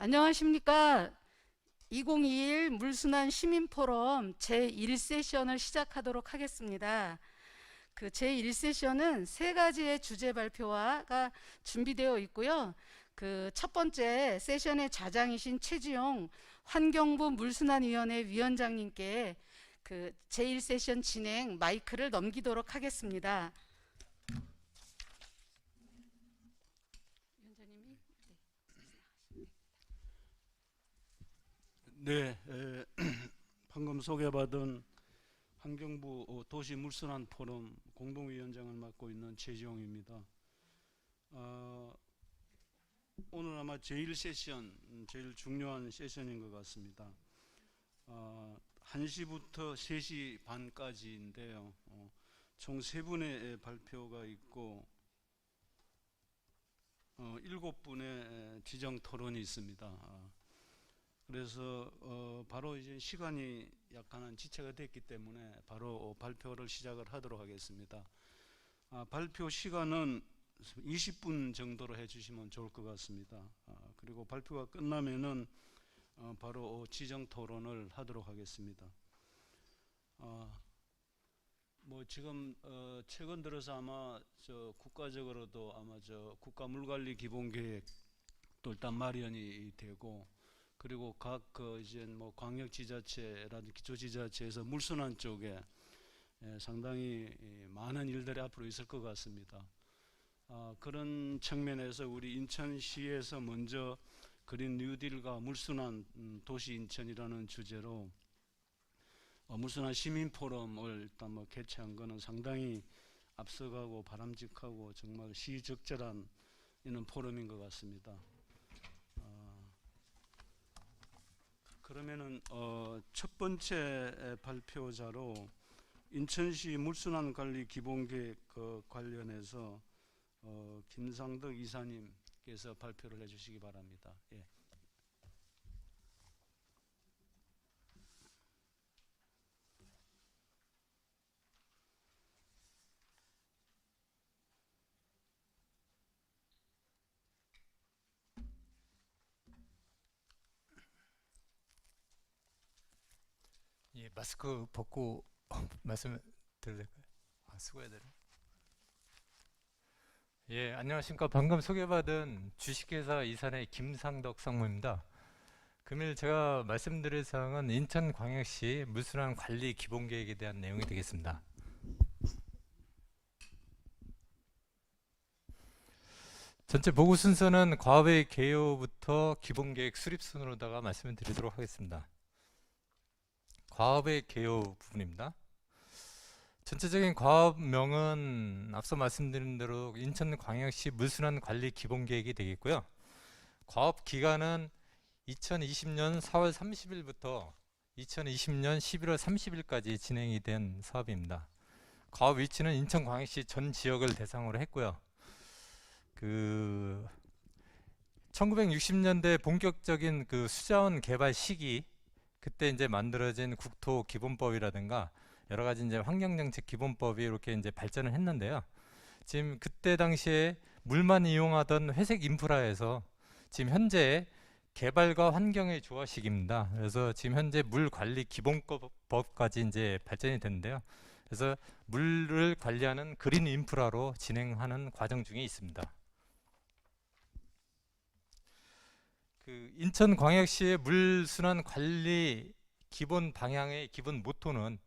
안녕하십니까. 2021 물순환 시민포럼 제1세션을 시작하도록 하겠습니다. 그 제1세션은 세 가지의 주제 발표가 준비되어 있고요. 그 첫 번째 세션의 좌장이신 최지용 환경부 물순환위원회 위원장님께 그 제1세션 진행 마이크를 넘기도록 하겠습니다. 위원장님이 네, 방금 소개받은 환경부 도시물순환 포럼 공동위원장을 맡고 있는 최지용입니다. 오늘 아마 제1세션, 제일 중요한 세션인 것 같습니다. 1시부터 3시 반까지인데요. 총 3분의 발표가 있고 7분의 지정 토론이 있습니다. 그래서 바로 이제 시간이 약간은 지체가 됐기 때문에 바로 발표를 시작을 하도록 하겠습니다. 발표 시간은 20분 정도로 해주시면 좋을 것 같습니다. 그리고 발표가 끝나면은 바로 지정 토론을 하도록 하겠습니다. 뭐 지금 최근 들어서 아마 국가적으로도 아마 국가 물관리 기본계획도 일단 마련이 되고, 그리고 각 이제 뭐 광역지자체라든지 기초지자체에서 물순환 쪽에 상당히 많은 일들이 앞으로 있을 것 같습니다. 그런 측면에서 우리 인천시에서 먼저 그린 뉴딜과 물순환 도시 인천이라는 주제로 물순환 시민 포럼을 일단 뭐 개최한 것은 상당히 앞서가고 바람직하고 정말 시적절한 이런 포럼인 것 같습니다. 그러면은 첫 번째 발표자로 인천시 물순환 관리 기본계획 관련해서 김상덕 이사님께서 발표를 해주시기 바랍니다. 예. 예, 마스크 벗고 말씀 드려도 될까요? 수고해야 되나? 예, 안녕하십니까. 방금 소개받은 주식회사 이산의 김상덕 상무입니다. 금일 제가 말씀드릴 사항은 인천광역시 물순환 관리 기본계획에 대한 내용이 되겠습니다. 전체 보고 순서는 과업의 개요부터 기본계획 수립 순으로다가 말씀을 드리도록 하겠습니다. 과업의 개요 부분입니다. 전체적인 과업명은 앞서 말씀드린 대로 인천광역시 물순환 관리 기본계획이 되겠고요. 과업 기간은 2020년 4월 30일부터 2020년 11월 30일까지 진행이 된 사업입니다. 과업 위치는 인천광역시 전 지역을 대상으로 했고요. 1960년대 본격적인 수자원 개발 시기, 그때 이제 만들어진 국토기본법이라든가 여러 가지 이제 환경정책 기본법이 이렇게 이제 발전을 했는데요. 지금 그때 당시에 물만 이용하던 회색 인프라에서 지금 현재 개발과 환경의 조화 시기입니다. 그래서 지금 현재 물 관리 기본법까지 이제 발전이 됐는데요. 그래서 물을 관리하는 그린 인프라로 진행하는 과정 중에 있습니다. 인천광역시의 물순환 관리 기본 방향의 기본 모토는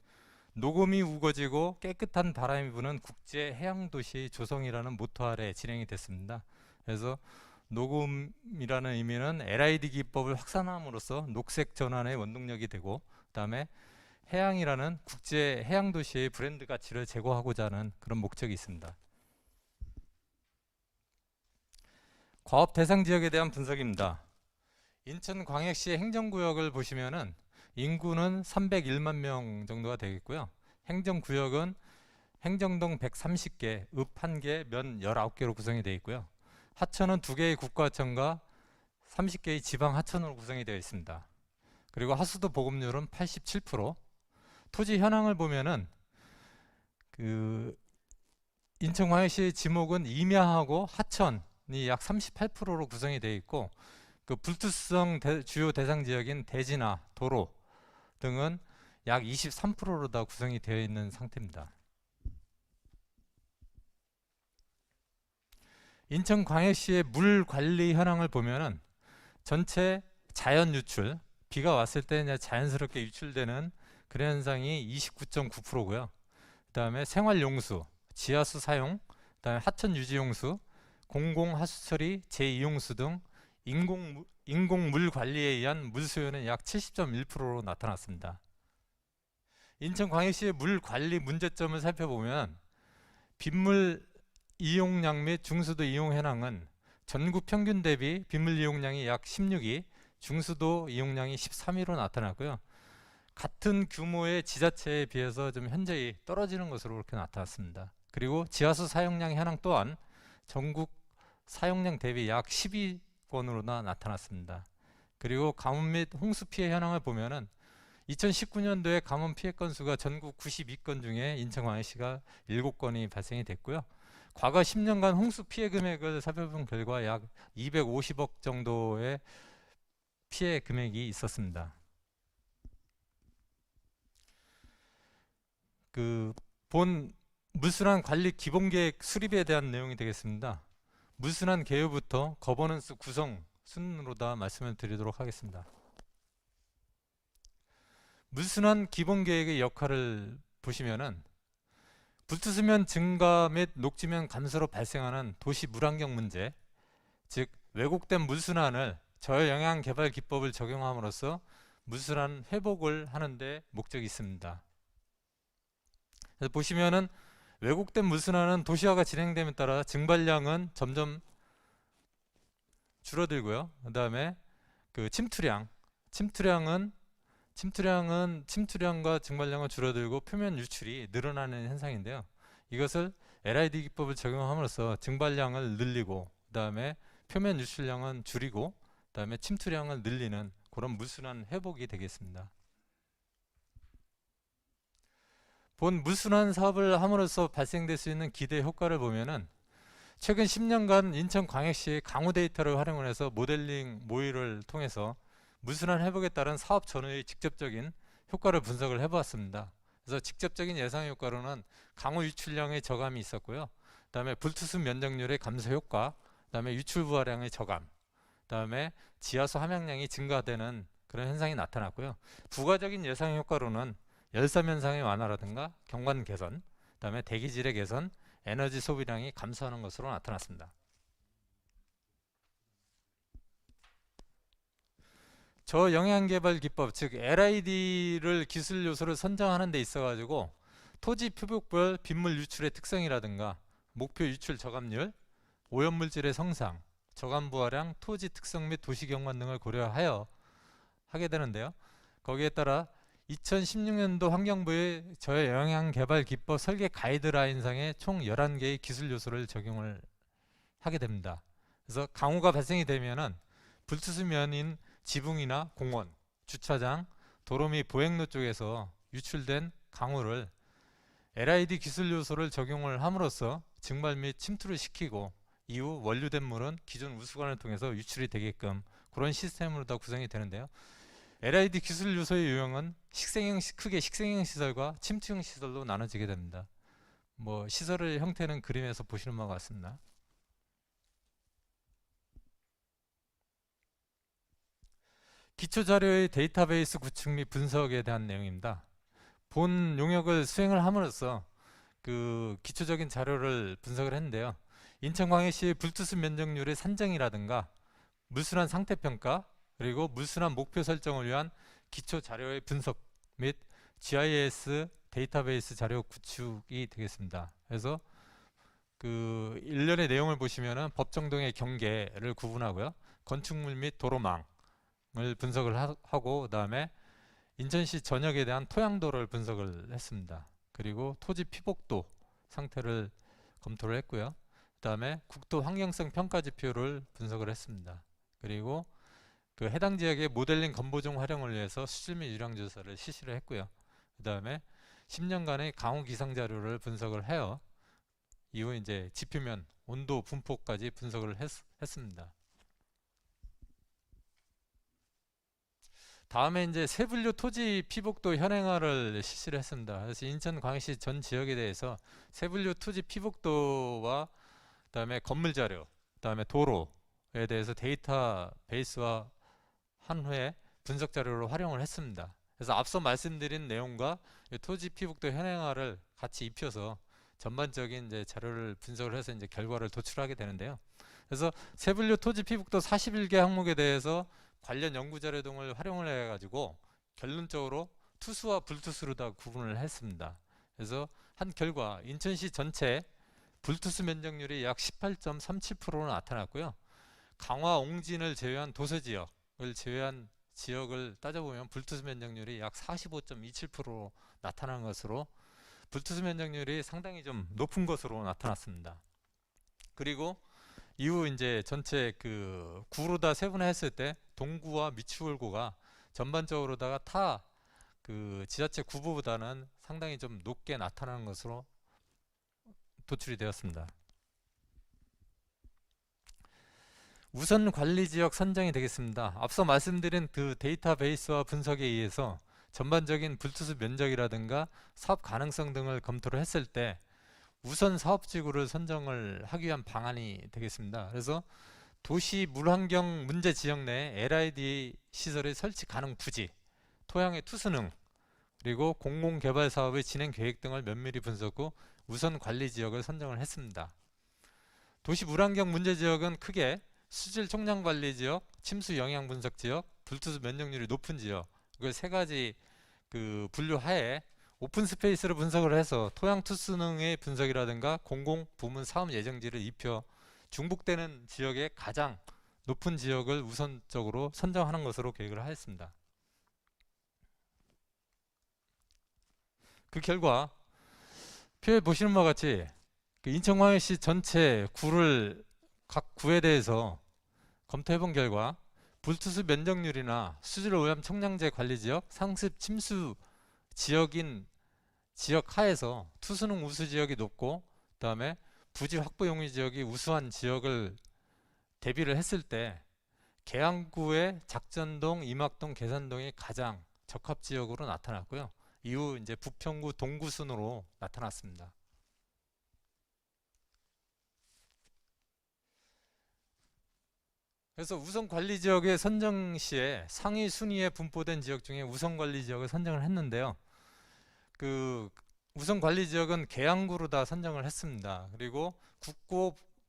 녹음이 우거지고 깨끗한 바람이 부는 국제 해양도시 조성이라는 모토 아래 진행이 됐습니다. 그래서 녹음이라는 의미는 LID 기법을 확산함으로써 녹색 전환의 원동력이 되고, 그 다음에 해양이라는 국제 해양도시의 브랜드 가치를 제고하고자 하는 그런 목적이 있습니다. 과업 대상 지역에 대한 분석입니다. 인천광역시 행정구역을 보시면은 인구는 301만 명 정도가 되겠고요. 행정구역은 행정동 130개, 읍 1개, 면 19개로 구성이 되어 있고요. 하천은 2개의 국가하천과 30개의 지방 하천으로 구성이 되어 있습니다. 그리고 하수도 보급률은 87%. 토지 현황을 보면은 인천광역시 지목은 임야하고 하천이 약 38%로 구성이 되어 있고, 그 불투성 주요 대상 지역인 대지나 도로 등은 약 23%로 다 구성이 되어 있는 상태입니다. 인천광역시의 물 관리 현황을 보면은 전체 자연 유출, 비가 왔을 때 그냥 자연스럽게 유출되는 그런 현상이 29.9%고요. 그다음에 생활용수, 지하수 사용, 그다음에 하천 유지용수, 공공하수처리, 제2용수 등 인공물 관리에 의한 물수요는 약 70.1%로 나타났습니다. 인천광역시의 물 관리 문제점을 살펴보면 빗물 이용량 및 중수도 이용 현황은 전국 평균 대비 빗물 이용량이 약 16위, 중수도 이용량이 13위로 나타났고요. 같은 규모의 지자체에 비해서 좀 현저히 떨어지는 것으로 그렇게 나타났습니다. 그리고 지하수 사용량 현황 또한 전국 사용량 대비 약 12위권으로나 나타났습니다. 그리고 가뭄 및 홍수 피해 현황을 보면은 2019년도에 가뭄 피해 건수가 전국 92건 중에 인천광역시가 7건이 발생이 됐고요. 과거 10년간 홍수 피해 금액을 살펴본 결과 약 250억 정도의 피해 금액이 있었습니다. 본 물순환 관리 기본계획 수립에 대한 내용이 되겠습니다. 물순환 개요부터 거버넌스 구성 순으로 다 말씀을 드리도록 하겠습니다. 물순환 기본계획의 역할을 보시면은 불투수면 증가 및 녹지면 감소로 발생하는 도시 물환경 문제, 즉 왜곡된 물순환을 저영향 개발 기법을 적용함으로써 물순환 회복을 하는 데 목적이 있습니다. 그래서 보시면은 왜곡된 물순환은 도시화가 진행됨에 따라 증발량은 점점 줄어들고요. 그다음에 그 침투량과 증발량은 줄어들고 표면 유출이 늘어나는 현상인데요. 이것을 LID 기법을 적용함으로써 증발량을 늘리고 그다음에 표면 유출량은 줄이고 그다음에 침투량을 늘리는 그런 물순환 회복이 되겠습니다. 본 물순환 사업을 함으로써 발생될 수 있는 기대 효과를 보면은 최근 10년간 인천광역시의 강우 데이터를 활용을 해서 모델링 모의를 통해서 물순환 회복에 따른 사업 전후의 직접적인 효과를 분석을 해보았습니다. 그래서 직접적인 예상 효과로는 강우 유출량의 저감이 있었고요. 그다음에 불투수 면적률의 감소 효과, 그다음에 유출 부하량의 저감, 그다음에 지하수 함양량이 증가되는 그런 현상이 나타났고요. 부가적인 예상 효과로는 열섬 현상의 완화라든가 경관 개선, 그다음에 대기질의 개선, 에너지 소비량이 감소하는 것으로 나타났습니다. 저영향개발 기법, 즉 LID를 기술 요소를 선정하는 데 있어 가지고 토지 표복별 빗물 유출의 특성이라든가 목표 유출 저감률, 오염물질의 성상, 저감 부하량, 토지 특성 및 도시 경관 등을 고려하여 하게 되는데요. 거기에 따라 2016년도 환경부의 저영향개발 기법 설계 가이드라인상에 총 11개의 기술 요소를 적용을 하게 됩니다. 그래서 강우가 발생이 되면은 불투수면인 지붕이나 공원, 주차장, 도로 및 보행로 쪽에서 유출된 강우를 LID 기술 요소를 적용을 함으로써 증발 및 침투를 시키고 이후 원류된 물은 기존 우수관을 통해서 유출이 되게끔 그런 시스템으로 다 구성이 되는데요. LID 기술 요소의 유형은 크게 식생형 시설과 침투형 시설로 나눠지게 됩니다. 뭐 시설의 형태는 그림에서 보시는 바와 같습니다. 기초자료의 데이터베이스 구축 및 분석에 대한 내용입니다. 본 용역을 수행을 함으로써 그 기초적인 자료를 분석을 했는데요. 인천광역시의 불투수 면적률의 산정이라든가 물순환 상태평가, 그리고 물순환 목표 설정을 위한 기초 자료의 분석 및 GIS 데이터베이스 자료 구축이 되겠습니다. 그래서 그 일련의 내용을 보시면은 법정동의 경계를 구분하고요. 건축물 및 도로망을 분석을 하고 그다음에 인천시 전역에 대한 토양도를 분석을 했습니다. 그리고 토지 피복도 상태를 검토를 했고요. 그다음에 국토 환경성 평가 지표를 분석을 했습니다. 그리고 그 해당 지역의 모델링 건보종 활용을 위해서 수질 및 유량 조사를 실시를 했고요. 그다음에 10년간의 강우 기상 자료를 분석을 해요. 이후 이제 지표면 온도 분포까지 분석을 했습니다. 다음에 이제 세분류 토지 피복도 현행화를 실시를 했습니다. 그래서 인천광역시 전 지역에 대해서 세분류 토지 피복도와 그다음에 건물 자료, 그다음에 도로에 대해서 데이터베이스화 한 후에 분석 자료로 활용을 했습니다. 그래서 앞서 말씀드린 내용과 이 토지 피복도 현행화를 같이 입혀서 전반적인 이제 자료를 분석을 해서 이제 결과를 도출하게 되는데요. 그래서 세분류 토지 피복도 41개 항목에 대해서 관련 연구 자료 등을 활용을 해가지고 결론적으로 투수와 불투수로 다 구분을 했습니다. 그래서 한 결과 인천시 전체 불투수 면적률이 약 18.37%로 나타났고요. 강화 옹진을 제외한 도서 지역을 제외한 지역을 따져보면 불투수 면적률이 약 45.27%로 나타난 것으로 불투수 면적률이 상당히 좀 높은 것으로 나타났습니다. 그리고 이후 이제 전체 그 구로 다 세분화했을 때 동구와 미추홀구가 전반적으로다가 타 그 지자체 구보보다는 상당히 좀 높게 나타나는 것으로 도출이 되었습니다. 우선 관리 지역 선정이 되겠습니다. 앞서 말씀드린 그 데이터베이스와 분석에 의해서 전반적인 불투수 면적이라든가 사업 가능성 등을 검토를 했을 때 우선 사업지구를 선정을 하기 위한 방안이 되겠습니다. 그래서 도시 물환경 문제 지역 내 LID 시설의 설치 가능 부지, 토양의 투수능, 그리고 공공개발 사업의 진행 계획 등을 면밀히 분석 후 우선 관리 지역을 선정을 했습니다. 도시 물환경 문제 지역은 크게 수질 총량 관리 지역, 침수 영향 분석 지역, 불투수 면적률이 높은 지역, 이걸 세 가지 그 분류하에 오픈 스페이스를 분석을 해서 토양 투수능의 분석이라든가 공공 부문 사업 예정지를 입혀 중복되는 지역의 가장 높은 지역을 우선적으로 선정하는 것으로 계획을 하였습니다. 그 결과 표에 보시는 바와 같이 그 인천광역시 전체 구를 각 구에 대해서 검토해 본 결과 불투수 면적률이나 수질 오염 청량제 관리 지역, 상습 침수 지역인 지역 하에서 투수능 우수 지역이 높고 그다음에 부지 확보 용의 지역이 우수한 지역을 대비를 했을 때 계양구의 작전동, 임학동, 계산동이 가장 적합 지역으로 나타났고요. 이후 이제 부평구, 동구 순으로 나타났습니다. 그래서 우선 관리 지역의 선정 시에 상위 순위에 분포된 지역 중에 우선 관리 지역을 선정을 했는데요. 그 우선 관리 지역은 계양구로 다 선정을 했습니다. 그리고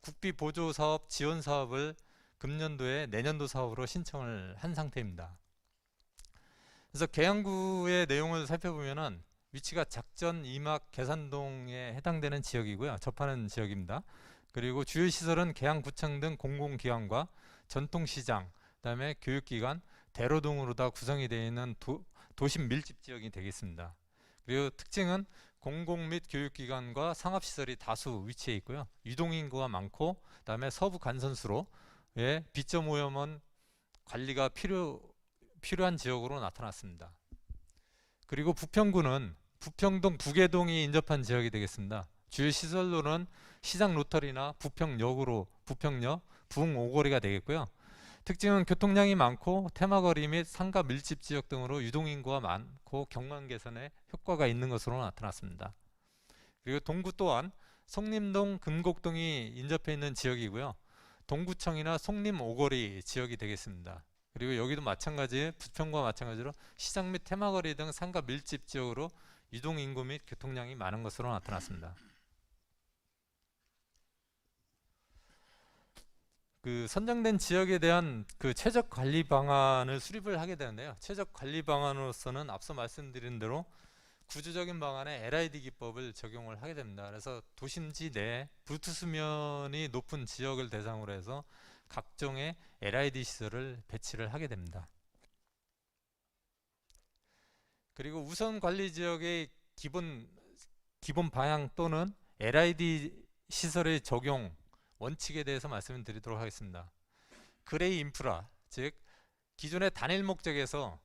국비 보조 사업 지원 사업을 금년도에 내년도 사업으로 신청을 한 상태입니다. 그래서 계양구의 내용을 살펴보면은 위치가 작전, 이막, 계산동에 해당되는 지역이고요. 접하는 지역입니다. 그리고 주요 시설은 계양구청 등 공공기관과 전통시장, 그다음에 교육기관, 대로 등으로 다 구성이 되어 있는 도심 밀집 지역이 되겠습니다. 그리고 특징은 공공 및 교육기관과 상업시설이 다수 위치해 있고요. 유동인구가 많고 그다음에 서부 간선수로의 비점 오염원 관리가 필요한 지역으로 나타났습니다. 그리고 부평구는 부평동, 부계동이 인접한 지역이 되겠습니다. 주요 시설로는 시장 로터리나 부평역, 부흥 오거리가 되겠고요. 특징은 교통량이 많고 테마거리 및 상가 밀집 지역 등으로 유동인구가 많고 경관 개선에 효과가 있는 것으로 나타났습니다. 그리고 동구 또한 송림동, 금곡동이 인접해 있는 지역이고요. 동구청이나 송림 오거리 지역이 되겠습니다. 그리고 여기도 마찬가지 부평과 마찬가지로 시장 및 테마거리 등 상가 밀집 지역으로 유동인구 및 교통량이 많은 것으로 나타났습니다. 그 선정된 지역에 대한 그 최적 관리 방안을 수립을 하게 되는데요. 최적 관리 방안으로서는 앞서 말씀드린 대로 구조적인 방안에 LID 기법을 적용을 하게 됩니다. 그래서 도심지 내 불투수면이 높은 지역을 대상으로 해서 각종의 LID 시설을 배치를 하게 됩니다. 그리고 우선 관리 지역의 기본 방향 또는 LID 시설의 적용 원칙에 대해서 말씀을 드리도록 하겠습니다. 그레이 인프라, 즉 기존의 단일 목적에서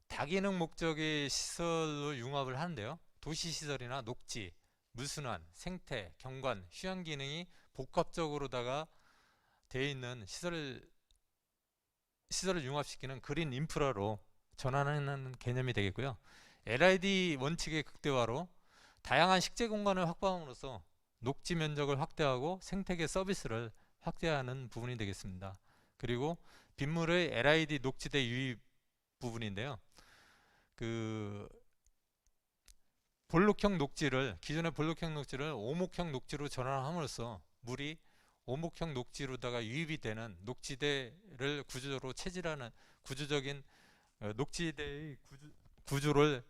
다기능 목적의 시설로 융합을 하는데요. 도시시설이나 녹지, 물순환, 생태, 경관, 휴양 기능이 복합적으로다가 되어 있는 시설을 융합시키는 그린 인프라로 전환하는 개념이 되겠고요. LID 원칙의 극대화로 다양한 식재 공간을 확보함으로써 녹지 면적을 확대하고 생태계 서비스를 확대하는 부분이 되겠습니다. 그리고 빗물의 LID 녹지대 유입 부분인데요. 그 볼록형 녹지를 기존의 볼록형 녹지를 오목형 녹지로 전환함으로써 물이 오목형 녹지로다가 유입이 되는 녹지대를 구조적으로 체질하는 구조적인 녹지대의 구조를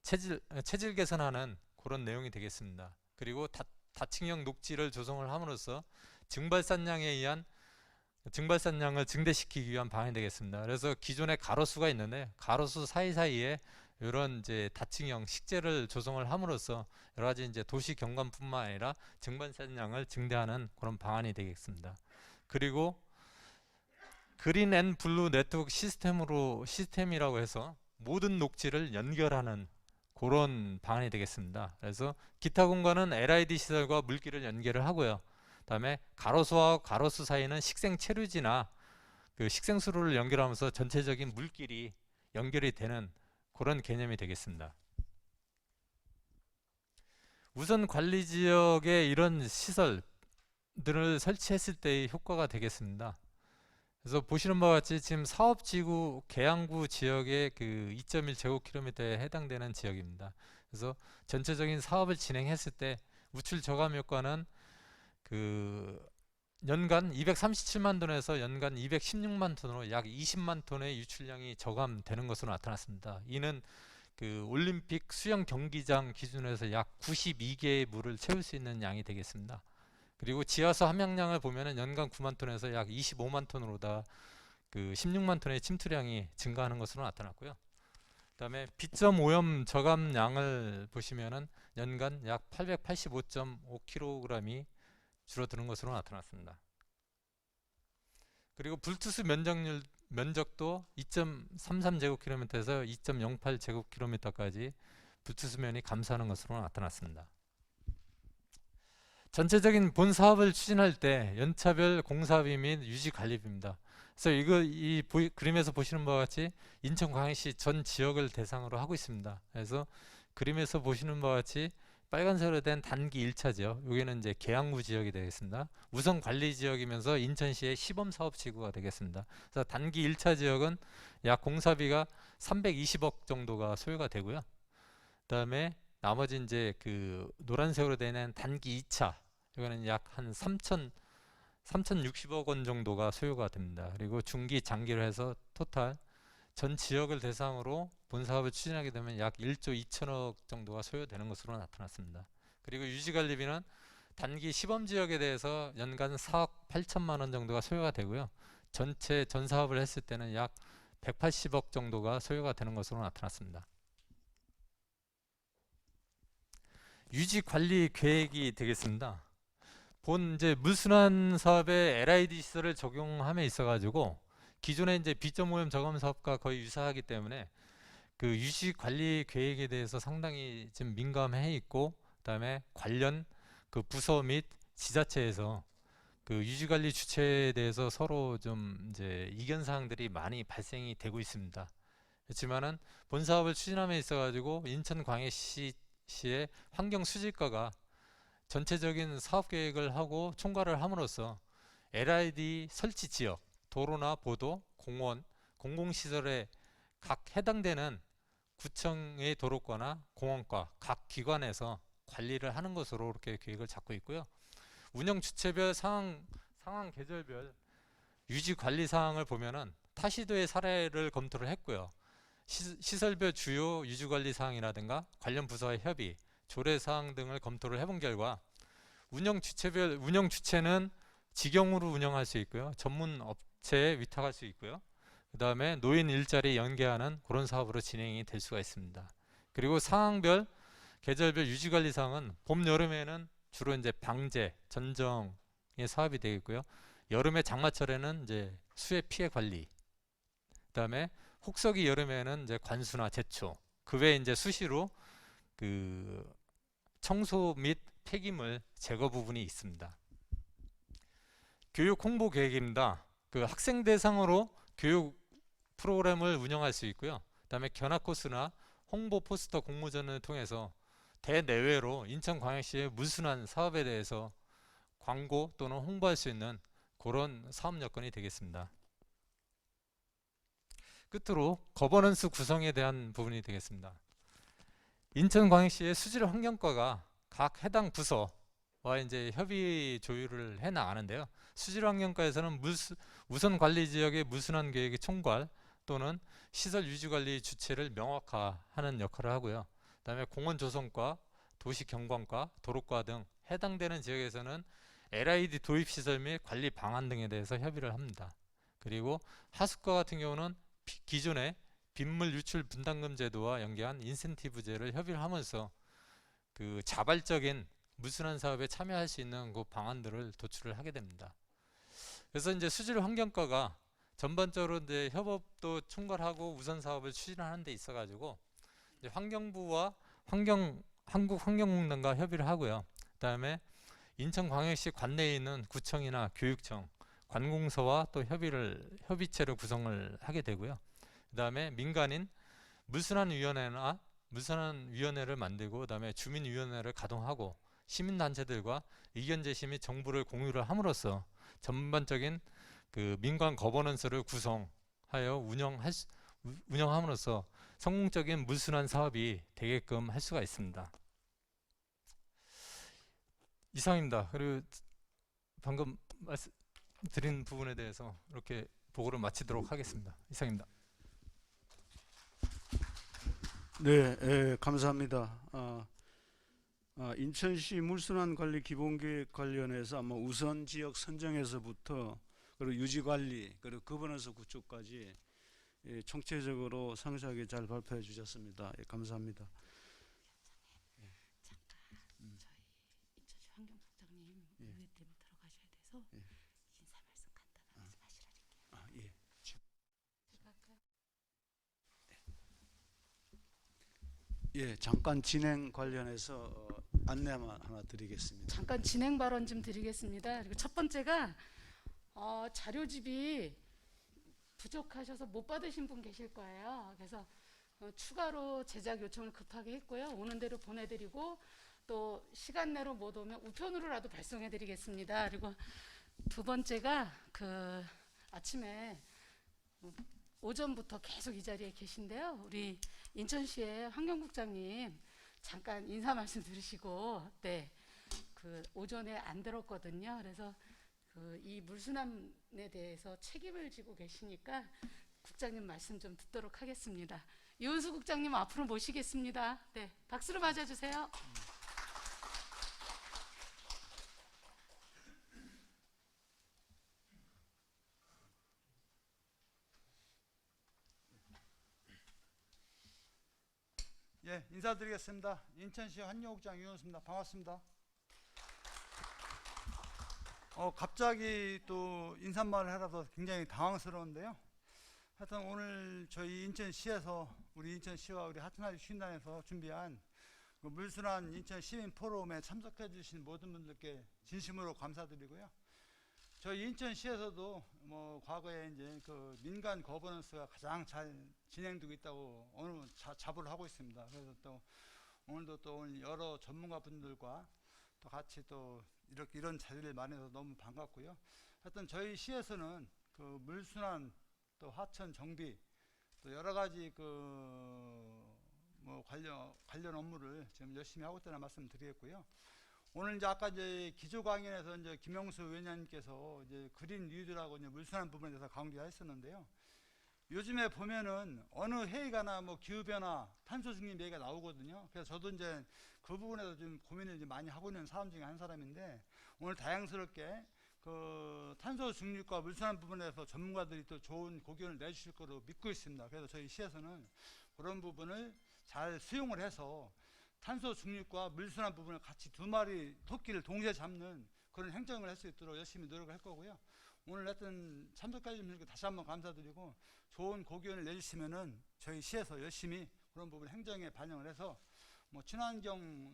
체질 개선하는 그런 내용이 되겠습니다. 그리고 다층형 녹지를 조성을 함으로써 증발산량에 의한 증발산량을 증대시키기 위한 방안이 되겠습니다. 그래서 기존에 가로수가 있는데 가로수 사이사이에 이런 이제 다층형 식재를 조성을 함으로써 여러 가지 이제 도시 경관뿐만 아니라 증발산량을 증대하는 그런 방안이 되겠습니다. 그리고 그린 앤 블루 네트워크 시스템이라고 해서 모든 녹지를 연결하는 그런 방안이 되겠습니다. 그래서 기타 공간은 LID 시설과 물길을 연결을 하고요. 그다음에 가로수와 가로수 사이는 식생 체류지나 그 식생수로를 연결하면서 전체적인 물길이 연결이 되는 그런 개념이 되겠습니다. 우선 관리 지역에 이런 시설들을 설치했을 때의 효과가 되겠습니다. 그래서 보시는 바와 같이 지금 사업지구 계양구 지역의 그 2.1제곱킬로미터에 해당되는 지역입니다. 그래서 전체적인 사업을 진행했을 때 우출 저감 효과는 그 연간 237만 톤에서 연간 216만 톤으로 약 20만 톤의 유출량이 저감되는 것으로 나타났습니다. 이는 그 올림픽 수영 경기장 기준에서 약 92개의 물을 채울 수 있는 양이 되겠습니다. 그리고 지하수 함량량을 보면은 연간 9만 톤에서 약 25만 톤으로다 그 16만 톤의 침투량이 증가하는 것으로 나타났고요. 그다음에 비점 오염 저감량을 보시면은 연간 약 885.5kg이 줄어드는 것으로 나타났습니다. 그리고 불투수 면적도 2.33제곱킬로미터에서 2.08제곱킬로미터까지 불투수면이 감소하는 것으로 나타났습니다. 전체적인 본 사업을 추진할 때 연차별 공사비 및 유지 관리비입니다. 그래서 이 그림에서 보시는 바와 같이 인천광역시 전 지역을 대상으로 하고 있습니다. 그래서 그림에서 보시는 바와 같이 빨간색으로 된 단기 1차 지역, 여기는 이제 계양구 지역이 되겠습니다. 우선 관리 지역이면서 인천시의 시범 사업 지구가 되겠습니다. 그래서 단기 1차 지역은 약 공사비가 320억 정도가 소요가 되고요. 그다음에 나머지 이제 그 노란색으로 되는 단기 2차, 이거는 약 한 3,060억 원 정도가 소요가 됩니다. 그리고 중기, 장기로 해서 토탈 전 지역을 대상으로 본 사업을 추진하게 되면 약 1조 2천억 정도가 소요되는 것으로 나타났습니다. 그리고 유지관리비는 단기 시범 지역에 대해서 연간 4억 8천만 원 정도가 소요가 되고요. 전체 전 사업을 했을 때는 약 180억 정도가 소요가 되는 것으로 나타났습니다. 유지관리 계획이 되겠습니다. 본 이제 물순환 사업에 LID 시설을 적용함에 있어가지고 기존의 이제 비점 오염 저감 사업과 거의 유사하기 때문에 그 유지 관리 계획에 대해서 상당히 좀 민감해 있고, 그다음에 관련 그 부서 및 지자체에서 그 유지 관리 주체에 대해서 서로 좀 이제 이견 사항들이 많이 발생이 되고 있습니다. 그렇지만은 본 사업을 추진함에 있어가지고 인천광역시의 환경수질과가 전체적인 사업 계획을 하고 총괄을 함으로써 LID 설치 지역, 도로나 보도, 공원, 공공시설에 각 해당되는 구청의 도로과나 공원과 각 기관에서 관리를 하는 것으로 이렇게 계획을 잡고 있고요. 운영 주체별 상황 계절별 유지 관리 사항을 보면은 타시도의 사례를 검토를 했고요. 시설별 주요 유지 관리 사항이라든가 관련 부서의 협의, 조례 사항 등을 검토를 해본 결과 운영 주체는 직영으로 운영할 수 있고요. 전문 업체에 위탁할 수 있고요. 그 다음에 노인 일자리 연계하는 그런 사업으로 진행이 될 수가 있습니다. 그리고 상황별, 계절별 유지관리 사항은 봄, 여름에는 주로 이제 방제, 전정의 사업이 되겠고요. 여름에 장마철에는 이제 수해 피해 관리, 그 다음에 혹서기 여름에는 이제 관수나 제초, 그 외에 이제 수시로 그 청소 및 폐기물 제거 부분이 있습니다. 교육 홍보 계획입니다. 그 학생 대상으로 교육 프로그램을 운영할 수 있고요. 그다음에 견학 코스나 홍보 포스터 공모전을 통해서 대내외로 인천광역시의 물순환 사업에 대해서 광고 또는 홍보할 수 있는 그런 사업 여건이 되겠습니다. 끝으로 거버넌스 구성에 대한 부분이 되겠습니다. 인천광역시의 수질환경과가 각 해당 부서와 이제 협의 조율을 해 나가는데요. 수질환경과에서는 우선 관리 지역의 물순환 계획의 총괄 또는 시설 유지 관리 주체를 명확화하는 역할을 하고요. 그다음에 공원 조성과 도시 경관과 도로과 등 해당되는 지역에서는 LID 도입 시설 및 관리 방안 등에 대해서 협의를 합니다. 그리고 하수과 같은 경우는 기존의 빗물 유출 분담금 제도와 연계한 인센티브제를 협의를 하면서 그 자발적인 물순환 사업에 참여할 수 있는 그 방안들을 도출을 하게 됩니다. 그래서 이제 수질 환경과가 전반적으로 이제 협업도 총괄하고 우선 사업을 추진하는 데 있어 가지고 이제 환경부와 한국환경공단과 협의를 하고요. 그다음에 인천광역시 관내에 있는 구청이나 교육청, 관공서와 또 협의체를 구성을 하게 되고요. 그다음에 민간인 물순환위원회나 물순환위원회를 만들고 그다음에 주민위원회를 가동하고 시민단체들과 의견 제시 및 정보를 공유를 함으로써 전반적인 그 민관 거버넌스를 구성하여 운영함으로써 성공적인 물순환 사업이 되게끔 할 수가 있습니다. 이상입니다. 그리고 방금 말씀드린 부분에 대해서 이렇게 보고를 마치도록 하겠습니다. 이상입니다. 네, 감사합니다. 인천시 물순환 관리 기본계획 관련해서 아마 우선 지역 선정에서부터 그리고 유지 관리 그리고 거버넌스 구축까지 총체적으로 상세하게 잘 발표해 주셨습니다. 감사합니다. 잠깐 저희 인천시 환경국장님 의회 때문에 들어가셔야 돼서 인사 말씀 간단한 말씀 하시라니까요. 예. 제가 할까요? 예, 잠깐 진행 관련해서 안내만 하나 드리겠습니다. 잠깐 진행 발언 좀 드리겠습니다. 그리고 첫 번째가 자료집이 부족하셔서 못 받으신 분 계실 거예요. 그래서 추가로 제작 요청을 급하게 했고요. 오는 대로 보내드리고 또 시간 내로 못 오면 우편으로라도 발송해드리겠습니다. 그리고 두 번째가 그 아침에 오전부터 계속 이 자리에 계신데요. 우리 인천시의 환경국장님 잠깐 인사 말씀 들으시고 그 오전에 안 들었거든요. 그래서 이 물순환에 대해서 책임을 지고 계시니까 국장님 말씀 좀 듣도록 하겠습니다. 이은수 국장님 앞으로 모시겠습니다. 네, 박수로 맞아주세요. 예, 인사드리겠습니다. 인천시 환경국장 이은수입니다. 반갑습니다. 갑자기 또 인사말을 하라서 굉장히 당황스러운데요. 하여튼 오늘 저희 인천시에서 우리 인천시와 우리 하천아지 시민단에서 준비한 그 물순환 인천 시민 포럼에 참석해 주신 모든 분들께 진심으로 감사드리고요. 저희 인천시에서도 뭐 과거에 이제 그 민간 거버넌스가 가장 잘 진행되고 있다고 오늘 자부를 하고 있습니다. 그래서 또 오늘도 또 오늘 여러 전문가 분들과 또 같이 또 이런 자리를 마련해서 너무 반갑고요. 하여튼 저희 시에서는 그 물순환 또 하천 정비 또 여러 가지 그 뭐 관련 업무를 지금 열심히 하고 있다는 말씀 드리겠고요. 오늘 이제 아까 이제 기조 강연에서 이제 김영수 위원장님께서 이제 그린 뉴딜하고 이제 물순환 부분에 대해서 강조했었는데요. 요즘에 보면은 어느 회의가나 뭐 기후변화, 탄소 중립 얘기가 나오거든요. 그래서 저도 이제 그 부분에서 좀 고민을 좀 많이 하고 있는 사람 중에 한 사람인데 오늘 다양스럽게 그 탄소 중립과 물순환 부분에서 전문가들이 또 좋은 고견을 내주실 거로 믿고 있습니다. 그래서 저희 시에서는 그런 부분을 잘 수용을 해서 탄소 중립과 물순환 부분을 같이 두 마리 토끼를 동시에 잡는 그런 행정을 할 수 있도록 열심히 노력을 할 거고요. 오늘 하여튼 참석해 주신 분께 다시 한번 감사드리고 좋은 고견을 내주시면은 저희 시에서 열심히 그런 부분 행정에 반영을 해서 뭐 친환경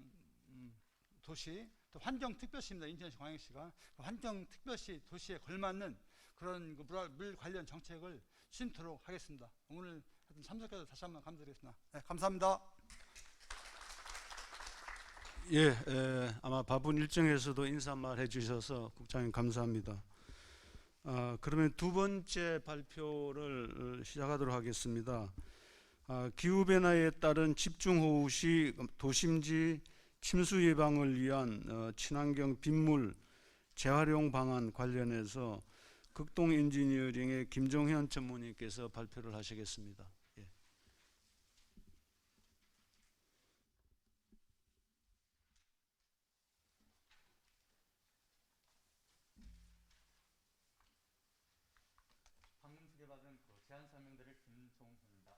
도시 또 환경특별시입니다. 인천시 광역시가 환경특별시 도시에 걸맞는 그런 물 관련 정책을 추진토록 하겠습니다. 오늘 하여튼 참석해서 다시 한번 감사드리겠습니다. 네, 감사합니다. 예, 아마 바쁜 일정에서도 인사말 해주셔서 국장님 감사합니다. 그러면 두 번째 발표를 시작하도록 하겠습니다. 기후변화에 따른 집중호우 시 도심지 침수 예방을 위한 친환경 빗물 재활용 방안 관련해서 극동 엔지니어링의 김종현 전무님께서 발표를 하시겠습니다. 예. 방금 소개받은 제안 설명드릴 김종훈입니다.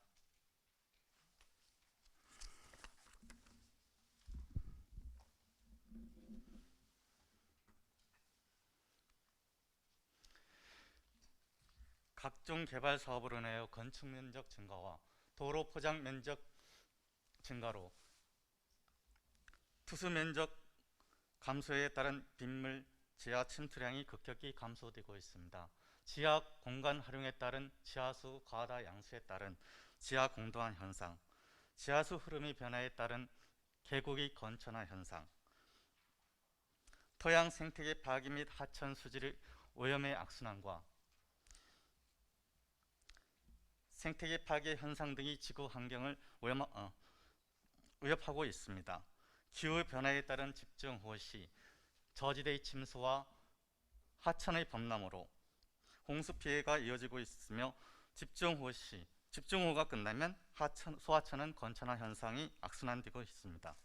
각종 개발 사업으로 인하여 건축 면적 증가와 도로 포장 면적 증가로 투수 면적 감소에 따른 빗물 지하 침투량이 급격히 감소되고 있습니다. 지하 공간 활용에 따른 지하수 과다 양수에 따른 지하 공동화 현상, 지하수 흐름의 변화에 따른 계곡의 건천화 현상, 토양 생태계 파괴 및 하천 수질의 오염의 악순환과 생태계 파괴 현상 등이 지구 환경을 위협하고 있습니다. 기후 변화에 따른 집중호우 시 저지대의 침수와 하천의 범람으로 홍수 피해가 이어지고 있으며 집중호우가 끝나면 소하천은 건천화 현상이 악순환되고 있습니다.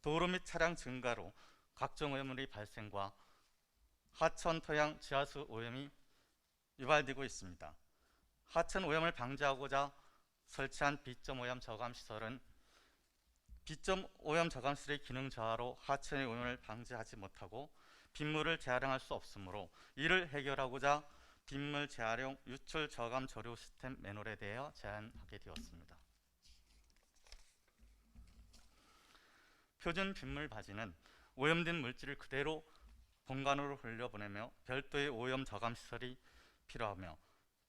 도로 및 차량 증가로 각종 오염물의 발생과 하천, 토양, 지하수 오염이 유발되고 있습니다. 하천 오염을 방지하고자 설치한 비점 오염 저감 시설은 비점 오염 저감 시설의 기능 저하로 하천의 오염을 방지하지 못하고 빗물을 재활용할 수 없으므로 이를 해결하고자 빗물 재활용 유출 저감 조류 시스템 매뉴얼에 대하여 제안하게 되었습니다. 표준 빗물 바지는 오염된 물질을 그대로 본관으로 흘려보내며 별도의 오염 저감 시설이 필요하며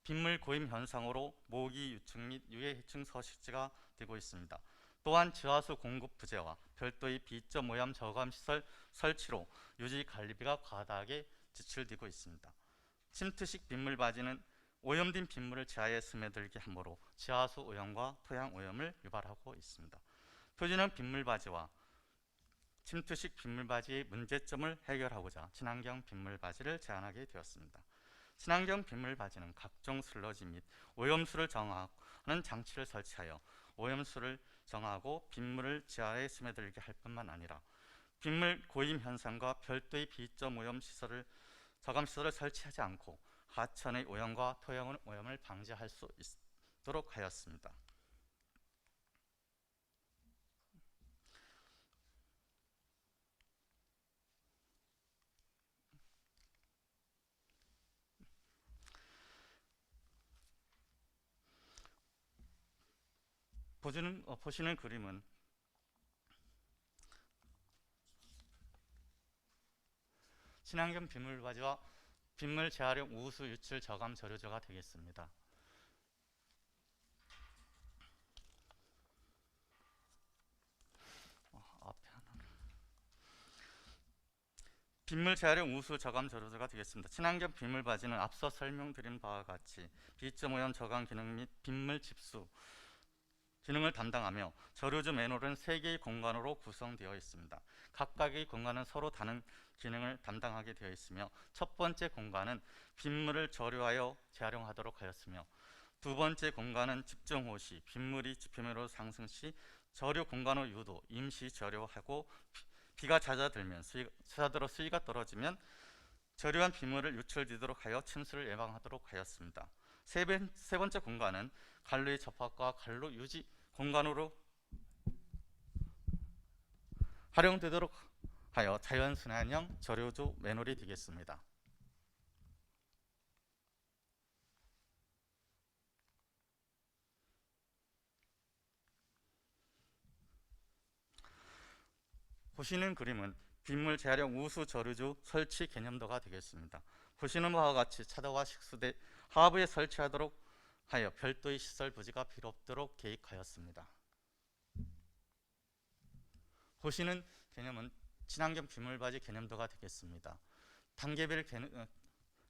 빗물 고임 현상으로 모기 유충 및 유해 해충 서식지가 되고 있습니다. 또한 지하수 공급 부재와 별도의 비점 오염 저감 시설 설치로 유지 관리비가 과다하게 지출되고 있습니다. 침투식 빗물 바지는 오염된 빗물을 지하에 스며들게 하므로 지하수 오염과 토양 오염을 유발하고 있습니다. 표준형 빗물 바지와 침투식 빗물 바지의 문제점을 해결하고자 친환경 빗물 바지를 제안하게 되었습니다. 친환경 빗물 바지는 각종 슬러지 및 오염수를 정화하는 장치를 설치하여 오염수를 정화하고 빗물을 지하에 스며들게 할 뿐만 아니라 빗물 고임 현상과 별도의 비점 오염 시설을 저감 시설을 설치하지 않고 하천의 오염과 토양 오염을 방지할 수 있도록 하였습니다. 보시는 그림은 친환경 빗물 바지와 빗물 재활용 우수 유출 저감 저류조가 되겠습니다. 빗물 재활용 우수 저감 저류조가 되겠습니다. 친환경 빗물 바지는 앞서 설명드린 바와 같이 비점 오염 저감 기능 및 빗물 집수 기능을 담당하며 저류조 매뉴얼은 3개의 공간으로 구성되어 있습니다. 각각의 공간은 서로 다른 기능을 담당하게 되어 있으며 첫 번째 공간은 빗물을 저류하여 재활용하도록 하였으며 두 번째 공간은 집중호우 시 빗물이 지표면으로 상승 시 저류 공간의 유도, 임시 저류하고 비가 잦아들면 수위가 떨어지면 저류한 빗물을 유출되도록 하여 침수를 예방하도록 하였습니다. 세 번째 공간은 관로의 접합과 관로 유지 공간으로 활용되도록 하여 자연순환형 저류조 매뉴얼이 되겠습니다. 보시는 그림은 빗물 재활용 우수 저류조 설치 개념도가 되겠습니다. 보시는 바와 같이 차도와 식수대 하부에 설치하도록 하여 별도의 시설 부지가 필요 없도록 계획하였습니다. 보시는 개념은 친환경 빗물바지 개념도가 되겠습니다. 단계별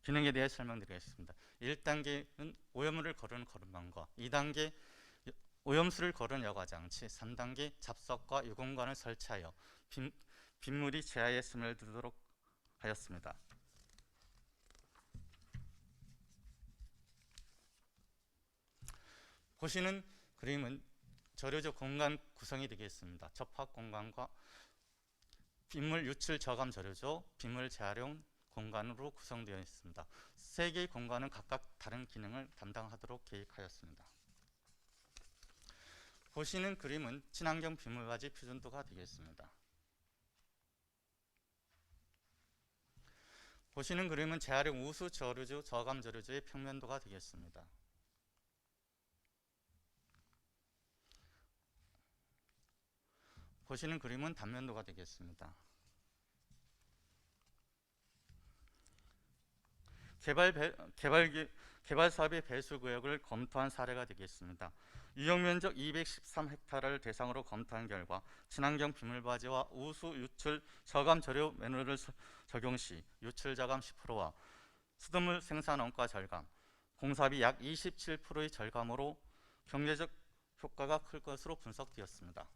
기능에 대해 설명드리겠습니다. 1단계는 오염물을 거르는 거름망과 2단계 오염수를 거르는 여과장치, 3단계 잡석과 유공관을 설치하여 빗물이 제하에 스며들도록 하였습니다. 보시는 그림은 저류조 공간 구성이 되겠습니다. 접합 공간과 빗물 유출 저감 저류조, 빗물 재활용 공간으로 구성되어 있습니다. 세 개의 공간은 각각 다른 기능을 담당하도록 계획하였습니다. 보시는 그림은 친환경 빗물바지 표준도가 되겠습니다. 보시는 그림은 재활용 우수 저류조, 저감 저류조의 평면도가 되겠습니다. 보시는 그림은 단면도가 되겠습니다. 개발 사업의 배수 구역을 검토한 사례가 되겠습니다. 유용 면적 213헥타르를 대상으로 검토한 결과 친환경 빗물바지와 우수 유출 저감 저류 매뉴얼을 적용 시 유출 저감 10%와 수돗물 생산 원가 절감, 공사비 약 27%의 절감으로 경제적 효과가 클 것으로 분석되었습니다.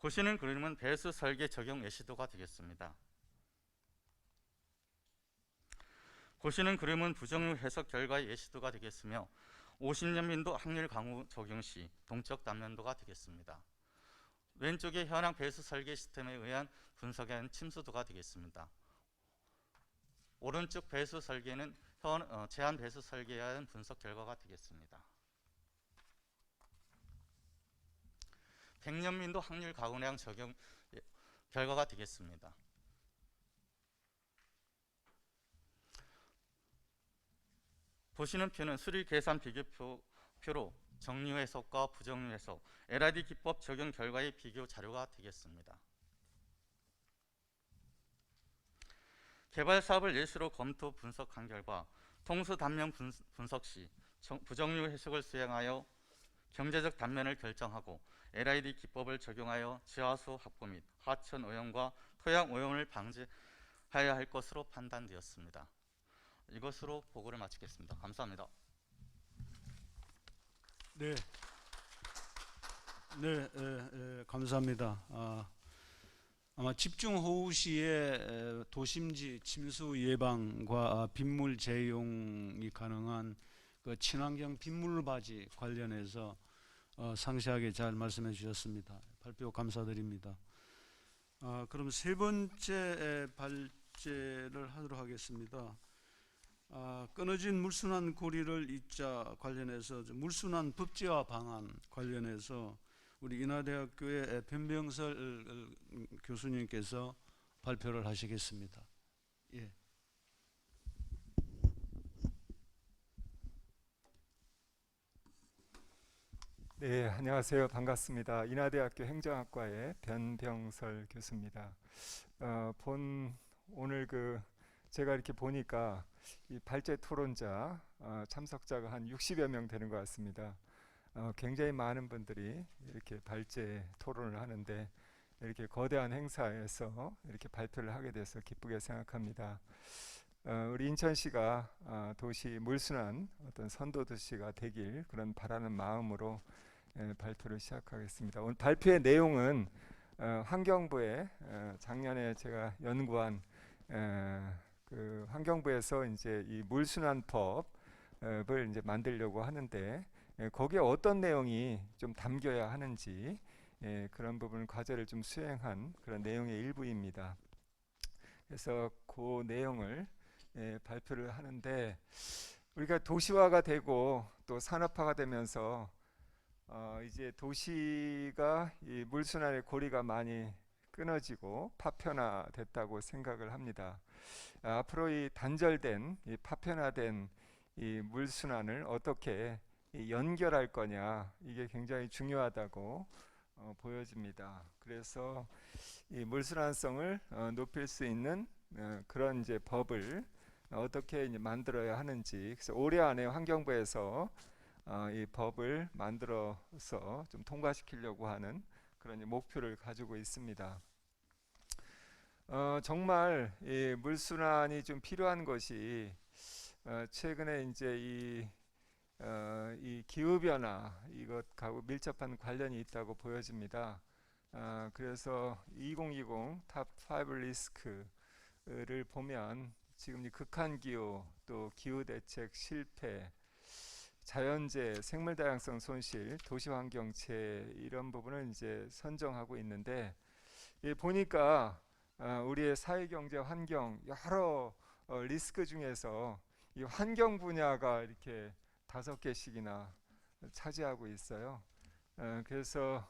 보시는 그림은 배수 설계 적용 예시도가 되겠습니다. 보시는 그림은 부정유 해석 결과의 예시도가 되겠으며 50년 민도 확률 강우 적용 시 동적 단면도가 되겠습니다. 왼쪽에 현황 배수 설계 시스템에 의한 분석에 의한 침수도가 되겠습니다. 오른쪽 배수 설계는 제한 배수 설계에 의한 분석 결과가 되겠습니다. 100년 민도 확률 가공량 적용 결과가 되겠습니다. 보시는 표는 수리 계산 비교표로 정유 해석과 부정유 해석, LID 기법 적용 결과의 비교 자료가 되겠습니다. 개발 사업을 예시로 검토 분석한 결과 통수 단면 분석 시 부정유 해석을 수행하여 경제적 단면을 결정하고 LID 기법을 적용하여 지하수 확보 및 하천 오염과 토양 오염을 방지해야 할 것으로 판단되었습니다. 이것으로 보고를 마치겠습니다. 감사합니다. 네, 감사합니다. 아마 집중호우 시에 도심지 침수 예방과 빗물 재용이 가능한 그 친환경 빗물바지 관련해서 상세하게 잘 말씀해 주셨습니다. 발표 감사드립니다. 그럼 세 번째 발제를 하도록 하겠습니다. 끊어진 물순환 고리를 잇자 관련해서 물순환 법제화 방안 관련해서 우리 인하대학교의 변병설 교수님께서 발표를 하시겠습니다. 예. 네, 안녕하세요. 반갑습니다. 인하대학교 행정학과의 변병설 교수입니다. 오늘 제가 이렇게 보니까 이 발제 토론자 참석자가 한 60여 명 되는 것 같습니다. 굉장히 많은 분들이 이렇게 발제 토론을 하는데 이렇게 거대한 행사에서 이렇게 발표를 하게 돼서 기쁘게 생각합니다. 우리 인천시가 도시 물순환 어떤 선도 도시가 되길 그런 바라는 마음으로 발표를 시작하겠습니다. 오늘 발표의 내용은 환경부에 작년에 제가 연구한 그 환경부에서 이제 이 물순환법을 이제 만들려고 하는데 거기에 어떤 내용이 좀 담겨야 하는지 그런 부분 과제를 좀 수행한 그런 내용의 일부입니다. 그래서 그 내용을 발표를 하는데 우리가 도시화가 되고 또 산업화가 되면서 이제 도시가 이 물순환의 고리가 많이 끊어지고 파편화됐다고 생각을 합니다. 앞으로 이 단절된 이 파편화된 이 물순환을 어떻게 연결할 거냐 이게 굉장히 중요하다고 보여집니다. 그래서 이 물순환성을 높일 수 있는 그런 이제 법을 어떻게 이제 만들어야 하는지, 그래서 올해 안에 환경부에서 이 법을 만들어서 좀 통과시키려고 하는 그런 이제 목표를 가지고 있습니다. 정말 이 물순환이 좀 필요한 것이 최근에 이제 이 기후 변화 이것하고 밀접한 관련이 있다고 보여집니다. 그래서 2020 탑 5 리스크를 보면 지금 이 극한 기후, 또 기후 대책 실패, 자연재해, 생물 다양성 손실, 도시 환경체 이런 부분을 이제 선정하고 있는데, 보니까 우리의 사회 경제 환경 여러 리스크 중에서 이 환경 분야가 이렇게 5개씩이나 차지하고 있어요. 그래서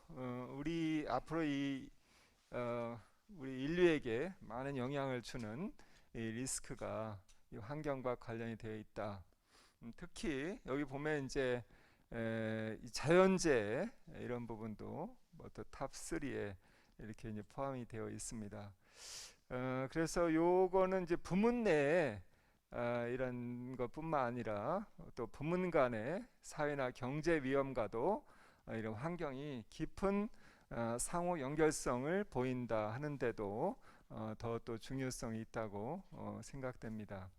우리 앞으로 우리 인류에게 많은 영향을 주는 이 리스크가 이 환경과 관련이 되어 있다. 특히 여기 보면 이제 이 자연재해 이런 부분도 탑 3에 이렇게 이제 포함이 되어 있습니다. 그래서 요거는 이제 부문 내에 이런 것뿐만 아니라 또 부문 간의 사회나 경제 위험과도 이런 환경이 깊은 상호 연결성을 보인다 하는데도 더 또 중요성이 있다고 생각됩니다.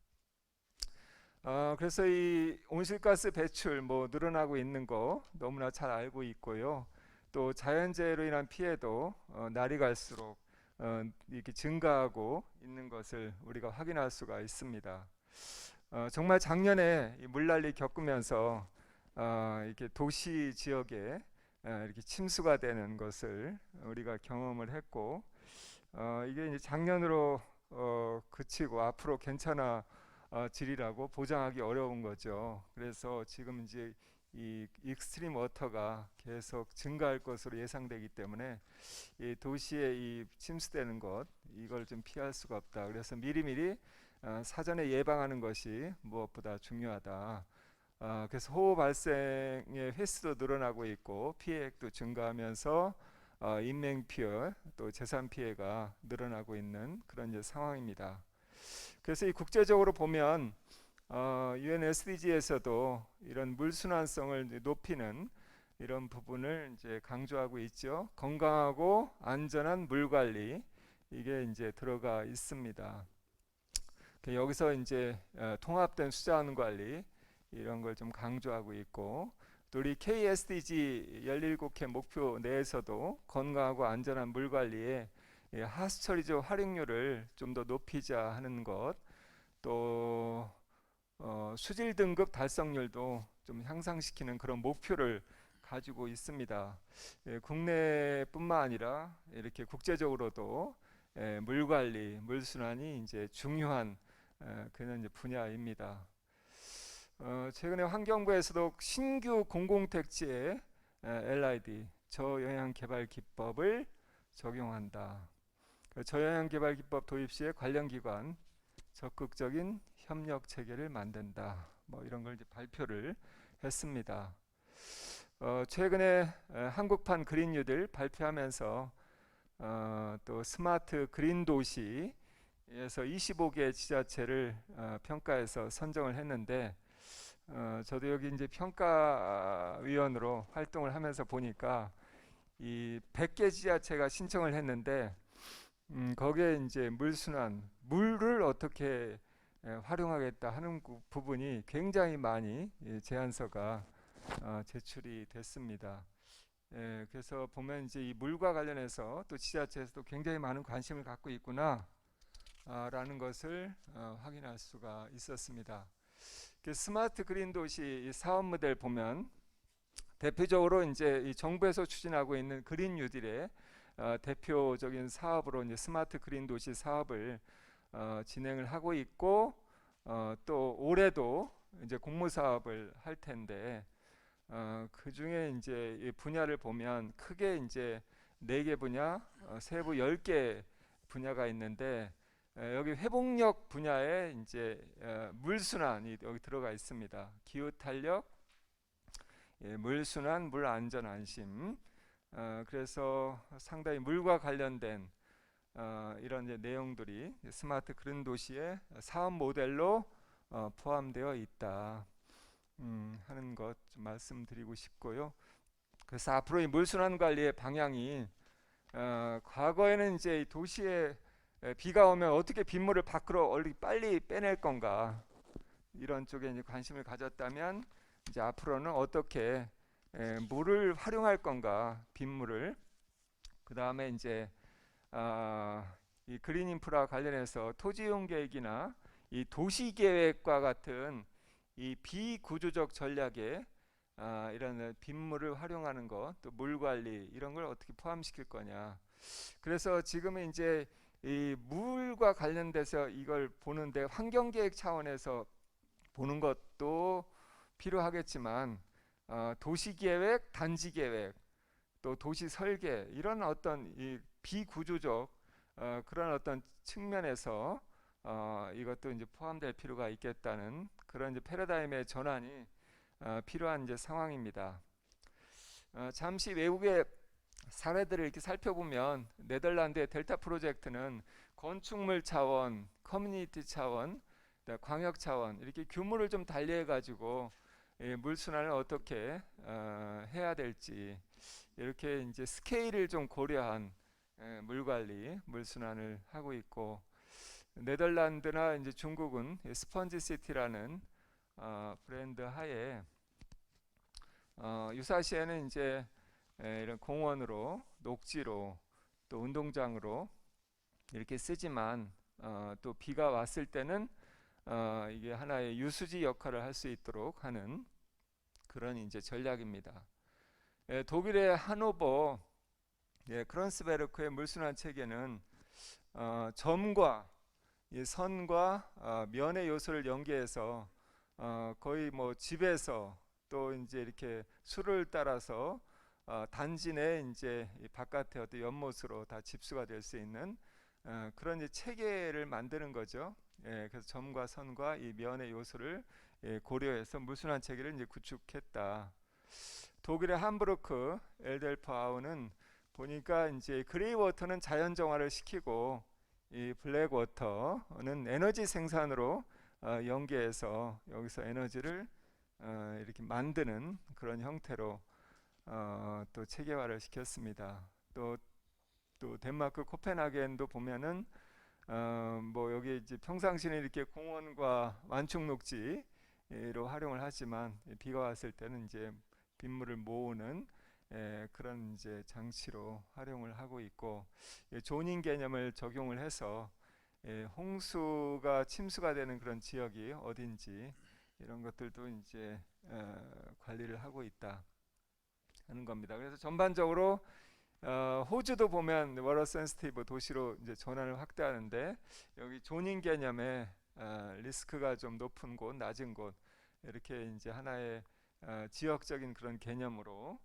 그래서 이 온실가스 배출 늘어나고 있는 거 너무나 잘 알고 있고요. 또 자연재해로 인한 피해도 날이 갈수록 이렇게 증가하고 있는 것을 우리가 확인할 수가 있습니다. 정말 작년에 이 물난리 겪으면서 이렇게 도시 지역에 이렇게 침수가 되는 것을 우리가 경험을 했고, 이게 이제 작년으로 그치고 앞으로 지리라고 보장하기 어려운 거죠. 그래서 지금 이제 이 익스트림 워터가 계속 증가할 것으로 예상되기 때문에 이 도시에 이 침수되는 것 이걸 좀 피할 수가 없다. 그래서 미리미리 사전에 예방하는 것이 무엇보다 중요하다. 그래서 호우 발생의 횟수도 늘어나고 있고 피해액도 증가하면서 인명 피해 또 재산 피해가 늘어나고 있는 그런 이제 상황입니다. 그래서 이 국제적으로 보면 UN SDG에서도 이런 물순환성을 높이는 이런 부분을 이제 강조하고 있죠. 건강하고 안전한 물 관리 이게 이제 들어가 있습니다. 여기서 이제 통합된 수자원 관리 이런 걸 좀 강조하고 있고, 또 우리 KSDG 17개 목표 내에서도 건강하고 안전한 물 관리에 하수 처리조 활용률을 좀 더 높이자 하는 것, 또 수질 등급 달성률도 좀 향상시키는 그런 목표를 가지고 있습니다. 국내뿐만 아니라 이렇게 국제적으로도 물 관리, 물 순환이 이제 중요한 그런 이제 분야입니다. 최근에 환경부에서도 신규 공공택지에 LID 저영향 개발 기법을 적용한다. 저영향 개발 기법 도입 시에 관련 기관 적극적인 협력 체계를 만든다. 이런 걸 이제 발표를 했습니다. 최근에 한국판 그린 뉴딜 발표하면서 또 스마트 그린 도시에서 25개 지자체를 평가해서 선정을 했는데, 저도 여기 이제 평가위원으로 활동을 하면서 보니까 이 100개 지자체가 신청을 했는데, 거기에 이제 물순환, 물을 어떻게 활용하겠다 하는 부분이 굉장히 많이 제안서가 제출이 됐습니다. 그래서 보면 이제 이 물과 관련해서 또 지자체에서도 굉장히 많은 관심을 갖고 있구나 라는 것을 확인할 수가 있었습니다. 스마트 그린 도시 사업 모델 보면 대표적으로 이제 이 정부에서 추진하고 있는 그린 뉴딜의 대표적인 사업으로 이제 스마트 그린 도시 사업을 진행을 하고 있고, 또 올해도 이제 공모 사업을 할 텐데, 그 중에 이제 이 분야를 보면 크게 이제 4개 분야, 세부 10개 분야가 있는데, 여기 회복력 분야에 이제 물순환이 여기 들어가 있습니다. 기후 탄력, 물순환, 물 안전 안심, 그래서 상당히 물과 관련된 이런 이제 내용들이 스마트 그린 도시의 사업 모델로 포함되어 있다 하는 것 좀 말씀드리고 싶고요. 그래서 앞으로 이 물순환 관리의 방향이 과거에는 이제 이 도시에 비가 오면 어떻게 빗물을 밖으로 빨리 빼낼 건가 이런 쪽에 이제 관심을 가졌다면 이제 앞으로는 어떻게 물을 활용할 건가 빗물을 그 다음에 이제 이 그린 인프라 관련해서 토지이용 계획이나 이 도시 계획과 같은 이 비구조적 전략에 이런 빗물을 활용하는 것, 또 물 관리 이런 걸 어떻게 포함시킬 거냐. 그래서 지금은 이제 이 물과 관련돼서 이걸 보는데 환경 계획 차원에서 보는 것도 필요하겠지만 도시 계획, 단지 계획, 또 도시 설계 이런 어떤 이 비구조적 그런 어떤 측면에서 이것도 이제 포함될 필요가 있겠다는 그런 이제 패러다임의 전환이 필요한 이제 상황입니다. 잠시 외국의 사례들을 이렇게 살펴보면 네덜란드의 델타 프로젝트는 건축물 차원, 커뮤니티 차원, 광역 차원 이렇게 규모를 좀 달리해 가지고 물 순환을 어떻게 해야 될지 이렇게 이제 스케일을 좀 고려한 물 관리, 물 순환을 하고 있고 네덜란드나 이제 중국은 스펀지 시티라는 브랜드 하에 유사시에는 이제 이런 공원으로, 녹지로, 또 운동장으로 이렇게 쓰지만 또 비가 왔을 때는 이게 하나의 유수지 역할을 할 수 있도록 하는 그런 이제 전략입니다. 독일의 하노버 크론스베르크의 물순환 체계는 점과 이 선과 면의 요소를 연계해서 거의 뭐 집에서 또 이제 이렇게 수를 따라서 단지 내 이제 바깥에 어떤 연못으로 다 집수가 될 수 있는 그런 이제 체계를 만드는 거죠. 그래서 점과 선과 이 면의 요소를 고려해서 물순환 체계를 이제 구축했다. 독일의 함부르크 엘델프아우는 보니까 이제 그레이 워터는 자연 정화를 시키고 이 블랙 워터는 에너지 생산으로 연계해서 여기서 에너지를 이렇게 만드는 그런 형태로 또 체계화를 시켰습니다. 또 덴마크 코펜하겐도 보면은 뭐 여기 이제 평상시는 이렇게 공원과 완충 녹지로 활용을 하지만 비가 왔을 때는 이제 빗물을 모으는 그런 이제 장치로 활용을 하고 있고 조닝 개념을 적용을 해서 홍수가 침수가 되는 그런 지역이 어딘지 이런 것들도 이제 관리를 하고 있다 하는 겁니다. 그래서 전반적으로 호주도 보면 워터 센시티브 도시로 이제 전환을 확대하는데 여기 조닝 개념의 리스크가 좀 높은 곳, 낮은 곳 이렇게 이제 하나의 지역적인 그런 개념으로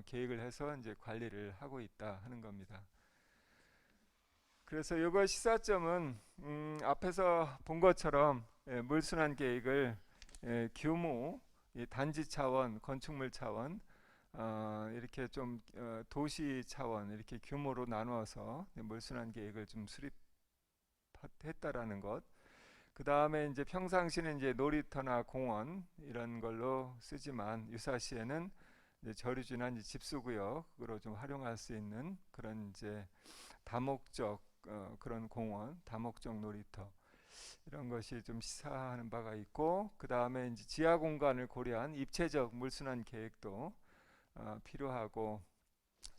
계획을 해서 이제 관리를 하고 있다 하는 겁니다. 그래서 이거 시사점은 앞에서 본 것처럼 물순환 계획을 규모, 단지 차원, 건축물 차원 이렇게 좀 도시 차원 이렇게 규모로 나누어서 물순환 계획을 좀 수립했다라는 것. 그 다음에 이제 평상시는 이제 놀이터나 공원 이런 걸로 쓰지만 유사시에는 이제 저류지나 이제 집수구역으로 좀 활용할 수 있는 그런 이제 다목적 그런 공원, 다목적 놀이터 이런 것이 좀 시사하는 바가 있고 그 다음에 이제 지하 공간을 고려한 입체적 물순환 계획도 필요하고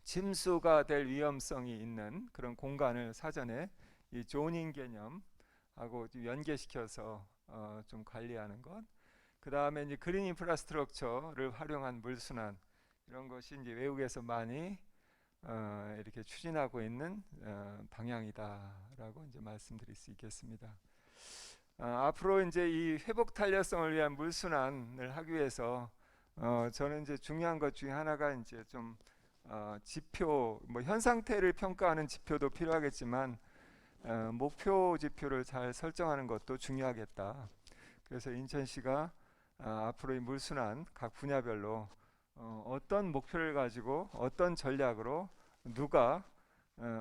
침수가 될 위험성이 있는 그런 공간을 사전에 이 조닝 개념하고 좀 연계시켜서 좀 관리하는 것. 그 다음에 이제 그린 인프라스트럭처를 활용한 물순환 이런 것이 이제 외국에서 많이 이렇게 추진하고 있는 방향이다라고 이제 말씀드릴 수 있겠습니다. 앞으로 이제 이 회복 탄력성을 위한 물순환을 하기 위해서 저는 이제 중요한 것 중에 하나가 이제 좀 지표, 뭐 현 상태를 평가하는 지표도 필요하겠지만 목표 지표를 잘 설정하는 것도 중요하겠다. 그래서 인천시가 앞으로 이 물순환 각 분야별로 어떤 목표를 가지고 어떤 전략으로 누가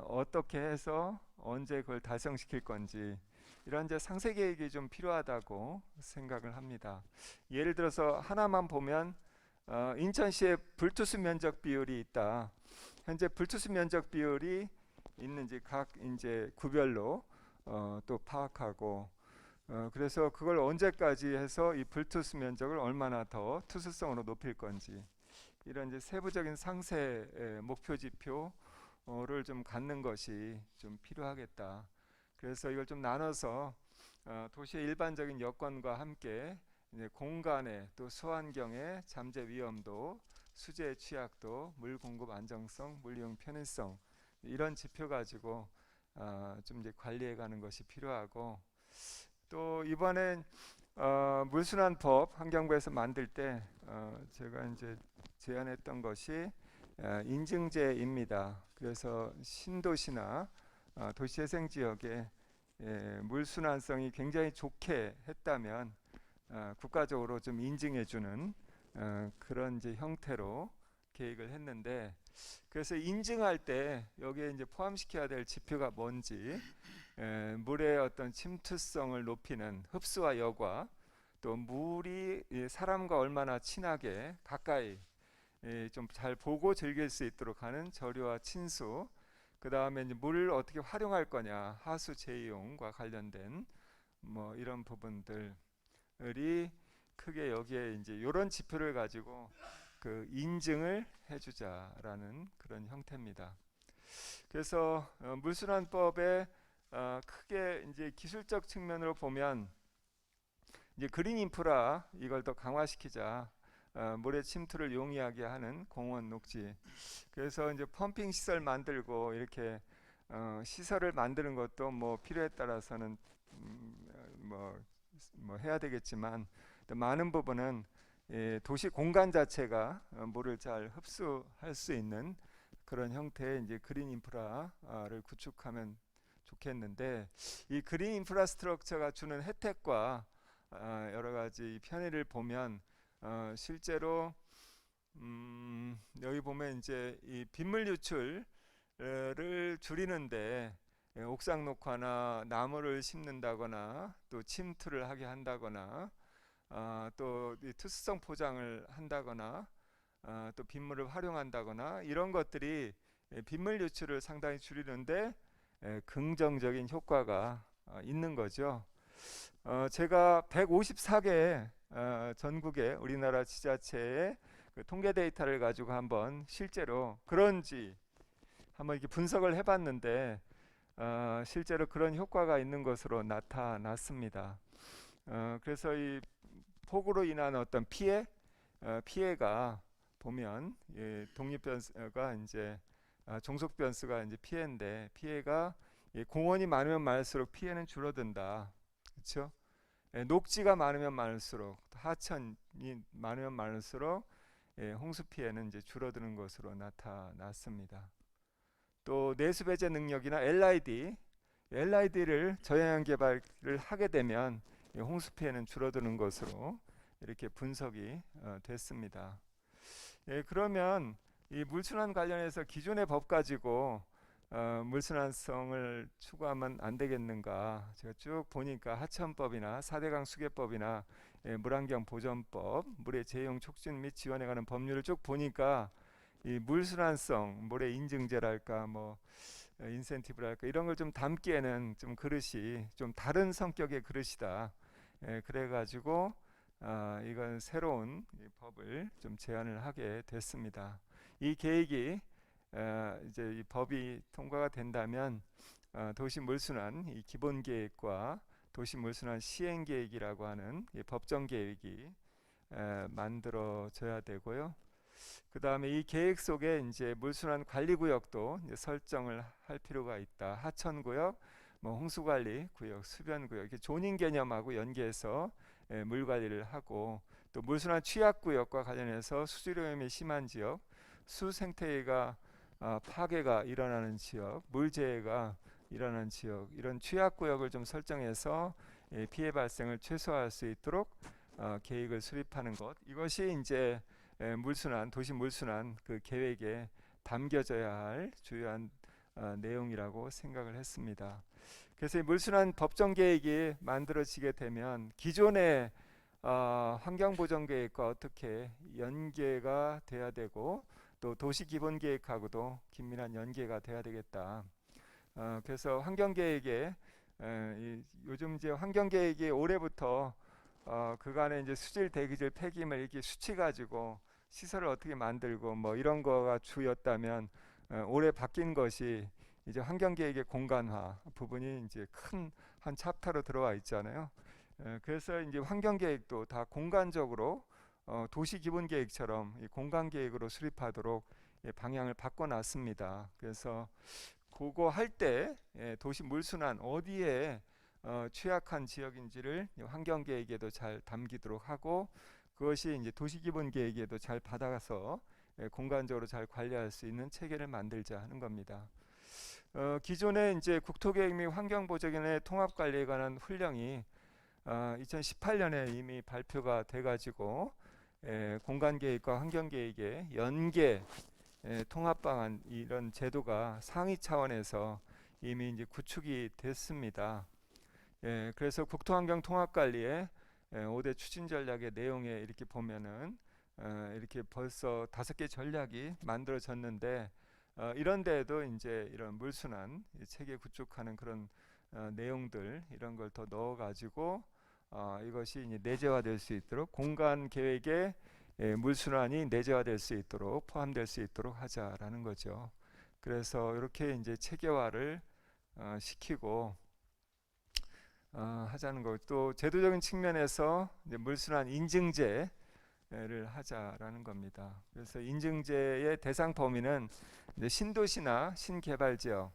어떻게 해서 언제 그걸 달성시킬 건지 이런 이제 상세 계획이 좀 필요하다고 생각을 합니다. 예를 들어서 하나만 보면 인천시에 불투수 면적 비율이 있다. 현재 불투수 면적 비율이 있는지 각 이제 구별로 또 파악하고 그래서 그걸 언제까지 해서 이 불투수 면적을 얼마나 더 투수성으로 높일 건지 이런 이제 세부적인 상세 목표 지표를 좀 갖는 것이 좀 필요하겠다. 그래서 이걸 좀 나눠서 도시의 일반적인 여건과 함께 이제 공간의 또 소환경의 잠재 위험도, 수재 취약도, 물 공급 안정성, 물 이용 편의성 이런 지표 가지고 좀 이제 관리해 가는 것이 필요하고 또 이번엔 물순환법 환경부에서 만들 때 제가 이제 제안했던 것이 인증제입니다. 그래서 신도시나 도시재생 지역에 물순환성이 굉장히 좋게 했다면 국가적으로 좀 인증해주는 그런 이제 형태로 계획을 했는데 그래서 인증할 때 여기에 이제 포함시켜야 될 지표가 뭔지 물의 어떤 침투성을 높이는 흡수와 여과 또 물이 사람과 얼마나 친하게 가까이 좀 잘 보고 즐길 수 있도록 하는 저류와 친수 그 다음에 이제 물을 어떻게 활용할 거냐 하수 재이용과 관련된 뭐 이런 부분들이 크게 여기에 이제 이런 지표를 가지고 그 인증을 해주자라는 그런 형태입니다. 그래서 물순환법에 크게 이제 기술적 측면으로 보면 이제 그린 인프라 이걸 더 강화시키자. 물의 침투를 용이하게 하는 공원 녹지. 그래서 이제 펌핑 시설 만들고 이렇게 시설을 만드는 것도 뭐 필요에 따라서는 뭐 해야 되겠지만 많은 부분은 도시 공간 자체가 물을 잘 흡수할 수 있는 그런 형태의 이제 그린 인프라를 구축하면 좋겠는데 이 그린 인프라스트럭처가 주는 혜택과 여러 가지 편의를 보면 실제로 여기 보면 이제 이 빗물 유출을 줄이는데 옥상 녹화나 나무를 심는다거나 또 침투를 하게 한다거나 또 이 투수성 포장을 한다거나 또 빗물을 활용한다거나 이런 것들이 빗물 유출을 상당히 줄이는데 긍정적인 효과가 있는 거죠. 제가 154개 전국의 우리나라 지자체의 그 통계 데이터를 가지고 한번 실제로 그런지 한번 이렇게 분석을 해봤는데 실제로 그런 효과가 있는 것으로 나타났습니다. 그래서 이 폭우로 인한 어떤 피해가 보면 독립 변수가 이제 종속 변수가 이제 피해인데 피해가 공원이 많으면 많을수록 피해는 줄어든다. 그렇죠? 녹지가 많으면 많을수록 하천이 많으면 많을수록 홍수 피해는 이제 줄어드는 것으로 나타났습니다. 또 내수 배제 능력이나 LID를 저영향 개발을 하게 되면 홍수 피해는 줄어드는 것으로 이렇게 분석이 됐습니다. 그러면 이 물순환 관련해서 기존의 법 가지고 물순환성을 추구하면 안 되겠는가? 제가 쭉 보니까 하천법이나 4대강 수계법이나 물환경 보전법, 물의 재용 촉진 및 지원에 관한 법률을 쭉 보니까 이 물순환성, 물의 인증제랄까, 뭐 인센티브랄까 이런 걸 좀 담기에는 좀 그릇이 좀 다른 성격의 그릇이다. 그래가지고 이건 새로운 이 법을 좀 제안을 하게 됐습니다. 이 계획이 이제 이 법이 통과가 된다면 도시 물순환 이 기본 계획과 도시 물순환 시행 계획이라고 하는 이 법정 계획이 만들어져야 되고요. 그 다음에 이 계획 속에 이제 물순환 관리구역도 이제 설정을 할 필요가 있다. 하천구역, 뭐 홍수관리 구역, 수변구역 이렇게 조닝 개념하고 연계해서 물 관리를 하고 또 물순환 취약구역과 관련해서 수질오염이 심한 지역, 수생태계가 파괴가 일어나는 지역, 물재해가 일어나는 지역 이런 취약구역을 좀 설정해서 피해 발생을 최소화할 수 있도록 계획을 수립하는 것 이것이 이제 물순환, 도시 물순환 그 계획에 담겨져야 할 주요한 내용이라고 생각을 했습니다. 그래서 이 물순환 법정 계획이 만들어지게 되면 기존의 환경보전계획과 어떻게 연계가 돼야 되고 또 도시기본계획하고도 긴밀한 연계가 돼야 되겠다. 그래서 환경계획에 요즘 이제 환경계획이 올해부터 그간의 이제 수질, 대기질, 폐기물 이렇게 수치 가지고 시설을 어떻게 만들고 뭐 이런 거가 주였다면 올해 바뀐 것이 이제 환경계획의 공간화 부분이 이제 큰 한 챕터로 들어와 있잖아요. 그래서 이제 환경계획도 다 공간적으로 도시기본계획처럼 이 공간계획으로 수립하도록 방향을 바꿔놨습니다. 그래서 그거 할 때 도시 물순환 어디에 취약한 지역인지를 환경계획에도 잘 담기도록 하고 그것이 이제 도시기본계획에도 잘 받아가서 공간적으로 잘 관리할 수 있는 체계를 만들자 하는 겁니다. 기존에 이제 국토계획 및 환경보전의 통합관리에 관한 훈령이 2018년에 이미 발표가 돼가지고 공간계획과 환경계획의 연계 통합방안 이런 제도가 상위 차원에서 이미 이제 구축이 됐습니다. 그래서 국토환경 통합관리의 5대 추진 전략의 내용에 이렇게 보면은 이렇게 벌써 5개 전략이 만들어졌는데 이런 데에도 이제 이런 물순환 체계 구축하는 그런 내용들 이런 걸 더 넣어가지고 이것이 이제 내재화될 수 있도록 공간 계획에 물순환이 내재화될 수 있도록 포함될 수 있도록 하자라는 거죠. 그래서 이렇게 이제 체계화를 시키고 하자는 거. 또 제도적인 측면에서 이제 물순환 인증제를 하자라는 겁니다. 그래서 인증제의 대상 범위는 이제 신도시나 신개발 지역,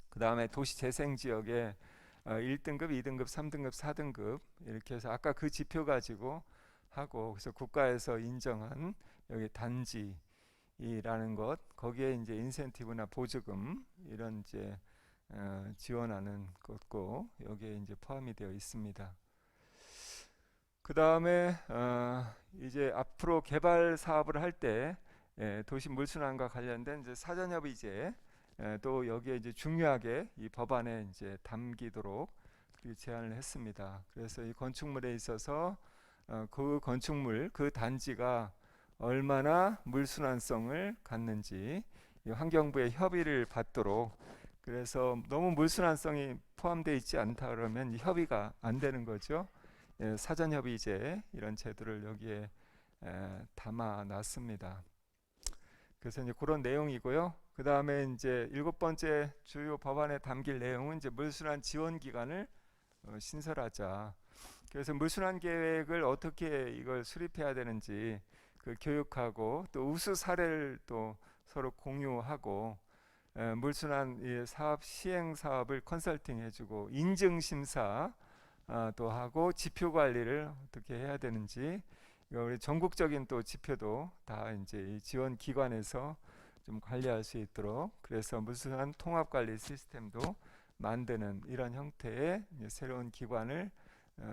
그 다음에 도시 재생 지역에 1등급, 2등급, 3등급, 4등급 이렇게 해서 아까 그 지표 가지고 하고 그래서 국가에서 인정한 여기 단지라는 것 거기에 이제 인센티브나 보조금 이런 이제 지원하는 것고 여기에 이제 포함이 되어 있습니다. 그 다음에 이제 앞으로 개발 사업을 할 때 도시 물순환과 관련된 이제 사전협의제 또 여기에 이제 중요하게 이 법안에 이제 담기도록 제안을 했습니다. 그래서 이 건축물에 있어서 그 건축물 그 단지가 얼마나 물순환성을 갖는지 이 환경부의 협의를 받도록 그래서 너무 물순환성이 포함되어 있지 않다 그러면 협의가 안 되는 거죠. 사전협의제 이런 제도를 여기에 담아 놨습니다. 그래서 이제 그런 내용이고요. 그 다음에 이제 7번째 주요 법안에 담길 내용은 이제 물순환 지원 기관을 신설하자. 그래서 물순환 계획을 어떻게 이걸 수립해야 되는지 그 교육하고 또 우수 사례를 또 서로 공유하고 물순환 사업 시행 사업을 컨설팅 해주고 인증 심사 또 하고 지표 관리를 어떻게 해야 되는지 우리 전국적인 또 지표도 다 이제 이 지원 기관에서 좀 관리할 수 있도록 그래서 물순환 통합 관리 시스템도 만드는 이런 형태의 새로운 기관을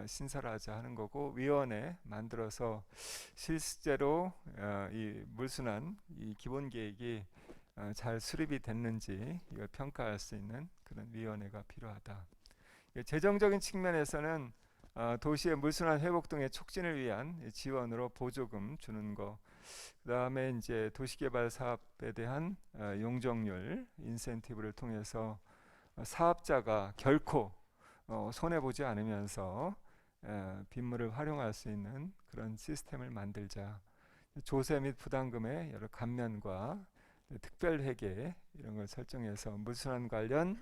신설하자 하는 거고 위원회 만들어서 실제로 이 물순환 이 기본 계획이 잘 수립이 됐는지 이걸 평가할 수 있는 그런 위원회가 필요하다. 재정적인 측면에서는 도시의 물순환 회복 등의 촉진을 위한 지원으로 보조금 주는 거, 그 다음에 이제 도시개발 사업에 대한 용적률 인센티브를 통해서 사업자가 결코 손해 보지 않으면서 빗물을 활용할 수 있는 그런 시스템을 만들자. 조세 및 부담금의 여러 감면과 특별 회계 이런 걸 설정해서 물순환 관련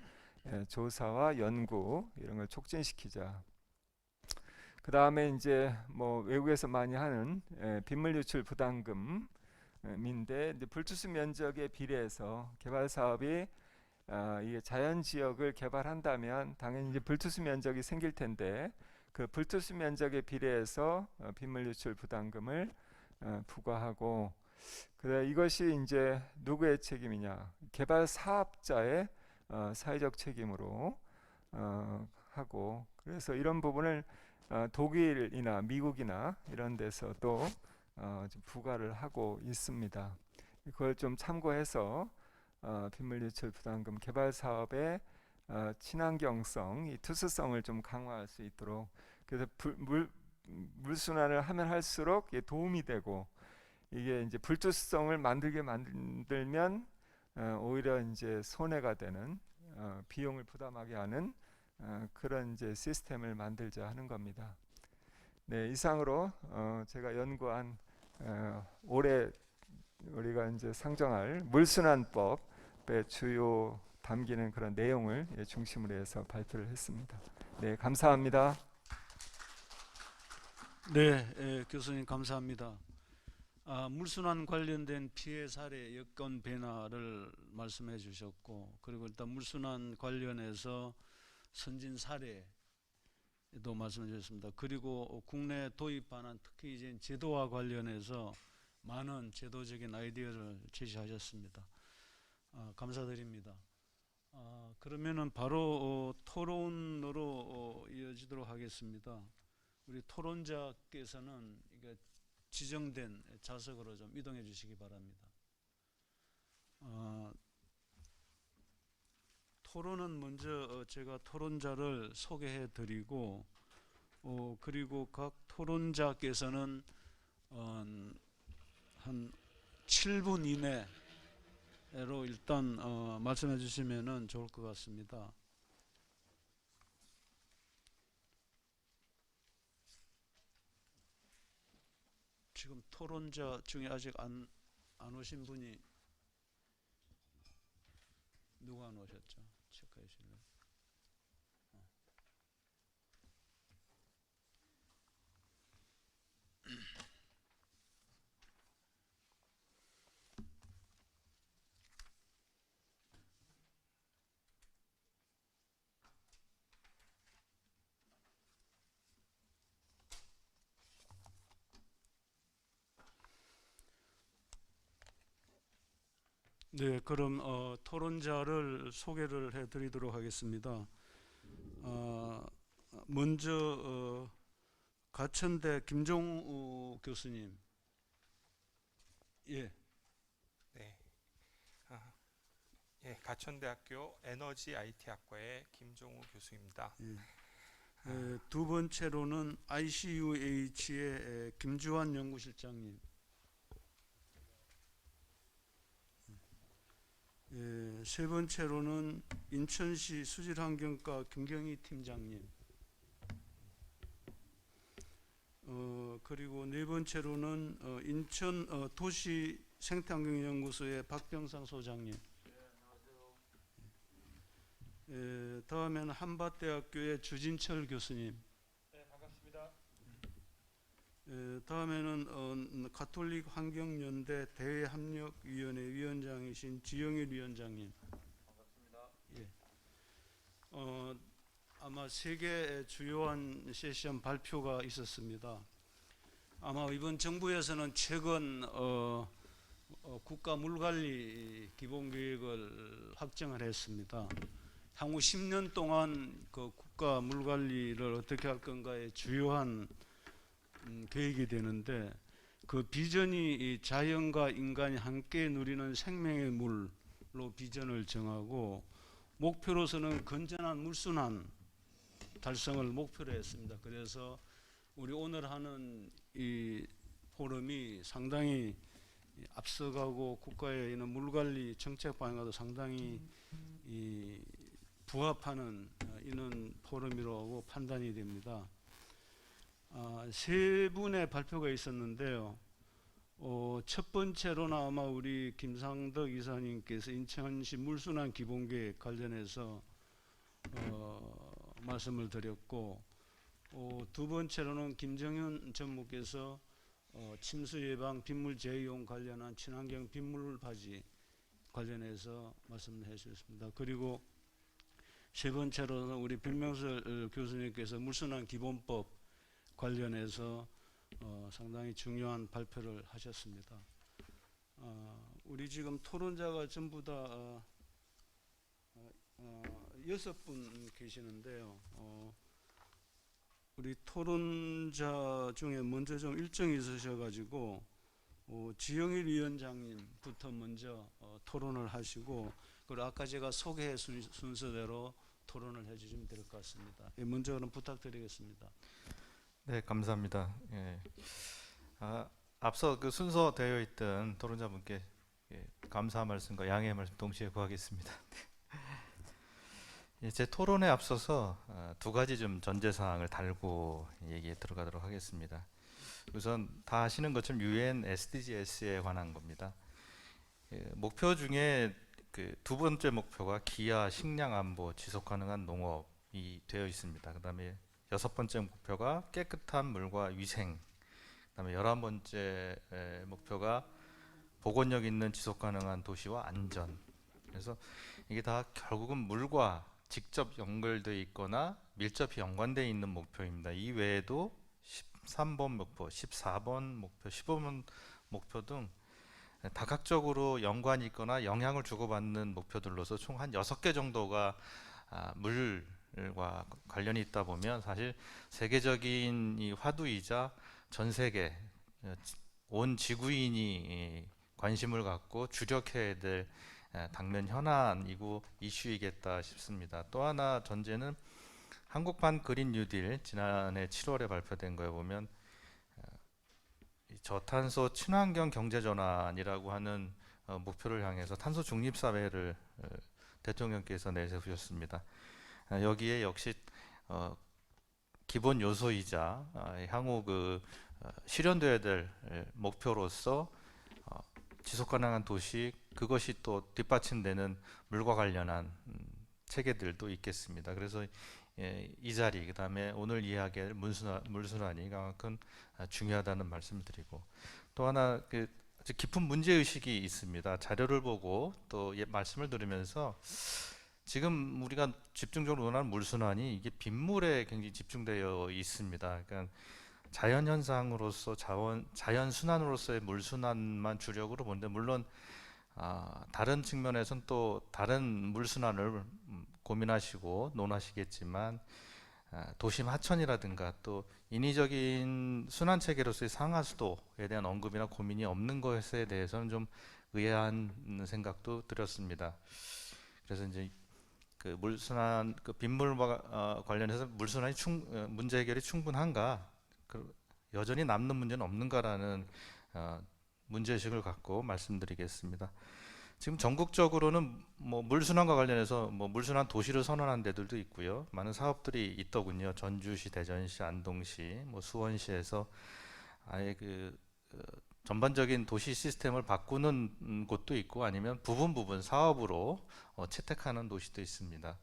조사와 연구 이런 걸 촉진시키자. 그 다음에 이제 뭐 외국에서 많이 하는 빗물 유출 부담금인데 이제 불투수 면적에 비례해서 개발 사업이 이게 자연 지역을 개발한다면 당연히 이제 불투수 면적이 생길 텐데 그 불투수 면적에 비례해서 빗물 유출 부담금을 부과하고 그래 이것이 이제 누구의 책임이냐? 개발 사업자의 사회적 책임으로 하고 그래서 이런 부분을 독일이나 미국이나 이런 데서 또 좀 부과를 하고 있습니다. 그걸 좀 참고해서 빗물 유출 부담금 개발 사업의 친환경성, 이 투수성을 좀 강화할 수 있도록, 그래서 물순환을 하면 할수록 이게 도움이 되고, 이게 이제 불투수성을 만들면 오히려 이제 손해가 되는, 비용을 부담하게 하는 그런 이제 시스템을 만들자 하는 겁니다. 네, 이상으로 제가 연구한 올해 우리가 이제 상정할 물순환법의 주요 담기는 그런 내용을 중심으로 해서 발표를 했습니다. 네, 감사합니다. 네, 교수님 감사합니다. 물순환 관련된 피해 사례 여건 변화를 말씀해 주셨고, 그리고 일단 물순환 관련해서 선진 사례도 말씀해 주셨습니다. 그리고 국내 도입 반환, 특히 이제 제도와 관련해서 많은 제도적인 아이디어를 제시하셨습니다. 감사드립니다. 그러면은 바로 토론으로 이어지도록 하겠습니다. 우리 토론자께서는 이게 지정된 좌석으로 좀 이동해 주시기 바랍니다. 토론은 먼저 제가 토론자를 소개해 드리고, 그리고 각 토론자께서는 한 7분 이내로 일단 말씀해 주시면 좋을 것 같습니다. 지금 토론자 중에 아직 안 오신 분이 누가 안 오셨죠? 체크해 주실래요? 네, 그럼 토론자를 소개를 해드리도록 하겠습니다. 먼저 가천대 김종우 교수님. 예. 네, 예, 가천대학교 에너지 IT학과의 김종우 교수입니다. 두 번째로는 ICUH의 김주환 연구실장님. 세 번째로는 인천시 수질환경과 김경희 팀장님. 그리고 네 번째로는 인천 도시 생태환경연구소의 박병상 소장님. 다음에는 한밭대학교의 주진철 교수님. 네, 반갑습니다. 다음에는 가톨릭 환경연대 대외협력위원회 위원장이신 지영일 위원장님. 반갑습니다. 예. 아마 세 개 주요한 세션 발표가 있었습니다. 아마 이번 정부에서는 최근 국가 물관리 기본계획을 확정을 했습니다. 향후 10년 동안 그 국가 물관리를 어떻게 할 건가에 주요한 계획이 되는데, 그 비전이 이 자연과 인간이 함께 누리는 생명의 물로 비전을 정하고, 목표로서는 건전한 물순환 달성을 목표로 했습니다. 그래서 우리 오늘 하는 이 포럼이 상당히 앞서가고 국가의 이런 물관리 정책 방향과도 상당히 부합하는 이런 포럼이라고 판단이 됩니다. 세 분의 발표가 있었는데요. 첫 번째로는 아마 우리 김상덕 이사님께서 인천시 물순환 기본계획 관련해서 말씀을 드렸고, 두 번째로는 김정현 전무께서 침수 예방 빗물 재이용 관련한 친환경 빗물 바지 관련해서 말씀을 해주셨습니다. 그리고 세 번째로는 우리 변명설 교수님께서 물순환 기본법 관련해서 상당히 중요한 발표를 하셨습니다. 우리 지금 토론자가 전부 다 6분 계시는데요. 우리 우리 토론자 중에 먼저 좀 일정이 있으셔가지고 지영일 위원장님부터 먼저 토론을 하시고, 그리고 아까 제가 소개 순서대로 토론을 해주시면 될 것 같습니다. 먼저 그럼 부탁드리겠습니다. 네, 감사합니다. 예. 앞서 그 순서되어 있던 토론자분께 감사 말씀과 양해의 말씀 동시에 구하겠습니다. 제 토론에 앞서서 두 가지 좀 전제 사항을 달고 얘기에 들어가도록 하겠습니다. 우선 다 아시는 것처럼 UN SDGs에 관한 겁니다. 목표 중에 그 두 번째 목표가 기아, 식량 안보, 지속 가능한 농업이 되어 있습니다. 그다음에 여섯 번째 목표가 깨끗한 물과 위생, 그다음에 11번째 목표가 보건력 있는 지속 가능한 도시와 안전. 그래서 이게 다 결국은 물과 직접 연결되어 있거나 밀접히 연관되어 있는 목표입니다. 이 외에도 13번 목표, 14번 목표, 15번 목표 등 다각적으로 연관이 있거나 영향을 주고받는 목표들로서 총 한 6개 정도가 물과 관련이 있다 보면 사실 세계적인 이 화두이자 전 세계 온 지구인이 관심을 갖고 주력해야 될 당면 현안이고 이슈이겠다 싶습니다. 또 하나 전제는 한국판 그린 뉴딜 지난해 7월에 발표된 거에 보면 저탄소 친환경 경제 전환이라고 하는 목표를 향해서 탄소 중립 사회를 대통령께서 내세우셨습니다. 여기에 역시 기본 요소이자 향후 실현되어야 될 목표로서 지속 가능한 도시, 그것이 또 뒷받침되는 물과 관련한 체계들도 있겠습니다. 그래서 이 자리, 그다음에 오늘 이야기할 물순환이 그만큼 중요하다는 말씀을 드리고, 또 하나 아주 깊은 문제 의식이 있습니다. 자료를 보고 또 말씀을 들으면서 지금 우리가 집중적으로 논하는 물순환이 이게 빗물에 굉장히 집중되어 있습니다. 그러니까 자연 현상으로서 자연 순환으로서의 물순환만 주력으로 보는데, 물론 다른 측면에서는 또 다른 물순환을 고민하시고 논하시겠지만 도심 하천이라든가 또 인위적인 순환 체계로서의 상하수도에 대한 언급이나 고민이 없는 것에 대해서는 좀 의아한 생각도 들었습니다. 그래서 이제 그 물순환, 그 빗물과 관련해서 물순환이 문제 해결이 충분한가, 여전히 남는 문제는 없는가라는 문제의식을 갖고 말씀드리겠습니다. 지금 전국적으로는 뭐 물순환과 관련해서 뭐 물순환 도시를 선언한 데들도 있고요. 많은 사업들이 있더군요. 전주시, 대전시, 안동시, 뭐 수원시에서 아예 전반적인 도시 시스템을 바꾸는 곳도 있고, 아니면 부분 사업으로 채택하는 도시도 있습니다.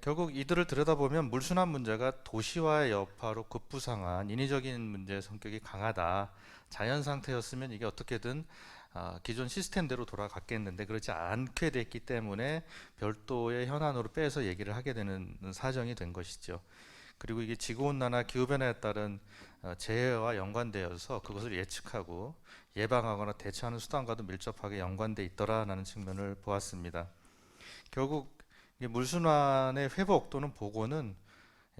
결국 이들을 들여다보면 물순환 문제가 도시와의 여파로 급부상한 인위적인 문제의 성격이 강하다. 자연 상태였으면 이게 어떻게든 기존 시스템대로 돌아갔겠는데 그렇지 않게 됐기 때문에 별도의 현안으로 빼서 얘기를 하게 되는 사정이 된 것이죠. 그리고 이게 지구온난화, 기후변화에 따른 재해와 연관되어서 그것을 예측하고 예방하거나 대처하는 수단과도 밀접하게 연관돼 있더라라는 측면을 보았습니다. 결국 물순환의 회복 또는 복원은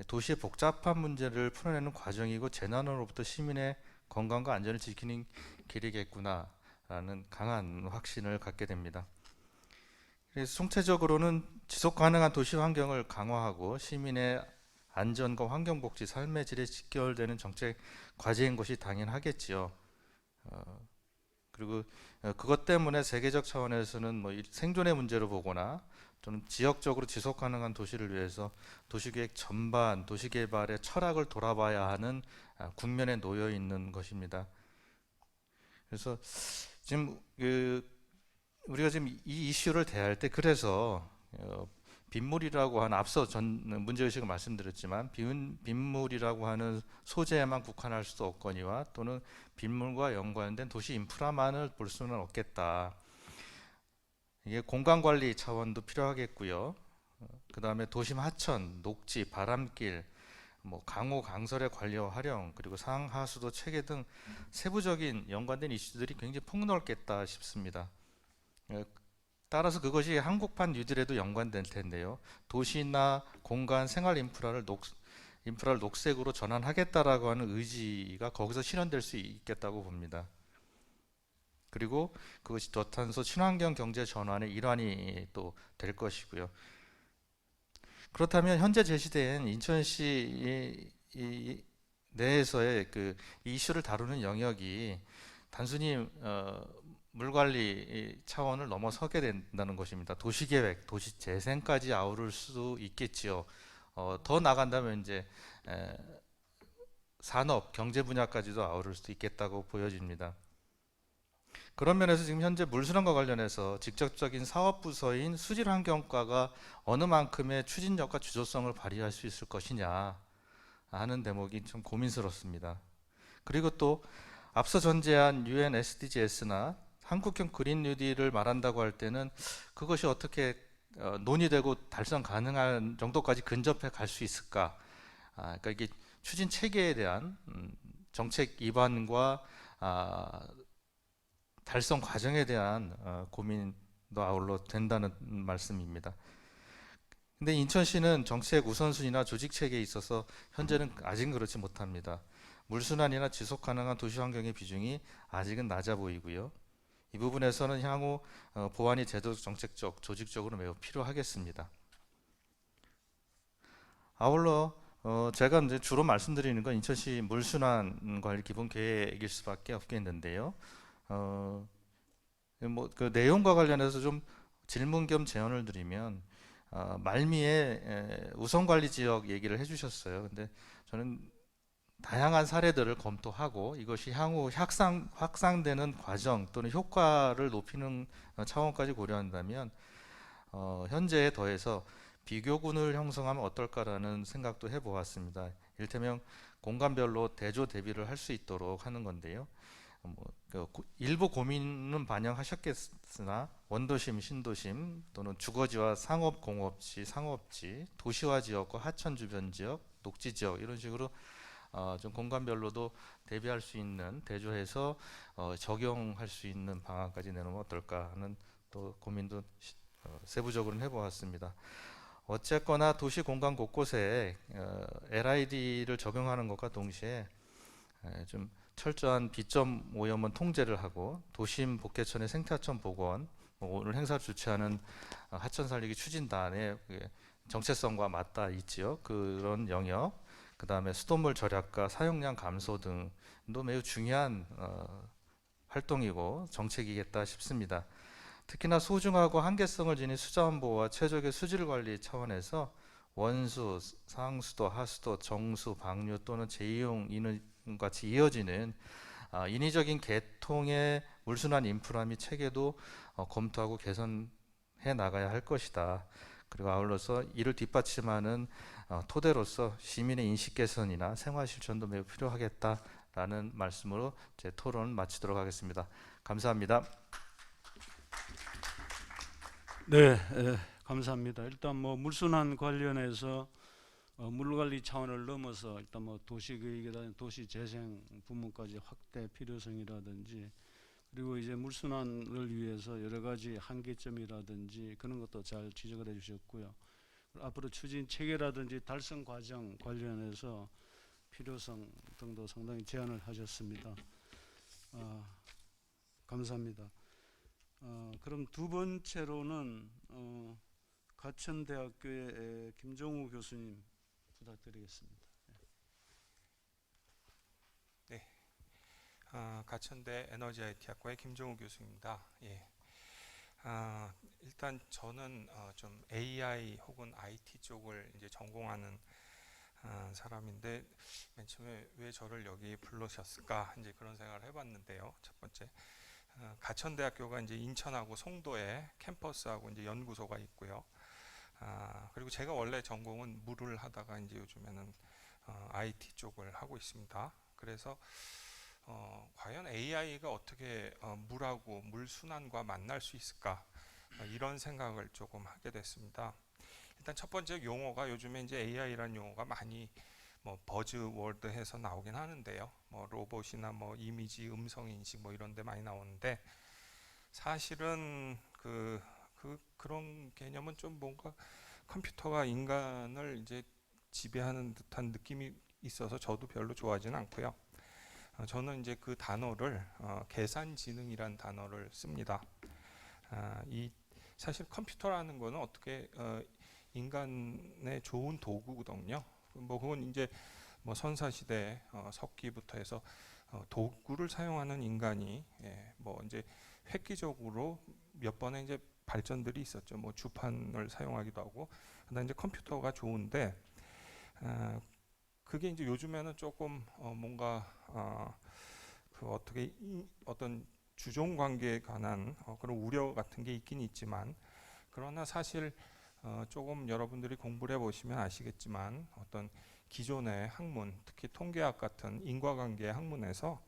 도시의 복잡한 문제를 풀어내는 과정이고 재난으로부터 시민의 건강과 안전을 지키는 길이겠구나라는 강한 확신을 갖게 됩니다. 그래서 총체적으로는 지속 가능한 도시 환경을 강화하고 시민의 안전과 환경복지, 삶의 질에 직결되는 정책 과제인 것이 당연하겠지요. 그리고 그것 때문에 세계적 차원에서는 뭐 생존의 문제로 보거나 또는 지역적으로 지속 가능한 도시를 위해서 도시계획 전반, 도시개발의 철학을 돌아봐야 하는 국면에 놓여 있는 것입니다. 그래서 지금 우리가 지금 이 이슈를 대할 때, 그래서 빗물이라고 하는, 앞서 문제의식을 말씀드렸지만 빗물이라고 하는 소재에만 국한할 수도 없거니와 또는 빗물과 연관된 도시 인프라만을 볼 수는 없겠다. 이게 공간관리 차원도 필요하겠고요. 그 다음에 도심 하천, 녹지, 바람길, 뭐 강호, 강설의 관리와 활용, 그리고 상하수도 체계 등 세부적인 연관된 이슈들이 굉장히 폭넓겠다 싶습니다. 따라서 그것이 한국판 뉴딜에도 연관될 텐데요. 도시나 공간, 생활 인프라를 인프라를 녹색으로 전환하겠다라고 하는 의지가 거기서 실현될 수 있겠다고 봅니다. 그리고 그것이 저탄소 친환경 경제 전환의 일환이 또 될 것이고요. 그렇다면 현재 제시된 인천시 내에서의 그 이슈를 다루는 영역이 단순히 물관리 차원을 넘어서게 된다는 것입니다. 도시계획, 도시재생까지 아우를 수 있겠지요. 더 나간다면 이제 산업, 경제 분야까지도 아우를 수도 있겠다고 보여집니다. 그런 면에서 지금 현재 물순환과 관련해서 직접적인 사업 부서인 수질환경과가 어느 만큼의 추진력과 주도성을 발휘할 수 있을 것이냐 하는 대목이 좀 고민스럽습니다. 그리고 또 앞서 전제한 UN SDGs나 한국형 그린 뉴딜을 말한다고 할 때는 그것이 어떻게 논의되고 달성 가능한 정도까지 근접해 갈 수 있을까? 그러니까 이게 추진 체계에 대한 정책 입안과 달성 과정에 대한 고민도 아울러 된다는 말씀입니다. 근데 인천시는 정책 우선순위나 조직 체계에 있어서 현재는 아직은 그렇지 못합니다. 물순환이나 지속 가능한 도시 환경의 비중이 아직은 낮아 보이고요. 이 부분에서는 향후 보완이 제도 정책적, 조직적으로 매우 필요하겠습니다. 아울러 제가 이제 주로 말씀드리는 건 인천시 물순환 관리 기본 계획일 수밖에 없겠는데요. 뭐 그 내용과 관련해서 좀 질문 겸 제언을 드리면 말미에 우선 관리 지역 얘기를 해주셨어요. 근데 저는 다양한 사례들을 검토하고 이것이 향후 확산되는 과정 또는 효과를 높이는 차원까지 고려한다면 현재에 더해서 비교군을 형성하면 어떨까라는 생각도 해보았습니다. 이를테면 공간별로 대조 대비를 할 수 있도록 하는 건데요. 일부 고민은 반영하셨겠으나 원도심, 신도심 또는 주거지와 상업공업지, 상업지, 도시화 지역과 하천 주변 지역, 녹지 지역 이런 식으로 좀 공간별로도 대비할 수 있는 대조해서 적용할 수 있는 방안까지 내놓으면 어떨까 하는 또 고민도 세부적으로는 해보았습니다. 어쨌거나 도시 공간 곳곳에 LID를 적용하는 것과 동시에 좀 철저한 비점 오염원 통제를 하고 도심 복개천의 생태하천 복원, 오늘 행사를 주최하는 하천 살리기 추진단의 정체성과 맞닿아 있지요. 그런 영역, 그 다음에 수돗물 절약과 사용량 감소 등도 매우 중요한 활동이고 정책이겠다 싶습니다. 특히나 소중하고 한계성을 지닌 수자원 보호와 최적의 수질 관리 차원에서 원수, 상수도, 하수도, 정수, 방류 또는 재이용 같이 이어지는 인위적인 계통의 물순환 인프라 및 체계도 검토하고 개선해 나가야 할 것이다. 그리고 아울러서 이를 뒷받침하는 토대로서 시민의 인식 개선이나 생활 실천도 매우 필요하겠다라는 말씀으로 제 토론을 마치도록 하겠습니다. 감사합니다. 네, 감사합니다. 일단 뭐 물순환 관련해서 물관리 차원을 넘어서 일단 뭐 도시계획이라든지 도시재생 부문까지 확대 필요성이라든지 그리고 이제 물순환을 위해서 여러 가지 한계점이라든지 그런 것도 잘 지적을 해주셨고요. 앞으로 추진 체계라든지 달성 과정 관련해서 필요성 등도 상당히 제안을 하셨습니다. 감사합니다. 그럼 두 번째로는 가천대학교의 김종우 교수님 부탁드리겠습니다. 네, 가천대 에너지 IT 학과의 김종우 교수입니다. 예. 일단 저는 좀 AI 혹은 IT 쪽을 이제 전공하는 사람인데 맨 처음에 왜 저를 여기 불러셨을까 이제 그런 생각을 해봤는데요. 첫 번째, 가천대학교가 이제 인천하고 송도에 캠퍼스하고 이제 연구소가 있고요. 그리고 제가 원래 전공은 물을 하다가 이제 요즘에는 IT 쪽을 하고 있습니다. 그래서 과연 AI가 어떻게 물하고 물 순환과 만날 수 있을까 이런 생각을 조금 하게 됐습니다. 일단 첫 번째 용어가 요즘에 이제 AI라는 용어가 많이 뭐 버즈워드해서 나오긴 하는데요. 뭐 로봇이나 뭐 이미지, 음성 인식 뭐 이런 데 많이 나오는데 사실은 그런 개념은 좀 뭔가 컴퓨터가 인간을 이제 지배하는 듯한 느낌이 있어서 저도 별로 좋아하지는 않고요. 저는 이제 그 단어를 계산지능이란 단어를 씁니다. 이 사실 컴퓨터라는 거는 어떻게 인간의 좋은 도구거든요. 뭐 그건 이제 뭐 선사시대 석기부터 해서 도구를 사용하는 인간이 뭐 이제 획기적으로 몇 번의 이제 발전들이 있었죠. 뭐 주판을 사용하기도 하고. 그다음 이제 컴퓨터가 좋은데 그게 이제 요즘에는 조금 뭔가 그 어떻게 어떤 주종 관계에 관한 그런 우려 같은 게 있긴 있지만, 그러나 사실 조금 여러분들이 공부를 해보시면 아시겠지만 어떤 기존의 학문, 특히 통계학 같은 인과관계 학문에서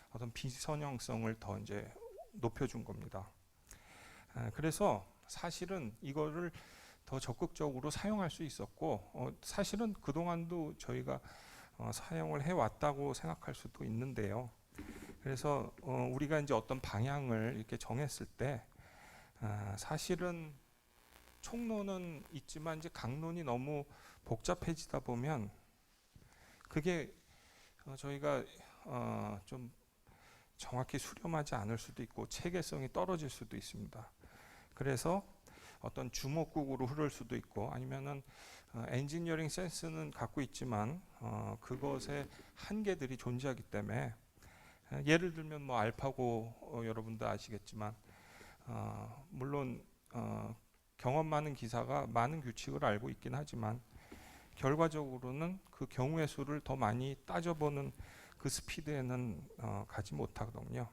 어떤 비선형성을 더 이제 높여준 겁니다. 그래서 사실은 이거를 더 적극적으로 사용할 수 있었고, 사실은 그동안도 저희가 사용을 해왔다고 생각할 수도 있는데요. 그래서 우리가 이제 어떤 방향을 이렇게 정했을 때 사실은 총론은 있지만 이제 강론이 너무 복잡해지다 보면 그게 저희가 좀 정확히 수렴하지 않을 수도 있고 체계성이 떨어질 수도 있습니다. 그래서 어떤 주먹국으로 흐를 수도 있고, 아니면은 엔지니어링 센스는 갖고 있지만 그것의 한계들이 존재하기 때문에, 예를 들면 뭐 알파고 여러분도 아시겠지만 물론 경험 많은 기사가 많은 규칙을 알고 있긴 하지만 결과적으로는 그 경우의 수를 더 많이 따져보는 그 스피드에는 가지 못하거든요.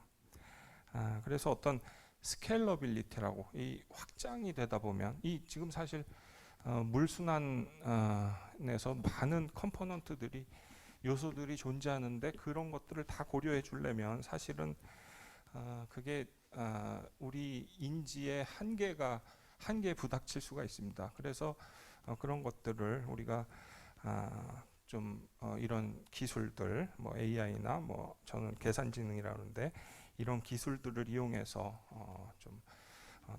그래서 어떤 스케일러빌리티라고, 이 확장이 되다 보면, 이 지금 사실 물순환에서 많은 컴포넌트들이, 요소들이 존재하는데 그런 것들을 다 고려해 주려면 사실은 그게 우리 인지의 한계에 부닥칠 수가 있습니다. 그래서 그런 것들을 우리가 좀 이런 기술들, 뭐 AI나 뭐 저는 계산지능이라고 하는데, 이런 기술들을 이용해서 좀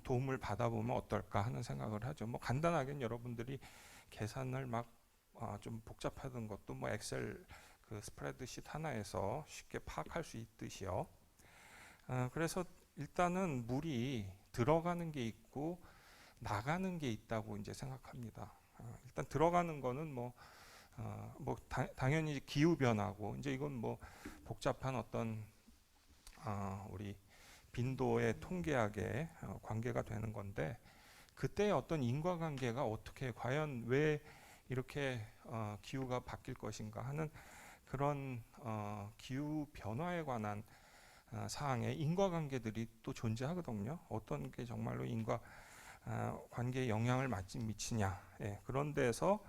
도움을 받아보면 어떨까 하는 생각을 하죠. 뭐 간단하게 여러분들이 계산을 막 좀 복잡하던 것도 뭐 엑셀 그 스프레드시트 하나에서 쉽게 파악할 수 있듯이요. 그래서 일단은 물이 들어가는 게 있고 나가는 게 있다고 이제 생각합니다. 일단 들어가는 거는 당연히 기후 변화고, 이제 이건 뭐 복잡한 어떤 우리 빈도의 통계학의 관계가 되는 건데, 그때의 어떤 인과관계가 어떻게, 과연 왜 이렇게 기후가 바뀔 것인가 하는 그런 기후 변화에 관한 사항에 인과관계들이 또 존재하거든요. 어떤 게 정말로 인과관계에 영향을 미치냐, 그런 데서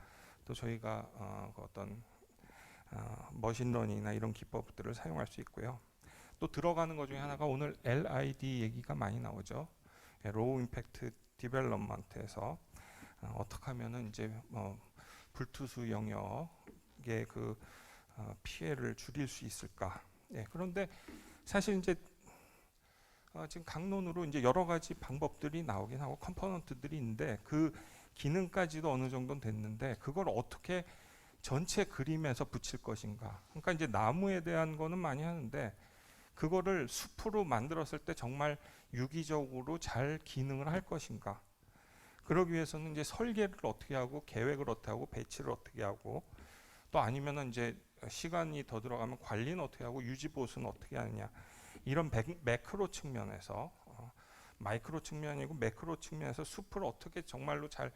또 저희가 그 어떤 머신러닝이나 이런 기법들을 사용할 수 있고요. 또 들어가는 것 중에 하나가 오늘 LID 얘기가 많이 나오죠. 로우 임팩트 디벨롭먼트에서 어떻게 하면은 이제 불투수 영역의 그 피해를 줄일 수 있을까? 그런데 사실 이제 지금 강론으로 이제 여러 가지 방법들이 나오긴 하고 컴포넌트들이 있는데, 그 기능까지도 어느 정도는 됐는데 그걸 어떻게 전체 그림에서 붙일 것인가? 그러니까 이제 나무에 대한 거는 많이 하는데 그거를 숲으로 만들었을 때 정말 유기적으로 잘 기능을 할 것인가? 그러기 위해서는 이제 설계를 어떻게 하고 계획을 어떻게 하고 배치를 어떻게 하고, 또 아니면은 이제 시간이 더 들어가면 관리는 어떻게 하고 유지 보수는 어떻게 하느냐, 이런 매크로 측면에서 마이크로 측면이고 매크로 측면에서 숲을 어떻게 정말로 잘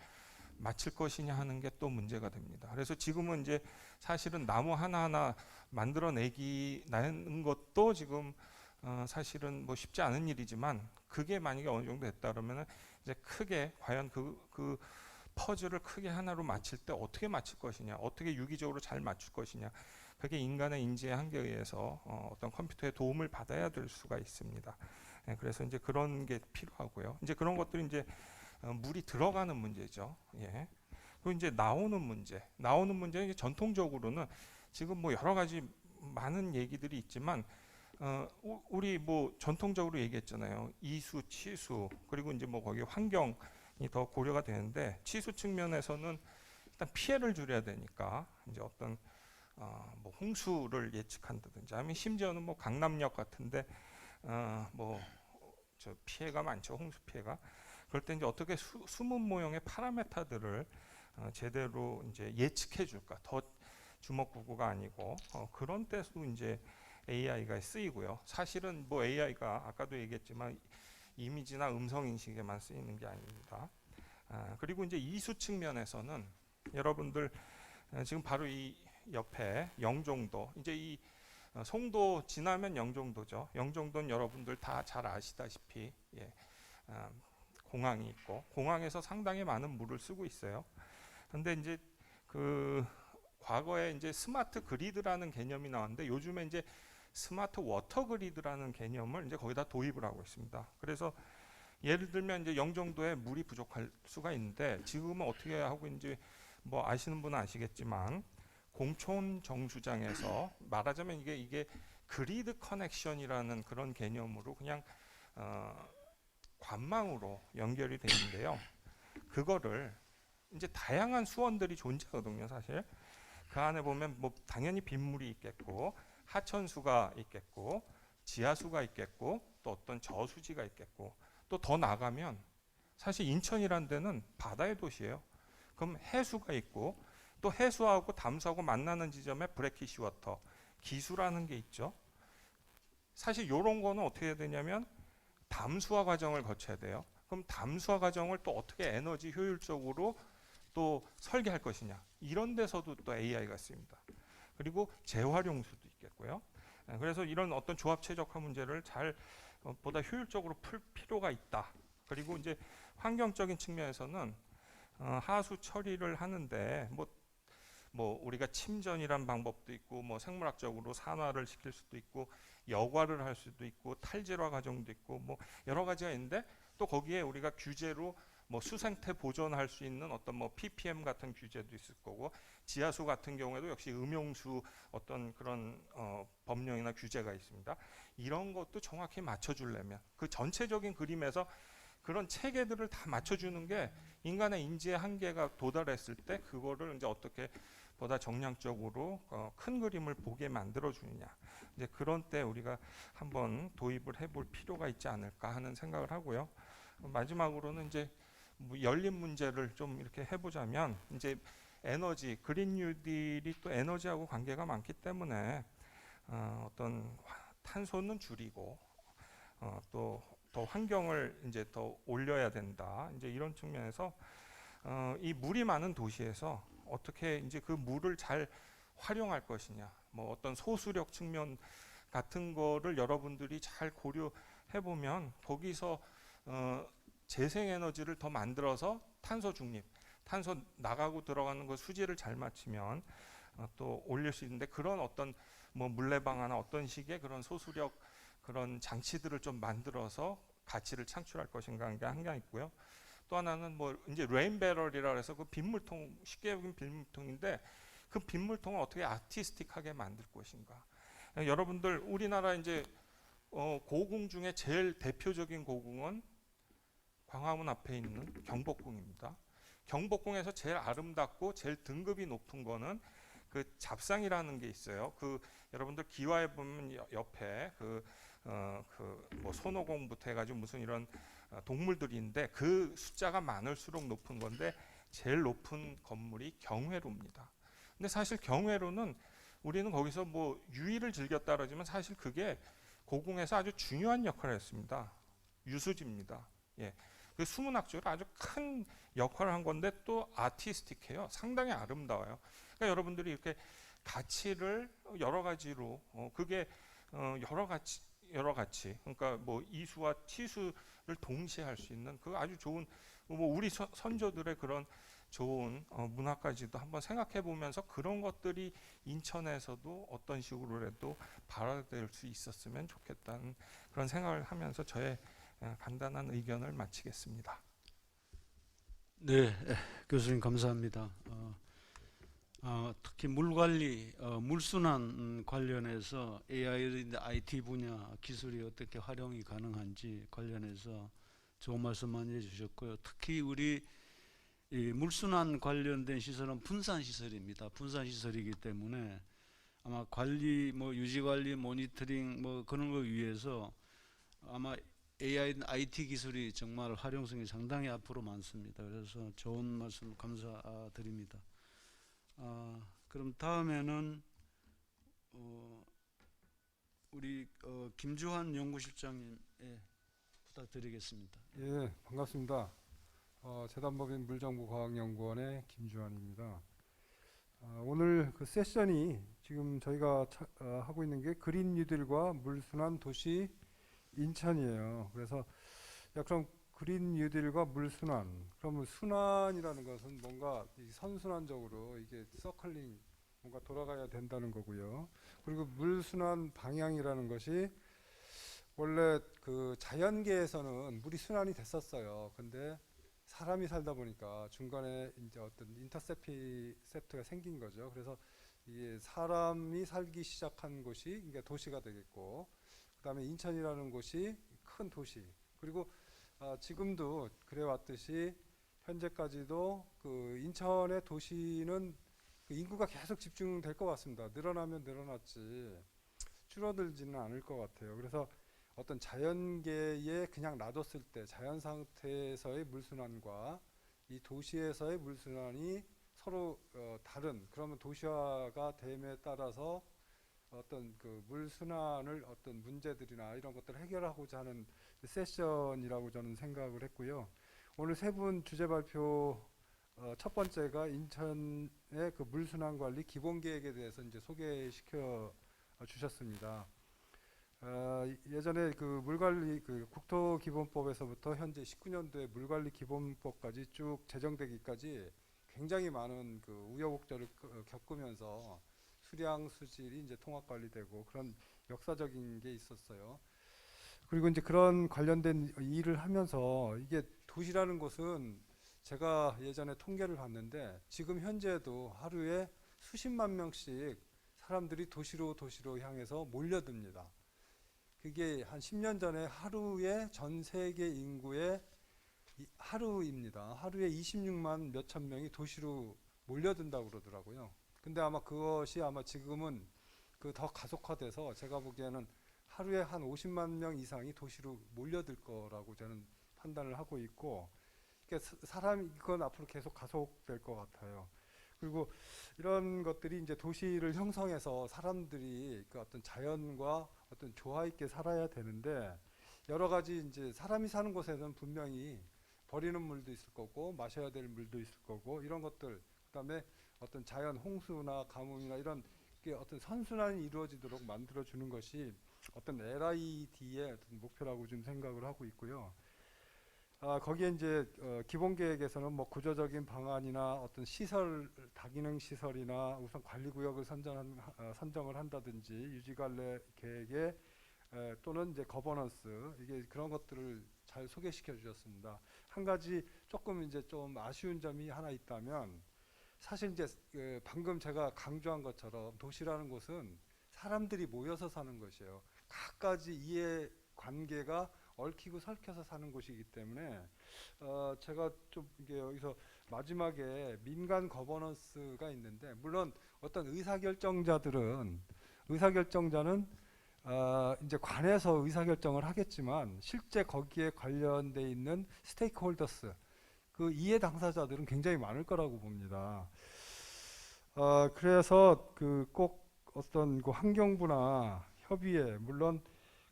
맞출 것이냐 하는 게 또 문제가 됩니다. 그래서 지금은 이제 사실은 나무 하나하나 만들어내는 것도 지금 사실은 뭐 쉽지 않은 일이지만, 그게 만약에 어느 정도 됐다 그러면은 이제 크게 과연 그 퍼즐을 크게 하나로 맞출 때 어떻게 맞출 것이냐, 어떻게 유기적으로 잘 맞출 것이냐, 그게 인간의 인지의 한계에 의해서 어떤 컴퓨터의 도움을 받아야 될 수가 있습니다. 그래서 이제 그런 게 필요하고요. 이제 그런 것들이 이제 물이 들어가는 문제죠. 그리고 이제 나오는 문제는 이제 전통적으로는 지금 뭐 여러 가지 많은 얘기들이 있지만 우리 뭐 전통적으로 얘기했잖아요. 이수, 치수, 그리고 이제 뭐 거기 환경이 더 고려가 되는데, 치수 측면에서는 일단 일단 피해를 줄여야 되니까 이제 어떤 뭐 홍수를 예측한다든지 아니면 심지어는 뭐 강남역 같은데 뭐 저 피해가 많죠. 홍수 피해가. 그럴 때 이제 어떻게 수문 모형의 파라메타들을 제대로 이제 예측해 줄까? 더 주먹구구가 아니고 그런 때도 이제 AI가 쓰이고요. 사실은 뭐 AI가 아까도 얘기했지만 이미지나 음성 인식에만 쓰이는 게 아닙니다. 그리고 이제 이수 측면에서는 여러분들 지금 바로 이 옆에 영종도, 이제 이 송도 지나면 영종도죠. 영종도는 여러분들 다 잘 아시다시피 공항이 있고 공항에서 상당히 많은 물을 쓰고 있어요. 근데 이제 그 과거에 이제 스마트 그리드라는 개념이 나왔는데 요즘에 이제 스마트 워터 그리드라는 개념을 이제 거기다 도입을 하고 있습니다. 그래서 예를 들면 이제 영종도에 물이 부족할 수가 있는데 지금은 어떻게 하고 있는지 뭐 아시는 분은 아시겠지만 공촌 정수장에서 말하자면 이게 그리드 커넥션이라는 그런 개념으로 그냥 관망으로 연결이 돼 있는데요. 그거를 이제 다양한 수원들이 존재하거든요, 사실. 그 안에 보면 뭐 당연히 빗물이 있겠고 하천수가 있겠고 지하수가 있겠고 또 어떤 저수지가 있겠고 또 더 나가면 사실 인천이란 데는 바다의 도시예요. 그럼 해수가 있고 또 해수하고 담수하고 만나는 지점에 브래키시 워터, 기수라는 게 있죠. 사실 이런 거는 어떻게 해야 되냐면 담수화 과정을 거쳐야 돼요. 그럼 담수화 과정을 또 어떻게 에너지 효율적으로 또 설계할 것이냐, 이런 데서도 또 AI가 쓰입니다. 그리고 재활용수도 있겠고요. 그래서 이런 어떤 조합 최적화 문제를 잘 보다 효율적으로 풀 필요가 있다. 그리고 이제 환경적인 측면에서는 하수 처리를 하는데 뭐 우리가 침전이란 방법도 있고 뭐 생물학적으로 산화를 시킬 수도 있고 여과를 할 수도 있고 탈질화 과정도 있고 뭐 여러 가지가 있는데 또 거기에 우리가 규제로 뭐 수생태 보존할 수 있는 어떤 뭐 ppm 같은 규제도 있을 거고 지하수 같은 경우에도 역시 음용수 어떤 그런 법령이나 규제가 있습니다. 이런 것도 정확히 맞춰주려면 그 전체적인 그림에서 그런 체계들을 다 맞춰주는 게 인간의 인지의 한계가 도달했을 때 그거를 이제 어떻게 보다 정량적으로 큰 그림을 보게 만들어주느냐, 이제 그런 때 우리가 한번 도입을 해볼 필요가 있지 않을까 하는 생각을 하고요. 마지막으로는 이제 뭐 열린 문제를 좀 이렇게 해보자면 이제 에너지, 그린 뉴딜이 또 에너지하고 관계가 많기 때문에 어떤 탄소는 줄이고 또 더 환경을 이제 더 올려야 된다. 이제 이런 측면에서 이 물이 많은 도시에서 어떻게 이제 그 물을 잘 활용할 것이냐, 뭐 어떤 소수력 측면 같은 거를 여러분들이 잘 고려해 보면 거기서 재생에너지를 더 만들어서 탄소 중립, 탄소 나가고 들어가는 거 수지를 잘 맞추면 또 올릴 수 있는데 그런 어떤 뭐 물레방아나 어떤 식의 그런 소수력 그런 장치들을 좀 만들어서 가치를 창출할 것인가 하는 게 한가 있고요. 또 하나는 뭐 이제 레인배럴이라 해서 그 빗물통, 쉽게 여긴 빗물통인데 그 빗물통을 어떻게 아티스틱하게 만들 것인가. 여러분들 우리나라 이제 고궁 중에 제일 대표적인 고궁은 광화문 앞에 있는 경복궁입니다. 경복궁에서 제일 아름답고 제일 등급이 높은 거는 그 잡상이라는 게 있어요. 그 여러분들 기와에 보면 옆에 뭐 손오공부터 해가지고 무슨 이런 동물들이 있는데 그 숫자가 많을수록 높은 건데 제일 높은 건물이 경회로입니다. 근데 사실 경회로는 우리는 거기서 뭐 유의를 즐겼다 그러지만 사실 그게 고궁에서 아주 중요한 역할을 했습니다. 유수지입니다. 예. 그 수문학적으로 아주 큰 역할을 한 건데 또 아티스틱해요. 상당히 아름다워요. 그러니까 여러분들이 이렇게 가치를 여러 가지로 그게 여러 가치 그러니까 뭐 이수와 치수를 동시에 할 수 있는 그 아주 좋은 뭐 우리 선조들의 그런 좋은 문화까지도 한번 생각해 보면서 그런 것들이 인천에서도 어떤 식으로라도 발화될 수 있었으면 좋겠다는 그런 생각을 하면서 저의 간단한 의견을 마치겠습니다. 네, 교수님 감사합니다. 특히 물 관리, 물순환 관련해서 AI, IT 분야 기술이 어떻게 활용이 가능한지 관련해서 좋은 말씀 많이 해주셨고요. 특히 우리 이 물순환 관련된 시설은 분산 시설입니다. 분산 시설이기 때문에 아마 관리, 뭐 유지 관리, 모니터링 뭐 그런 걸 위해서 아마 AI, IT 기술이 정말 활용성이 상당히 앞으로 많습니다. 그래서 좋은 말씀 감사드립니다. 그럼 다음에는 우리 김주환 연구실장님 부탁드리겠습니다. 예, 반갑습니다. 재단법인 물정부과학연구원의 김주환입니다. 오늘 그 세션이 지금 저희가 하고 있는 게 그린 뉴딜과 물순환 도시 인천이에요. 그래서 그럼 그린 뉴딜과 물순환, 그러면 순환이라는 것은 뭔가 선순환적으로 이게 서클링 뭔가 돌아가야 된다는 거고요. 그리고 물순환 방향이라는 것이 원래 그 자연계에서는 물이 순환이 됐었어요. 근데 사람이 살다 보니까 중간에 이제 어떤 인터셉트가 생긴 거죠. 그래서 이게 사람이 살기 시작한 곳이 이게 도시가 되겠고, 그다음에 인천이라는 곳이 큰 도시. 그리고 지금도 그래 왔듯이 현재까지도 그 인천의 도시는 그 인구가 계속 집중될 것 같습니다. 늘어나면 늘어났지 줄어들지는 않을 것 같아요. 그래서 어떤 자연계에 그냥 놔뒀을 때 자연 상태에서의 물순환과 이 도시에서의 물순환이 서로 다른, 그러면 도시화가 됨에 따라서 어떤 그 물순환을 어떤 문제들이나 이런 것들을 해결하고자 하는 세션이라고 저는 생각을 했고요. 오늘 세 분 주제 발표 첫 번째가 인천의 그 물순환 관리 기본 계획에 대해서 이제 소개시켜 주셨습니다. 예전에 그 물관리 그 국토기본법에서부터 현재 19년도에 물관리 기본법까지 쭉 제정되기까지 굉장히 많은 그 우여곡절을 겪으면서 수량 수질이 이제 통합 관리되고 그런 역사적인 게 있었어요. 그리고 이제 그런 관련된 일을 하면서 이게 도시라는 곳은 제가 예전에 통계를 봤는데 지금 현재도 하루에 수십만 명씩 사람들이 도시로 향해서 몰려듭니다. 그게 한 10년 전에 하루에 전 세계 인구의 하루입니다. 하루에 26만 몇천 명이 도시로 몰려든다고 그러더라고요. 근데 아마 그것이 아마 지금은 그 더 가속화돼서 제가 보기에는 하루에 한 50만 명 이상이 도시로 몰려들 거라고 저는 판단을 하고 있고, 이건 앞으로 계속 가속될 것 같아요. 그리고 이런 것들이 이제 도시를 형성해서 사람들이 그 어떤 자연과 어떤 조화 있게 살아야 되는데, 여러 가지 이제 사람이 사는 곳에는 분명히 버리는 물도 있을 거고 마셔야 될 물도 있을 거고 이런 것들, 그다음에 어떤 자연 홍수나 가뭄이나 이런 게 어떤 선순환이 이루어지도록 만들어 주는 것이 어떤 LID의 어떤 목표라고 좀 생각을 하고 있고요. 거기에 이제 기본 계획에서는 뭐 구조적인 방안이나 어떤 시설, 다기능 시설이나 우선 관리구역을 선정을 한다든지 유지관리 계획에 또는 이제 거버넌스, 이게 그런 것들을 잘 소개시켜 주셨습니다. 한 가지 조금 이제 좀 아쉬운 점이 하나 있다면, 사실 이제 방금 제가 강조한 것처럼 도시라는 곳은 사람들이 모여서 사는 것이에요. 각가지 이해 관계가 얽히고 설켜서 사는 곳이기 때문에 제가 좀 이게 여기서 마지막에 민간 거버넌스가 있는데, 물론 어떤 의사결정자는 이제 관에서 의사결정을 하겠지만 실제 거기에 관련돼 있는 스테이크홀더스, 그 이해 당사자들은 굉장히 많을 거라고 봅니다. 그래서 그 꼭 어떤 그 환경부나 협의회, 물론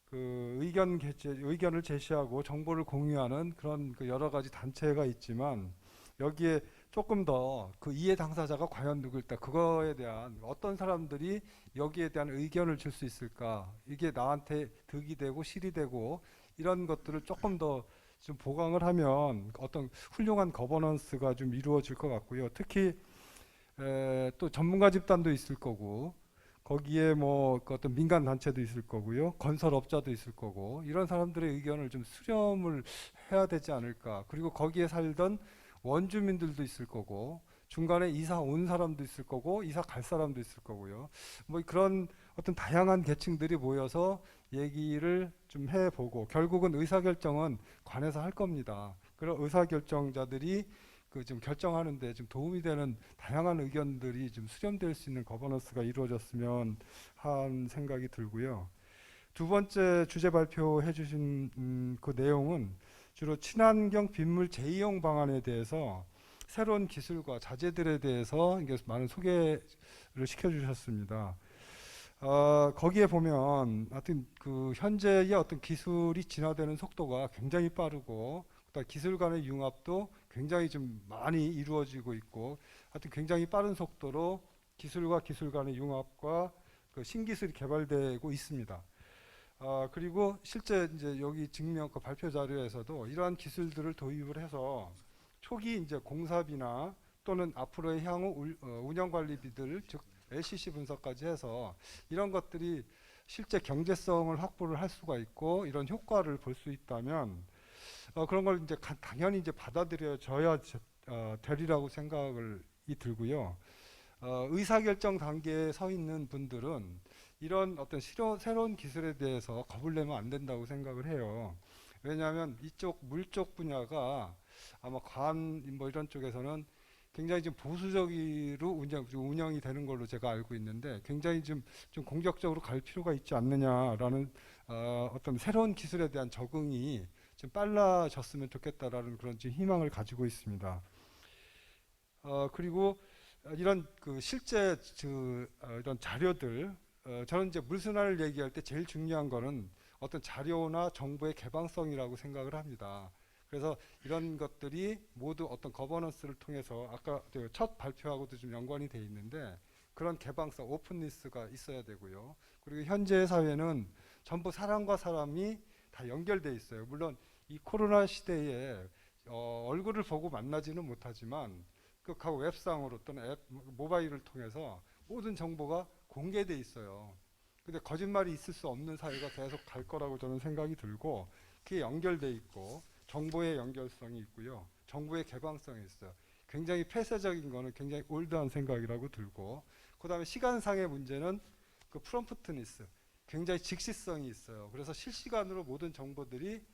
그 의견을 제시하고 정보를 공유하는 그런 그 여러 가지 단체가 있지만, 여기에 조금 더 그 이해 당사자가 과연 누구일까, 그거에 대한 어떤 사람들이 여기에 대한 의견을 줄 수 있을까, 이게 나한테 득이 되고 실이 되고 이런 것들을 조금 더 좀 보강을 하면 어떤 훌륭한 거버넌스가 좀 이루어질 것 같고요. 특히 또 전문가 집단도 있을 거고, 거기에 뭐 그 어떤 민간 단체도 있을 거고요, 건설업자도 있을 거고, 이런 사람들의 의견을 좀 수렴을 해야 되지 않을까. 그리고 거기에 살던 원주민들도 있을 거고, 중간에 이사 온 사람도 있을 거고, 이사 갈 사람도 있을 거고요. 뭐 그런 어떤 다양한 계층들이 모여서 얘기를 좀 해보고, 결국은 의사결정은 관에서 할 겁니다. 그런 의사결정자들이 그 좀 결정하는데 좀 도움이 되는 다양한 의견들이 좀 수렴될 수 있는 거버넌스가 이루어졌으면 한 생각이 들고요. 두 번째 주제 발표해 주신 그 내용은 주로 친환경 빗물 재이용 방안에 대해서 새로운 기술과 자재들에 대해서 이게 많은 소개를 시켜주셨습니다. 거기에 보면 하여튼 그 현재의 어떤 기술이 진화되는 속도가 굉장히 빠르고 그다음 기술 간의 융합도 굉장히 좀 많이 이루어지고 있고 하여튼 굉장히 빠른 속도로 기술과 기술 간의 융합과 그 신기술이 개발되고 있습니다. 그리고 실제 이제 여기 증명 그 발표 자료에서도 이러한 기술들을 도입을 해서 초기 이제 공사비나 또는 앞으로의 향후 운영 관리비들 즉 LCC 분석까지 해서 이런 것들이 실제 경제성을 확보를 할 수가 있고 이런 효과를 볼 수 있다면 그런 걸 이제 당연히 이제 받아들여져야 되리라고 생각을 들고요. 의사결정 단계에 서 있는 분들은 이런 어떤 새로운 기술에 대해서 겁을 내면 안 된다고 생각을 해요. 왜냐하면 이쪽 물 쪽 분야가 아마 관 뭐 이런 쪽에서는 굉장히 좀 보수적으로 운영이 되는 걸로 제가 알고 있는데 굉장히 좀 공격적으로 갈 필요가 있지 않느냐라는 어떤 새로운 기술에 대한 적응이 좀 빨라졌으면 좋겠다라는 그런 좀 희망을 가지고 있습니다. 그리고 이런 그 실제 이런 자료들 저는 이제 물순환을 얘기할 때 제일 중요한 거는 어떤 자료나 정보의 개방성이라고 생각을 합니다. 그래서 이런 것들이 모두 어떤 거버넌스를 통해서 아까 첫 발표하고도 좀 연관이 돼 있는데 그런 개방성, 오픈니스가 있어야 되고요. 그리고 현재 사회는 전부 사람과 사람이 다 연결돼 있어요. 물론 이 코로나 시대에 얼굴을 보고 만나지는 못하지만 그 각 웹상으로 또는 앱, 모바일을 통해서 모든 정보가 공개돼 있어요. 근데 거짓말이 있을 수 없는 사회가 계속 갈 거라고 저는 생각이 들고 그게 연결돼 있고 정보의 연결성이 있고요. 정보의 개방성이 있어요. 굉장히 폐쇄적인 거는 굉장히 올드한 생각이라고 들고 그다음에 시간상의 문제는 그 프롬프트니스 굉장히 즉시성이 있어요. 그래서 실시간으로 모든 정보들이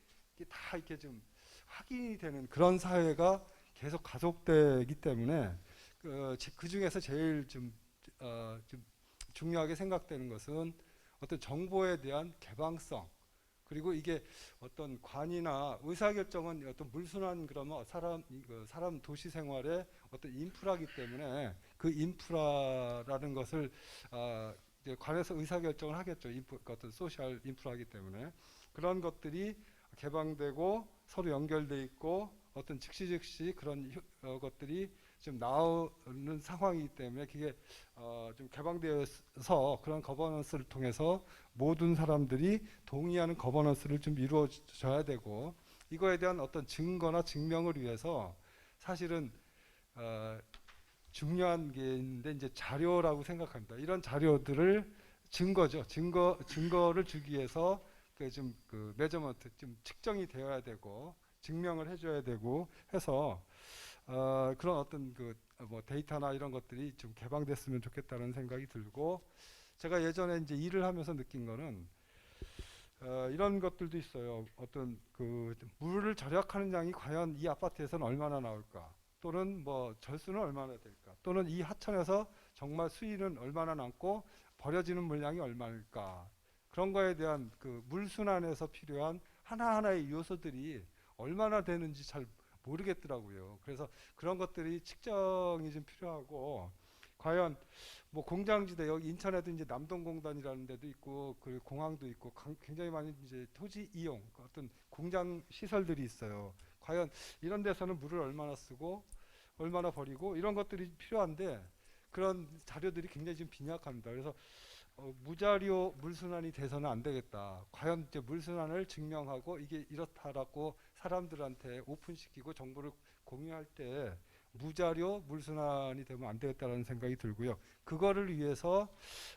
다 이렇게 좀 확인이 되는 그런 사회가 계속 가속되기 때문에 그 중에서 제일 좀 중요하게 생각되는 것은 어떤 정보에 대한 개방성 그리고 이게 어떤 관이나 의사결정은 어떤 물순환 그러면 사람 도시 생활의 어떤 인프라이기 때문에 그 인프라라는 것을 관에서 의사결정을 하겠죠. 어떤 소셜 인프라이기 때문에 그런 것들이 개방되고 서로 연결돼 있고 어떤 즉시 그런 것들이 좀 나오는 상황이기 때문에 그게 좀 개방되어서 그런 거버넌스를 통해서 모든 사람들이 동의하는 거버넌스를 좀 이루어져야 되고 이거에 대한 어떤 증거나 증명을 위해서 사실은 중요한 게 있는데 이제 자료라고 생각합니다. 이런 자료들을 증거죠. 증거를 주기 위해서 그 메저먼트 좀 측정이 되어야 되고 증명을 해줘야 되고 해서 그런 어떤 뭐 데이터나 이런 것들이 좀 개방됐으면 좋겠다는 생각이 들고 제가 예전에 이제 일을 하면서 느낀 거는 이런 것들도 있어요. 어떤 그 물을 절약하는 양이 과연 이 아파트에서는 얼마나 나올까? 또는 뭐 절수는 얼마나 될까? 또는 이 하천에서 정말 수위는 얼마나 남고 버려지는 물량이 얼마일까? 그런 거에 대한 그 물순환에서 필요한 하나하나의 요소들이 얼마나 되는지 잘 모르겠더라고요. 그래서 그런 것들이 측정이 좀 필요하고 과연 뭐 공장지대 여기 인천에도 이제 남동공단이라는 데도 있고 그 공항도 있고 굉장히 많이 이제 토지 이용 어떤 공장 시설들이 있어요. 과연 이런 데서는 물을 얼마나 쓰고 얼마나 버리고 이런 것들이 필요한데 그런 자료들이 굉장히 좀 빈약합니다. 그래서 무자료 물순환이 돼서는 안 되겠다. 과연 이제 물순환을 증명하고 이게 이렇다라고 사람들한테 오픈시키고 정보를 공유할 때 무자료 물순환이 되면 안 되겠다라는 생각이 들고요. 그거를 위해서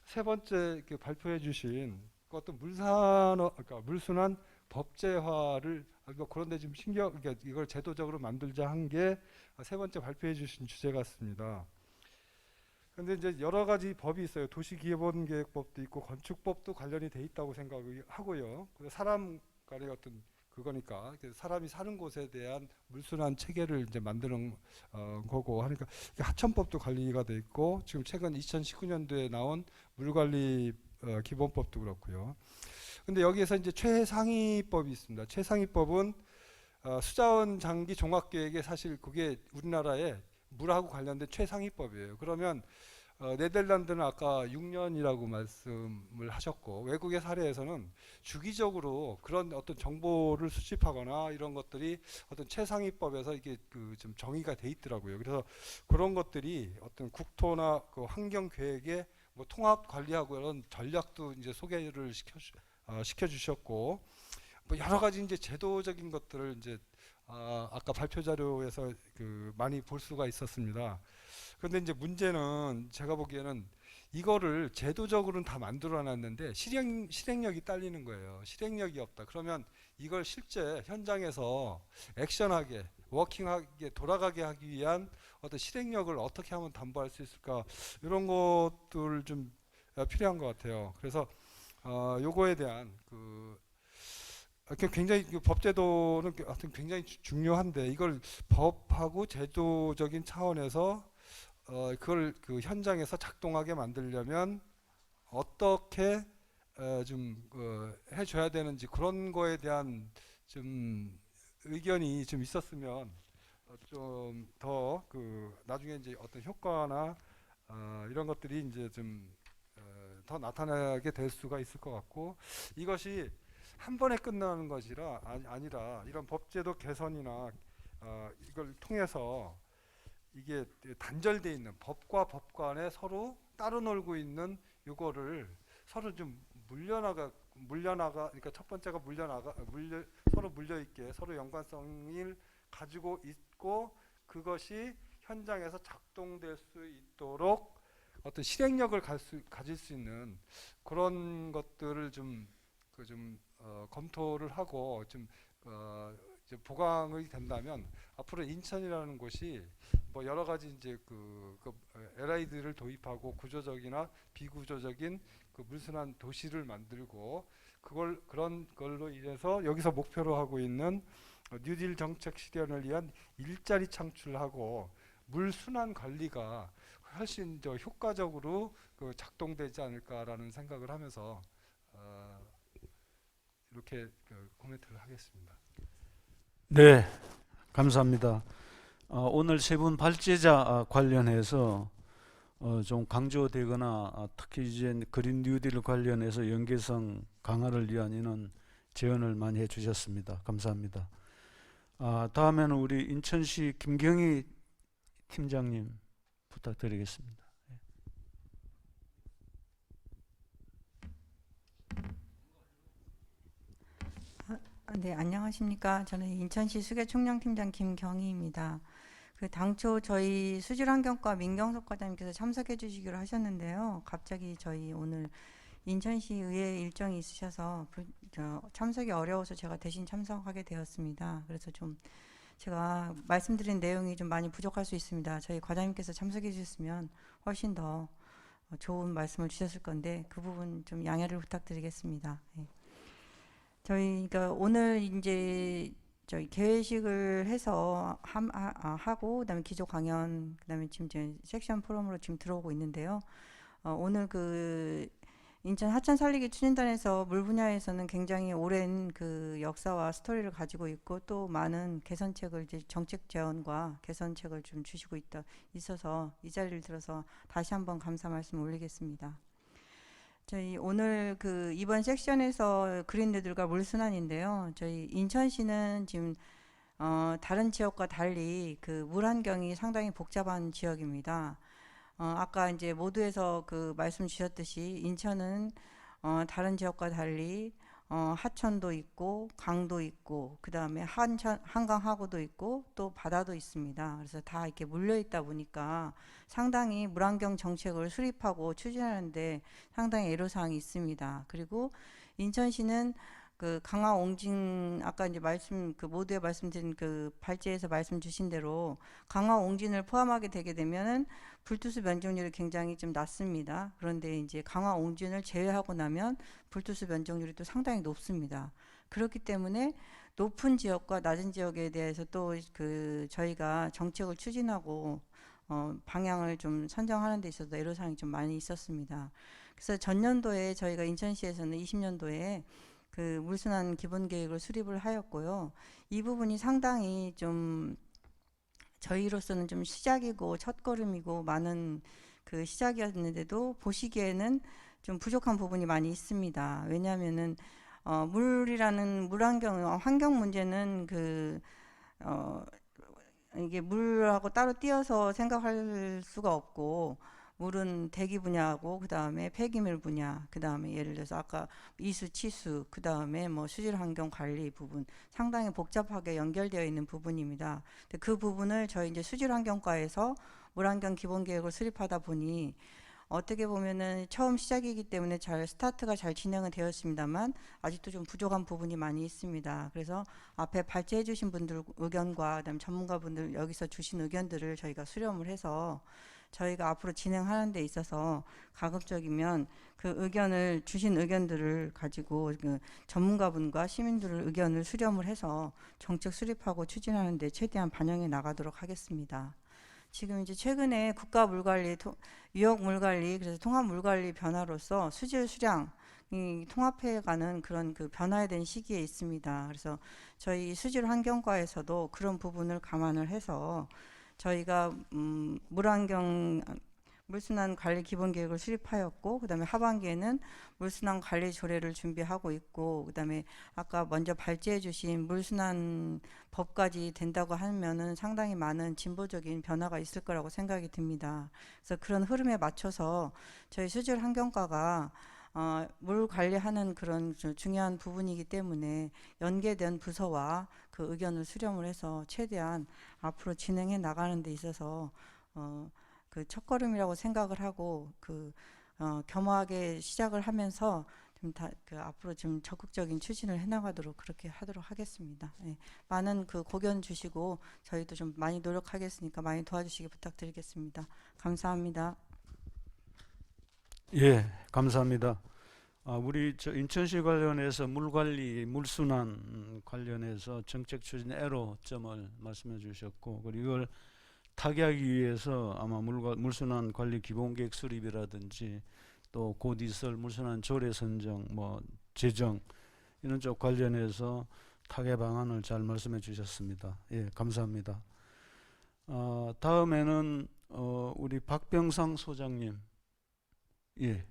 세 번째 발표해 주신 어떤 그러니까 물순환 법제화를 그런데 좀 그러니까 이걸 제도적으로 만들자 한 게 세 번째 발표해 주신 주제 같습니다. 근데 이제 여러 가지 법이 있어요. 도시기본계획법도 있고 건축법도 관련이 돼 있다고 생각을 하고요. 사람 간의 어떤 그거니까 사람이 사는 곳에 대한 물순환 체계를 이제 만드는 거고 하니까 하천법도 관리가 돼 있고 지금 최근 2019년도에 나온 물관리 기본법도 그렇고요. 근데 여기에서 이제 최상위법이 있습니다. 최상위법은 수자원 장기 종합계획에 사실 그게 우리나라의 물하고 관련된 최상위법이에요. 그러면 네덜란드는 아까 6년이라고 말씀을 하셨고 외국의 사례에서는 주기적으로 그런 어떤 정보를 수집하거나 이런 것들이 어떤 최상위법에서 이게 좀 정의가 돼 있더라고요. 그래서 그런 것들이 어떤 국토나 그 환경 계획에 뭐 통합 관리하고 이런 전략도 이제 소개를 시켜주셨고 뭐 여러 가지 이제 제도적인 것들을 이제 아까 발표 자료에서 많이 볼 수가 있었습니다. 그런데 이제 문제는 제가 보기에는 이거를 제도적으로는 다 만들어놨는데 실행력이 딸리는 거예요. 실행력이 없다. 그러면 이걸 실제 현장에서 액션하게 워킹하게 돌아가게 하기 위한 어떤 실행력을 어떻게 하면 담보할 수 있을까 이런 것들 좀 필요한 것 같아요. 그래서 요거에 대한 굉장히 법제도는 하여튼 굉장히 중요한데 이걸 법하고 제도적인 차원에서 그걸 현장에서 작동하게 만들려면 어떻게 좀 해줘야 되는지 그런 거에 대한 좀 의견이 좀 있었으면 좀 더 나중에 이제 어떤 효과나 이런 것들이 이제 좀 더 나타나게 될 수가 있을 것 같고 이것이 한 번에 끝나는 것이라 아니라 이런 법제도 개선이나 이걸 통해서 이게 단절돼 있는 법과 법 간에 서로 따로 놀고 있는 이거를 서로 좀 물려나가 그러니까 첫 번째가 서로 물려있게 서로 연관성을 가지고 있고 그것이 현장에서 작동될 수 있도록 어떤 실행력을 가질 수 있는 그런 것들을 좀 검토를 하고 좀 이제 보강이 된다면 앞으로 인천이라는 곳이 뭐 여러 가지 이제 LID를 도입하고 구조적이나 비구조적인 물순환 도시를 만들고 그런 걸로 인해서 여기서 목표로 하고 있는 뉴딜 정책 실현을 위한 일자리 창출하고 물순환 관리가 훨씬 더 효과적으로 작동되지 않을까라는 생각을 하면서 이렇게 코멘트를 하겠습니다. 네, 감사합니다. 오늘 세 분 발제자 관련해서 좀 강조되거나 특히 이제 그린 뉴딜 관련해서 연계성 강화를 위한 이런 제언을 많이 해주셨습니다. 감사합니다. 다음에는 우리 인천시 김경희 팀장님 부탁드리겠습니다. 네, 안녕하십니까. 저는 인천시 수계총량팀장 김경희입니다. 당초 저희 수질환경과 민경석 과장님께서 참석해 주시기로 하셨는데요. 갑자기 저희 오늘 인천시 의회 일정이 있으셔서 참석이 어려워서 제가 대신 참석하게 되었습니다. 그래서 좀 제가 말씀드린 내용이 좀 많이 부족할 수 있습니다. 저희 과장님께서 참석해 주셨으면 훨씬 더 좋은 말씀을 주셨을 건데 그 부분 좀 양해를 부탁드리겠습니다. 네. 저희가 오늘 이제 저희 개회식을 해서 하고 그다음에 기조 강연 그다음에 지금 이제 섹션 포럼으로 지금 들어오고 있는데요. 오늘 인천 하천 살리기 추진단에서 물 분야에서는 굉장히 오랜 역사와 스토리를 가지고 있고 또 많은 개선책을 이제 정책 제언과 개선책을 좀 주시고 있어서 이 자리를 들어서 다시 한번 감사 말씀 올리겠습니다. 저희 오늘 이번 섹션에서 그린뉴딜과 물순환인데요. 저희 인천시는 지금 다른 지역과 달리 물 환경이 상당히 복잡한 지역입니다. 아까 이제 모두에서 말씀 주셨듯이 인천은 다른 지역과 달리 하천도 있고 강도 있고 그 다음에 한강 하구도 있고 또 바다도 있습니다. 그래서 다 이렇게 물려 있다 보니까 상당히 물환경 정책을 수립하고 추진하는데 상당히 애로사항이 있습니다. 그리고 인천시는 강화 옹진 아까 이제 모두에 말씀드린 발제에서 말씀 주신 대로 강화 옹진을 포함하게 되게 되면은 불투수 면적률이 굉장히 좀 낮습니다. 그런데 이제 강화 옹진을 제외하고 나면 불투수 면적률이 또 상당히 높습니다. 그렇기 때문에 높은 지역과 낮은 지역에 대해서 또 그 저희가 정책을 추진하고 방향을 좀 선정하는 데 있어서 애로사항이 좀 많이 있었습니다. 그래서 전년도에 저희가 인천시에서는 20년도에 그 물순환 기본 계획을 수립을 하였고요. 이 부분이 상당히 좀 저희로서는 좀 시작이고 첫걸음이고 많은 그 시작이었는데도 보시기에는 좀 부족한 부분이 많이 있습니다. 왜냐하면은 물이라는 환경 문제는 이게 물하고 따로 띄어서 생각할 수가 없고, 물은 대기 분야하고 그다음에 폐기물 분야, 그다음에 예를 들어서 아까 이수 치수, 그다음에 뭐 수질 환경 관리 부분 상당히 복잡하게 연결되어 있는 부분입니다. 근데 그 부분을 저희 이제 수질 환경과에서 물환경 기본 계획을 수립하다 보니 어떻게 보면은 처음 시작이기 때문에 스타트가 잘 진행은 되었습니다만 아직도 좀 부족한 부분이 많이 있습니다. 그래서 앞에 발제해 주신 분들 의견과 그다음에 전문가분들 여기서 주신 의견들을 저희가 수렴을 해서 저희가 앞으로 진행하는 데 있어서 가급적이면 그 주신 의견들을 가지고 그 전문가분과 시민들의 의견을 수렴을 해서 정책 수립하고 추진하는 데 최대한 반영해 나가도록 하겠습니다. 지금 이제 최근에 국가 물관리, 유역 물관리, 그래서 통합 물관리 변화로서 수질 수량이 통합해가는 그런 그 변화에 대한 시기에 있습니다. 그래서 저희 수질 환경과에서도 그런 부분을 감안을 해서 저희가 물순환 관리 기본 계획을 수립하였고, 그다음에 하반기에는 물순환 관리 조례를 준비하고 있고, 그다음에 아까 먼저 발제해 주신 물순환 법까지 된다고 하면은 상당히 많은 진보적인 변화가 있을 거라고 생각이 듭니다. 그래서 그런 흐름에 맞춰서 저희 수질 환경과가 물 관리하는 그런 중요한 부분이기 때문에 연계된 부서와 그 의견을 수렴을 해서 최대한 앞으로 진행해 나가는 데 있어서 그 첫걸음이라고 생각을 하고 겸허하게 시작을 하면서 좀 앞으로 좀 적극적인 추진을 해나가도록 그렇게 하도록 하겠습니다. 예, 많은 그 고견 주시고 저희도 좀 많이 노력하겠으니까 많이 도와주시기 부탁드리겠습니다. 감사합니다. 예, 감사합니다. 우리 인천시 관련해서 물관리, 물순환 관련해서 정책 추진 애로점을 말씀해 주셨고, 그리고 이걸 타개하기 위해서 아마 물순환 관리 기본계획 수립이라든지 또 곧 있을 물순환 조례 선정, 제정 이런 쪽 관련해서 타개 방안을 잘 말씀해 주셨습니다. 예, 감사합니다. 다음에는 우리 박병상 소장님. 예.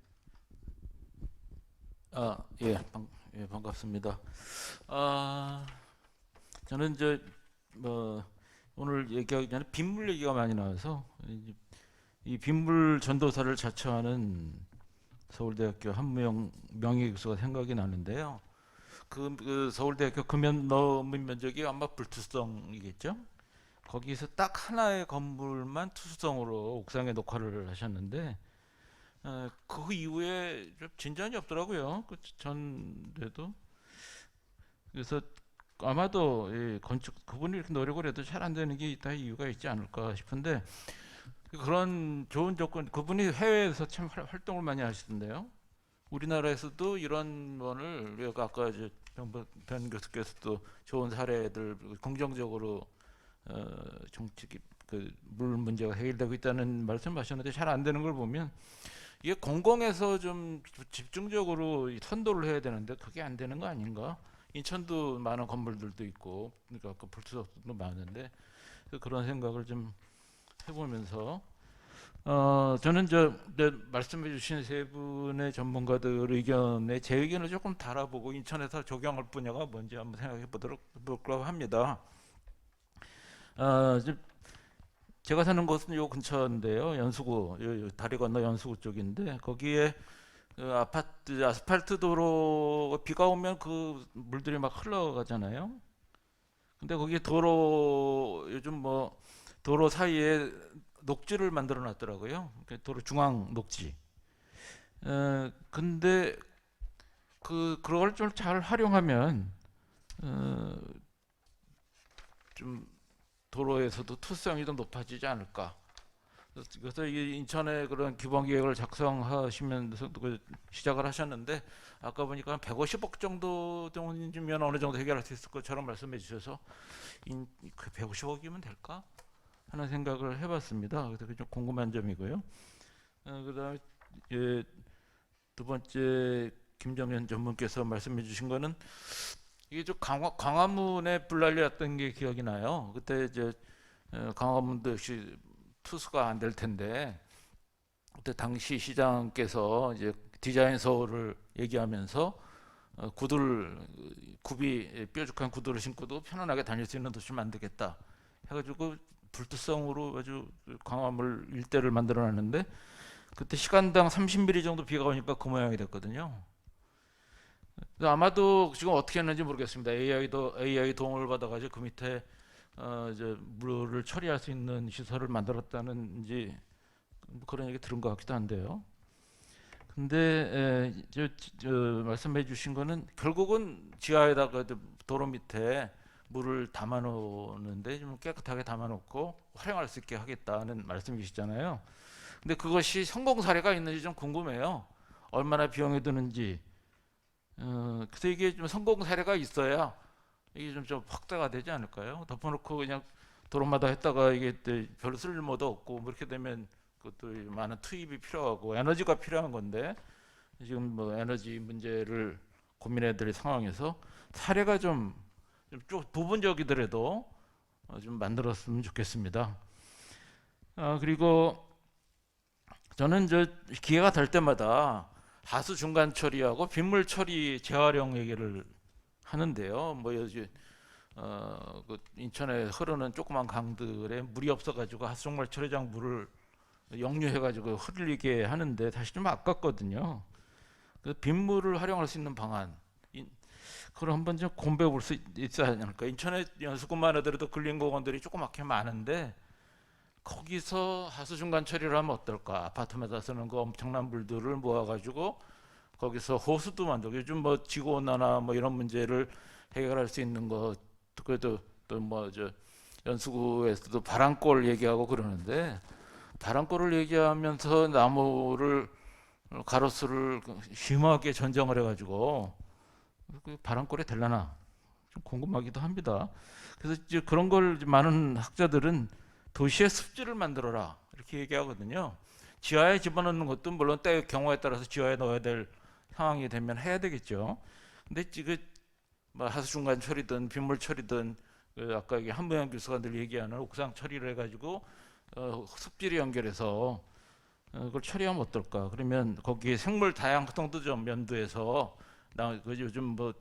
예, 반갑습니다. 저는 오늘 얘기하기 전에 빗물 얘기가 많이 나와서 이 빗물 전도사를 자처하는 서울대학교 한무영 명예교수가 생각이 나는데요. 그 서울대학교 금연 면적이 아마 불투성이겠죠. 거기서 딱 하나의 건물만 투수성으로 옥상에 녹화를 하셨는데 그 이후에 좀 진전이 없더라고요. 그 전에도. 그래서 아마도 그분이 이렇게 노력을 해도 잘 안 되는 게 다 이유가 있지 않을까 싶은데, 그런 좋은 조건, 그분이 해외에서 참 활동을 많이 하시던데요. 우리나라에서도 이런 거를 아까 변 교수께서도 좋은 사례들 긍정적으로 정책이 물 문제가 해결되고 있다는 말씀하셨는데 잘 안 되는 걸 보면 이게 공공에서 좀 집중적으로 선도를 해야 되는데 그게 안 되는 거 아닌가? 인천도 많은 건물들도 있고, 그러니까 아까 불투석도 많은데 그런 생각을 좀 해보면서 저는 말씀해 주신 세 분의 전문가들 의견에 제 의견을 조금 달아보고 인천에서 적용할 분야가 뭔지 한번 생각해 보려고 합니다. 제가 사는 곳은 요 근처인데요. 연수구, 다리 건너 연수구 쪽인데 거기에 아스팔트 도로 비가 오면 그 물들이 막 흘러가잖아요. 근데 거기 요즘 도로 사이에 녹지를 만들어 놨더라고요. 도로 중앙 녹지. 근데 그걸 좀 잘 활용하면 좀 도로에서도 투성이 좀 높아지지 않을까. 그래서 이 인천에 그런 기본 계획을 작성하시면서 그 시작을 하셨는데 아까 보니까 한 150억 정도 돈이면 어느 정도 해결할 수 있을 것처럼 말씀해 주셔서 그 150억이면 될까 하는 생각을 해봤습니다. 그래서 그게 좀 궁금한 점이고요. 그다음에 두 번째 김정현 전문께서 말씀해 주신 거는 이게 좀 광화문에 불난리 났던 게 기억이 나요. 그때 이제 광화문도 역시 투수가 안 될 텐데 그때 당시 시장께서 이제 디자인 서울을 얘기하면서 굽이 뾰족한 구두를 신고도 편안하게 다닐 수 있는 도시 만들겠다 해가지고 불특성으로 아주 광화문 일대를 만들어놨는데 그때 시간당 30mm 정도 비가 오니까 그 모양이 됐거든요. 아마도 지금 어떻게 했는지 모르겠습니다. AI 도움을 받아가지고 그 밑에 이제 물을 처리할 수 있는 시설을 만들었다는지 그런 얘기 들은 것 같기도 한데요. 근데 말씀해 주신 거는 결국은 지하에다가 도로 밑에 물을 담아 놓는데 좀 깨끗하게 담아 놓고 활용할 수 있게 하겠다는 말씀이시잖아요. 근데 그것이 성공 사례가 있는지 좀 궁금해요. 얼마나 비용이 드는지. 그래서 이게 좀 성공 사례가 있어야 이게 좀 확대가 되지 않을까요? 덮어놓고 그냥 도로마다 했다가 이게 별로 쓸모도 없고 뭐 이렇게 되면 그것도 많은 투입이 필요하고 에너지가 필요한 건데 지금 뭐 에너지 문제를 고민해야 될 상황에서 사례가 좀 부분적이더라도 좀 만들었으면 좋겠습니다. 그리고 저는 기회가 될 때마다 하수 중간 처리하고 빗물 처리 재활용 얘기를 하는데요. 뭐 그 인천에 흐르는 조그만 강들에 물이 없어가지고 하수종말 처리장 물을 역류해가지고 흐르게 하는데 사실 좀 아깝거든요. 그 빗물을 활용할 수 있는 방안, 그걸 한번 좀 공부해 볼 수 있어야 하지 않을까. 인천에 연수구만 하더라도 근린공원들이 조그맣게 많은데 거기서 하수 중간 처리를 하면 어떨까. 아파트마다 쓰는 그 엄청난 물들을 모아가지고 거기서 호수도 만들고 요즘 뭐 지구온난화 뭐 이런 문제를 해결할 수 있는 거 그래도 또 뭐 연수구에서도 바람골 얘기하고 그러는데 바람골을 얘기하면서 나무를 가로수를 심하게 전정을 해가지고 그 바람골에 될라나 좀 궁금하기도 합니다. 그래서 이제 그런 걸 많은 학자들은 도시의 습지를 만들어라 이렇게 얘기하거든요. 지하에 집어넣는 것도 물론 때 경우에 따라서 지하에 넣어야 될 상황이 되면 해야 되겠죠. 근데 지금 뭐 하수 중간 처리든 빗물 처리든 아까 한무영 교수가 늘 얘기하는 옥상 처리를 해가지고 습지를 연결해서 그걸 처리하면 어떨까? 그러면 거기에 생물 다양성도 좀 면도해서 요즘 뭐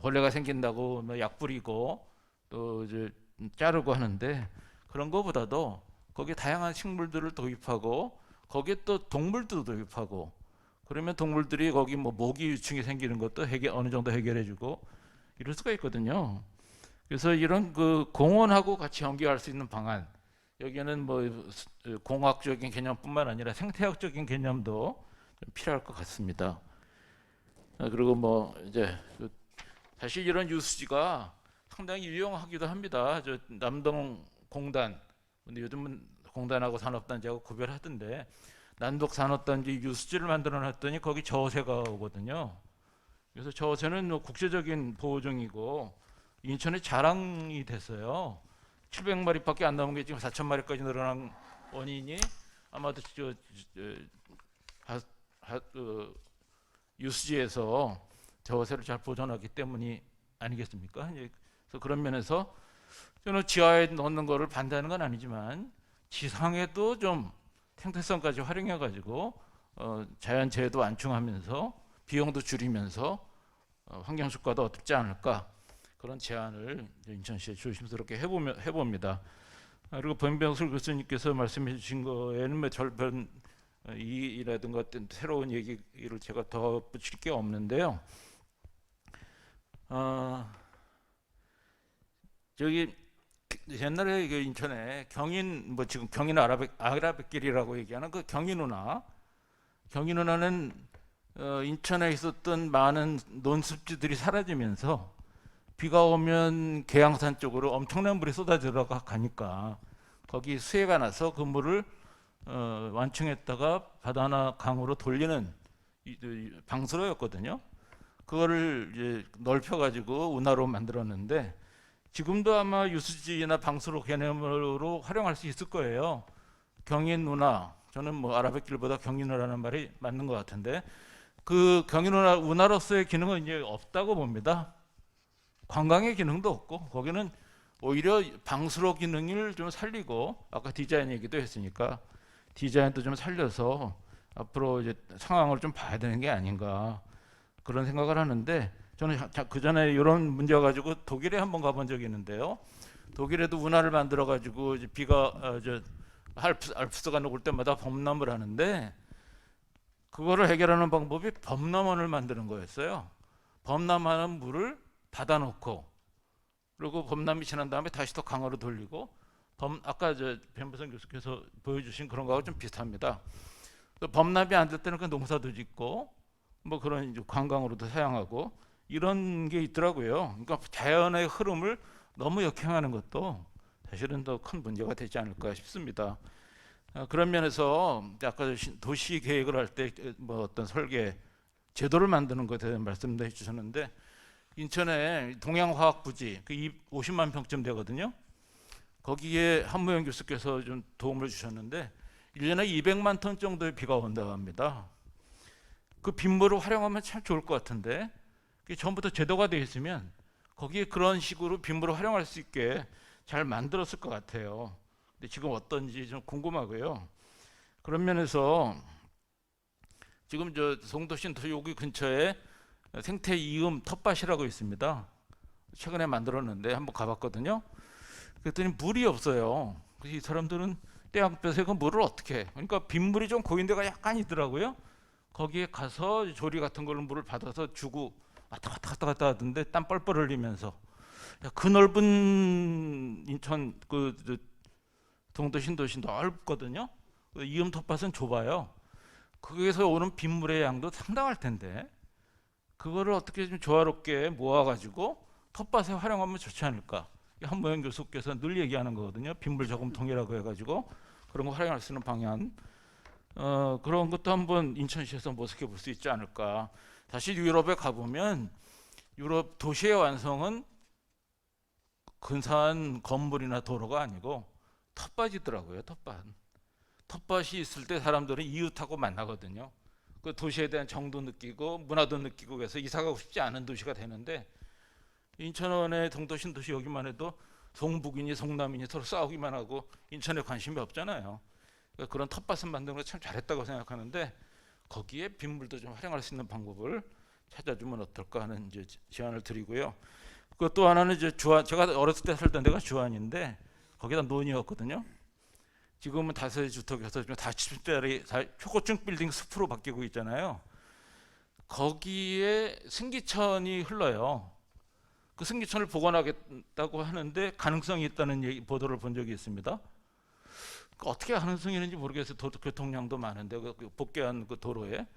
벌레가 생긴다고 뭐 약 뿌리고 또 이제 자르고 하는데 그런 거보다도 거기에 다양한 식물들을 도입하고 거기에 또 동물도 도입하고 그러면 동물들이 거기 뭐 모기 유충이 생기는 것도 어느 정도 해결해주고 이럴 수가 있거든요. 그래서 이런 그 공원하고 같이 연계할 수 있는 방안, 여기는 뭐 공학적인 개념뿐만 아니라 생태학적인 개념도 좀 필요할 것 같습니다. 그리고 뭐 이제 사실 이런 유수지가 상당히 유용하기도 합니다. 남동 공단, 근데 요즘은 공단하고 산업단지하고 구별하던데 난독 산업단지 유수지를 만들어놨더니 거기 저어새가 오거든요. 그래서 저어새는 뭐 국제적인 보호종이고 인천에 자랑이 됐어요. 700마리밖에 안 나온 게 지금 4,000마리까지 늘어난 원인이 아마도 유수지에서 저어새를 잘 보존하기 때문이 아니겠습니까? 그래서 그런 면에서 저는 지하에 넣는 거를 반대하는 건 아니지만 지상에도 좀 생태성까지 활용해가지고 자연재해도 완충하면서 비용도 줄이면서 환경효과도 얻지 않을까 그런 제안을 인천시에 조심스럽게 해봅니다. 그리고 변병술 교수님께서 말씀해 주신 거에는 뭐 절변 이라든가 어떤 새로운 얘기를 제가 더 붙일 게 없는데요. 저기 옛날에 인천에 경인 뭐 지금 경인 아라뱃길이라고 얘기하는 그 경인 누나는 인천에 있었던 많은 논습지들이 사라지면서 비가 오면 계양산 쪽으로 엄청난 물이 쏟아져 가니까 거기 수해가 나서 그 물을 완충했다가 바다나 강으로 돌리는 방수로였거든요. 그거를 이제 넓혀가지고 운하로 만들었는데 지금도 아마 유수지나 방수로 개념으로 활용할 수 있을 거예요. 경인 운하, 저는 뭐 아라뱃길보다 경인 운하라는 말이 맞는 것 같은데 그 경인 운하로서의 기능은 이제 없다고 봅니다. 관광의 기능도 없고 거기는 오히려 방수로 기능을 좀 살리고 아까 디자인 얘기도 했으니까 디자인도 좀 살려서 앞으로 이제 상황을 좀 봐야 되는 게 아닌가 그런 생각을 하는데 저는 그 전에 이런 문제 가지고 독일에 한번 가본 적이 있는데요. 독일에도 운하를 만들어 가지고 이제 비가 알프스가 녹을 때마다 범람을 하는데 그거를 해결하는 방법이 범람원을 만드는 거였어요. 범람하는 물을 받아놓고 그리고 범람이 지난 다음에 다시 또 강으로 돌리고 아까 변보성 교수께서 보여주신 그런 거하고 좀 비슷합니다. 범람이 안 될 때는 그 농사도 짓고 뭐 그런 이제 관광으로도 사용하고 이런 게 있더라고요. 그러니까 자연의 흐름을 너무 역행하는 것도 사실은 더 큰 문제가 되지 않을까 싶습니다. 그런 면에서 아까 도시 계획을 할 때 뭐 어떤 설계 제도를 만드는 것에 대한 말씀도 해주셨는데 인천에 동양화학부지 그 50만 평쯤 되거든요. 거기에 한무영 교수께서 좀 도움을 주셨는데 1년에 200만 톤 정도의 비가 온다고 합니다. 그 빗물을 활용하면 참 좋을 것 같은데 그게 전부터 제도가 되어 있으면 거기에 그런 식으로 빗물을 활용할 수 있게 잘 만들었을 것 같아요. 근데 지금 어떤지 좀 궁금하고요. 그런 면에서 지금 송도신도 여기 근처에 생태 이음 텃밭이라고 있습니다. 최근에 만들었는데 한번 가봤거든요. 그랬더니 물이 없어요. 그래서 이 사람들은 떼양볕에 그 물을 어떻게 해? 그러니까 빗물이 좀 고인 데가 약간 있더라고요. 거기에 가서 조리 같은 걸로 물을 받아서 주고 왔다 갔다 하던데 땀 뻘뻘 흘리면서 그 넓은 인천 그 동도 신도시 넓거든요. 그 이음 텃밭은 좁아요. 거기에서 오는 빗물의 양도 상당할 텐데 그거를 어떻게 좀 조화롭게 모아가지고 텃밭에 활용하면 좋지 않을까. 한무영 교수께서 늘 얘기하는 거거든요. 빗물 저금통이라고 해가지고 그런 거 활용할 수 있는 방향. 그런 것도 한번 인천시에서 모색해 볼 수 있지 않을까. 사실 유럽에 가보면 유럽 도시의 완성은 근사한 건물이나 도로가 아니고 텃밭이더라고요. 텃밭이 있을 때 사람들은 이웃하고 만나거든요. 그 도시에 대한 정도 느끼고 문화도 느끼고 해서 이사 가고 싶지 않은 도시가 되는데 인천의 동도 신도시 여기만 해도 송북이니 송남이니 서로 싸우기만 하고 인천에 관심이 없잖아요. 그러니까 그런 텃밭을 만드는 거 참 잘했다고 생각하는데 거기에 빗물도 좀 활용할 수 있는 방법을 찾아주면 어떨까 하는 이제 제안을 드리고요. 또 하나는 이제 주안, 제가 어렸을 때 살던 데가 주안인데 거기다 논이었거든요. 지금은 다세대 주택에서 좀 다집짜리 초고층 빌딩 숲으로 바뀌고 있잖아요. 거기에 승기천이 흘러요. 그 승기천을 복원하겠다고 하는데 가능성이 있다는 보도를 본 적이 있습니다. 어떻게 가능성이 있는지 모르겠어요. 교통량도 많은데 그 복개한 그 도로에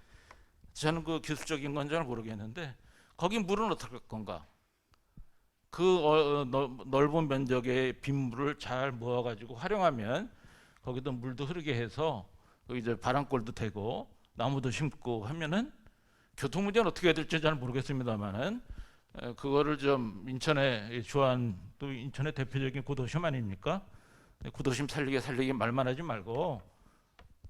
저는 그 기술적인 건 잘 모르겠는데 거기 물은 어떻게 할 건가? 그 넓은 면적의 빗물을 잘 모아가지고 활용하면 거기도 물도 흐르게 해서 거기 이제 바람골도 되고 나무도 심고 하면은 교통 문제는 어떻게 해야 될지 잘 모르겠습니다만은 그거를 좀 인천의 주안 또 인천의 대표적인 구도심 아닙니까? 구도심 살리기 말만 하지 말고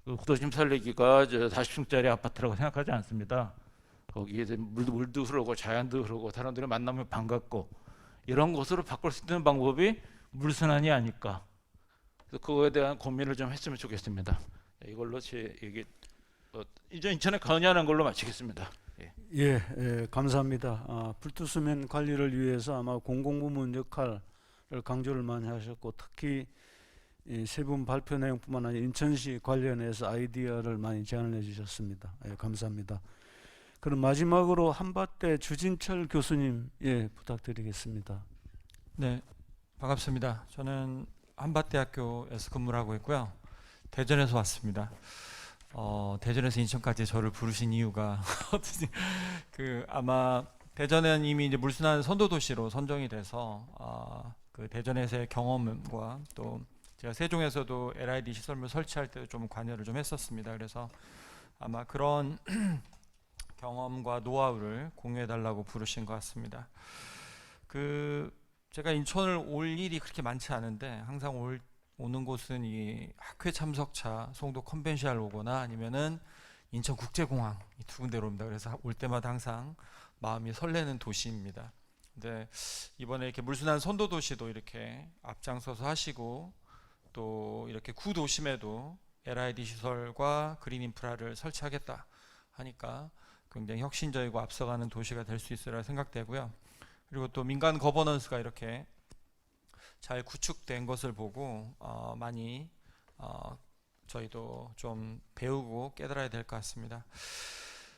그 구도심 살리기가 40층짜리 아파트라고 생각하지 않습니다. 거기에 물도 흐르고 자연도 흐르고 사람들이 만나면 반갑고 이런 곳으로 바꿀 수 있는 방법이 물순환이 아닐까. 그래서 그거에 대한 고민을 좀 했으면 좋겠습니다. 이걸로 제 얘기 이제 인천에 건의하는 걸로 마치겠습니다. 감사합니다. 불투수면 관리를 위해서 아마 공공부문 역할을 강조를 많이 하셨고 특히 세 분 발표 내용뿐만 아니라 인천시 관련해서 아이디어를 많이 제안을 해주셨습니다. 감사합니다. 그럼 마지막으로 한밭대 주진철 교수님 부탁드리겠습니다. 네, 반갑습니다. 저는 한밭대학교에서 근무를 하고 있고요. 대전에서 왔습니다. 대전에서 인천까지 저를 부르신 이유가 아마 대전은 이미 이제 물순환 선도 도시로 선정이 돼서 그 대전에서의 경험과 또 제가 세종에서도 LID 시설물 설치할 때도 좀 관여를 좀 했었습니다. 그래서 아마 그런 경험과 노하우를 공유해 달라고 부르신 것 같습니다. 제가 인천을 올 일이 그렇게 많지 않은데 항상 오는 곳은 이 학회 참석차 송도 컨벤션을 오거나 아니면은 인천국제공항 이 두 군데로 옵니다. 그래서 올 때마다 항상 마음이 설레는 도시입니다. 근데 이번에 이렇게 물순환 선도도시도 이렇게 앞장서서 하시고 또 이렇게 구도심에도 LID 시설과 그린 인프라를 설치하겠다 하니까 굉장히 혁신적이고 앞서가는 도시가 될 수 있으리라 생각되고요. 그리고 또 민간 거버넌스가 이렇게 잘 구축된 것을 보고 많이 저희도 좀 배우고 깨달아야 될 것 같습니다.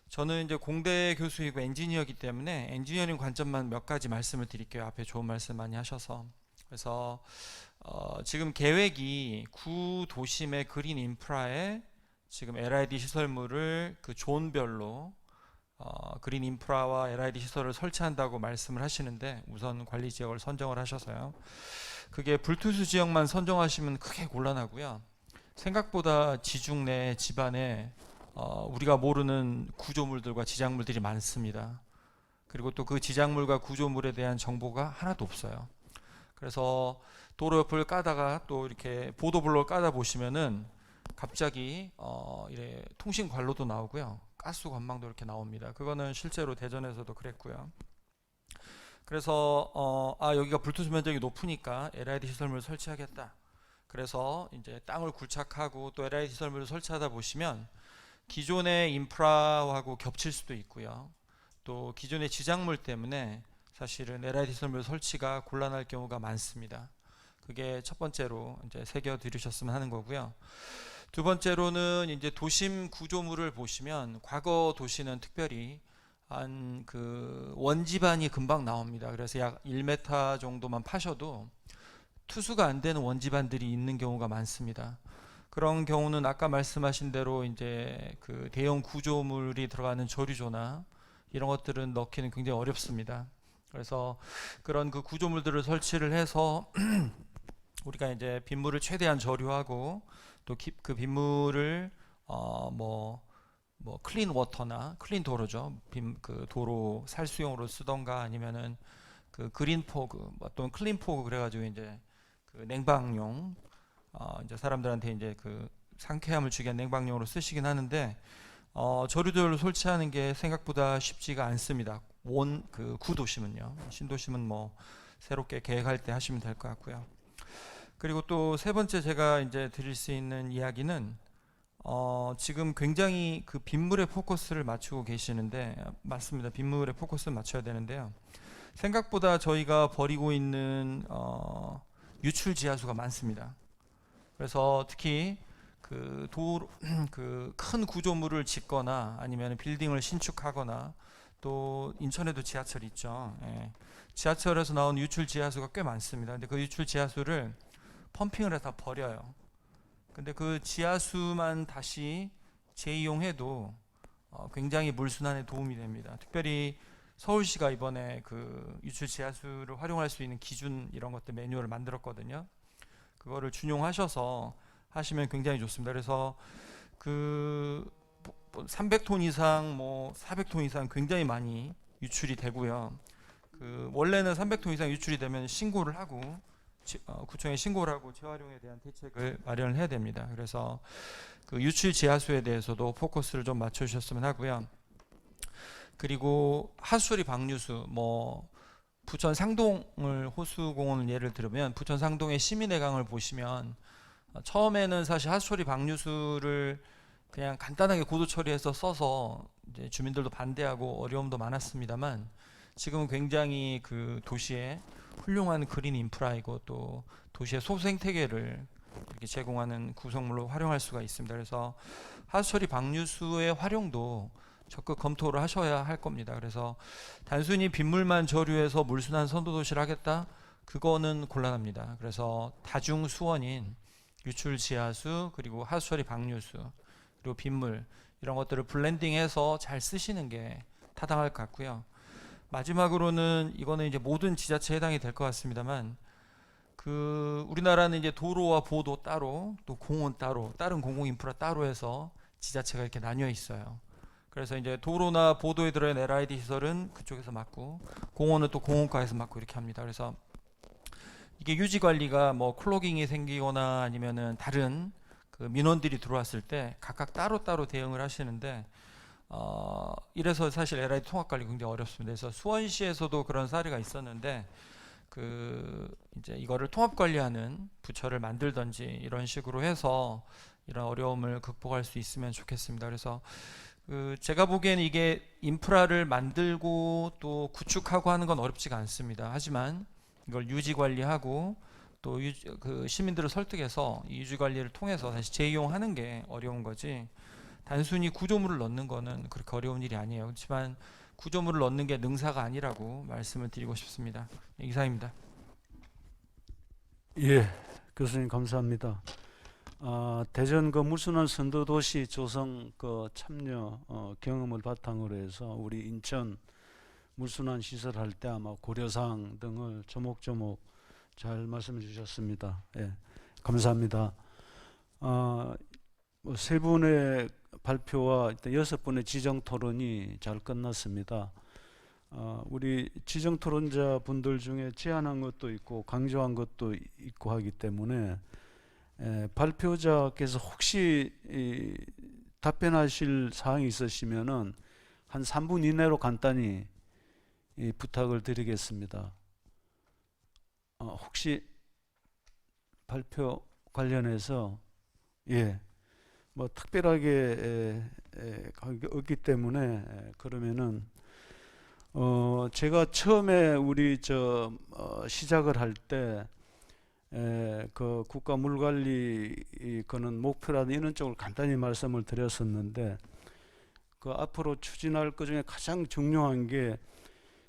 저는 이제 공대 교수이고 엔지니어이기 때문에 엔지니어링 관점만 몇 가지 말씀을 드릴게요. 앞에 좋은 말씀 많이 하셔서. 그래서 지금 계획이 구도심의 그린 인프라에 지금 LID 시설물을 그 존별로 그린 인프라와 LID 시설을 설치한다고 말씀을 하시는데 우선 관리 지역을 선정을 하셔서요. 그게 불투수 지역만 선정하시면 크게 곤란하고요. 생각보다 지중 내 집안에 우리가 모르는 구조물들과 지작물들이 많습니다. 그리고 또 그 지작물과 구조물에 대한 정보가 하나도 없어요. 그래서 도로 옆을 까다가 또 이렇게 보도블록을 까다 보시면은 갑자기 이래 통신 관로도 나오고요. 가스 관망도 이렇게 나옵니다. 그거는 실제로 대전에서도 그랬고요. 그래서 여기가 불투수 면적이 높으니까 LID 시설물을 설치하겠다. 그래서 이제 땅을 굴착하고 또 LID 시설물을 설치하다 보시면 기존의 인프라하고 겹칠 수도 있고요. 또 기존의 지작물 때문에 사실은 LID 시설물 설치가 곤란할 경우가 많습니다. 그게 첫 번째로 이제 새겨 들으셨으면 하는 거고요. 두 번째로는 이제 도심 구조물을 보시면 과거 도시는 특별히 한 그 원지반이 금방 나옵니다. 그래서 약 1m 정도만 파셔도 투수가 안 되는 원지반들이 있는 경우가 많습니다. 그런 경우는 아까 말씀하신 대로 이제 그 대형 구조물이 들어가는 조류조나 이런 것들은 넣기는 굉장히 어렵습니다. 그래서 그런 그 구조물들을 설치를 해서 우리가 이제 빗물을 최대한 저류하고 또 그 빗물을 뭐 클린 워터나 클린 도로죠. 그 도로 살수용으로 쓰던가 아니면은 그 그린 포그 또는 클린 포그 그래가지고 이제 그 냉방용 이제 사람들한테 이제 그 상쾌함을 주기 위한 냉방용으로 쓰시긴 하는데 저류들을 설치하는 게 생각보다 쉽지가 않습니다. 그 구도심은요. 신도심은 뭐 새롭게 계획할 때 하시면 될 것 같고요. 그리고 또 세 번째 제가 이제 드릴 수 있는 이야기는 지금 굉장히 그 빗물에 포커스를 맞추고 계시는데 맞습니다. 빗물에 포커스를 맞춰야 되는데요. 생각보다 저희가 버리고 있는 유출 지하수가 많습니다. 그래서 특히 그 큰 구조물을 짓거나 아니면 빌딩을 신축하거나 또 인천에도 지하철이 있죠. 예. 지하철에서 나온 유출 지하수가 꽤 많습니다. 근데 그 유출 지하수를 펌핑을 해서 버려요. 근데 그 지하수만 다시 재이용해도 굉장히 물순환에 도움이 됩니다. 특별히 서울시가 이번에 그 유출 지하수를 활용할 수 있는 기준 이런 것들 매뉴얼을 만들었거든요. 그거를 준용하셔서 하시면 굉장히 좋습니다. 그래서 그 300톤 이상 뭐 400톤 이상 굉장히 많이 유출이 되고요. 그 원래는 300톤 이상 유출이 되면 신고를 하고 구청에 신고를 하고 재활용에 대한 대책을 마련을 해야 됩니다. 그래서 그 유출 지하수에 대해서도 포커스를 좀 맞춰주셨으면 하고요. 그리고 하수처리 방류수 뭐 부천 상동을 호수공원을 예를 들면 부천 상동의 시민회강을 보시면 처음에는 사실 하수처리 방류수를 그냥 간단하게 고도 처리해서 써서 이제 주민들도 반대하고 어려움도 많았습니다만 지금은 굉장히 그 도시의 훌륭한 그린 인프라이고 또 도시의 소수 생태계를 이렇게 제공하는 구성물로 활용할 수가 있습니다. 그래서 하수처리 방류수의 활용도 적극 검토를 하셔야 할 겁니다. 그래서 단순히 빗물만 저류해서 물순환 선도도시를 하겠다? 그거는 곤란합니다. 그래서 다중 수원인 유출 지하수 그리고 하수처리 방류수 그리고 빗물 이런 것들을 블렌딩해서 잘 쓰시는 게 타당할 것 같고요. 마지막으로는 이거는 이제 모든 지자체에 해당이 될 것 같습니다만 그 우리나라는 이제 도로와 보도 따로, 또 공원 따로, 다른 공공 인프라 따로 해서 지자체가 이렇게 나뉘어 있어요. 그래서 이제 도로나 보도에 들어있는 LID 시설은 그쪽에서 맡고, 공원은 또 공원과에서 맡고 이렇게 합니다. 그래서 이게 유지 관리가 뭐 클로깅이 생기거나 아니면은 다른 그 민원들이 들어왔을 때 각각 따로따로 대응을 하시는데, 이래서 사실 LID 통합 관리 굉장히 어렵습니다. 그래서 수원시에서도 그런 사례가 있었는데, 그 이제 이거를 통합 관리하는 부처를 만들든지 이런 식으로 해서 이런 어려움을 극복할 수 있으면 좋겠습니다. 그래서 그 제가 보기에는 이게 인프라를 만들고 또 구축하고 하는 건 어렵지가 않습니다. 하지만 이걸 유지 관리하고 또 그 시민들을 설득해서 이 유지 관리를 통해서 다시 재이용하는 게 어려운 거지, 단순히 구조물을 넣는 거는 그렇게 어려운 일이 아니에요. 그렇지만 구조물을 넣는 게 능사가 아니라고 말씀을 드리고 싶습니다. 이상입니다. 예, 교수님 감사합니다. 대전 그 물순환 선도도시 조성 그 참여 경험을 바탕으로 해서 우리 인천 물순환 시설 할 때 아마 고려사항 등을 조목조목 잘 말씀해 주셨습니다. 예, 감사합니다. 세 분의 발표와 6분의 지정 토론이 잘 끝났습니다. 우리 지정 토론자 분들 중에 제안한 것도 있고 강조한 것도 있고 하기 때문에 발표자께서 혹시 답변하실 사항이 있으시면은 한 3분 이내로 간단히 부탁을 드리겠습니다. 혹시 발표 관련해서 뭐 특별하게 없기 때문에 그러면은 제가 처음에 우리 시작을 할 때 그 국가 물관리 그는 목표라든 이런 쪽을 간단히 말씀을 드렸었는데, 그 앞으로 추진할 것 중에 가장 중요한 게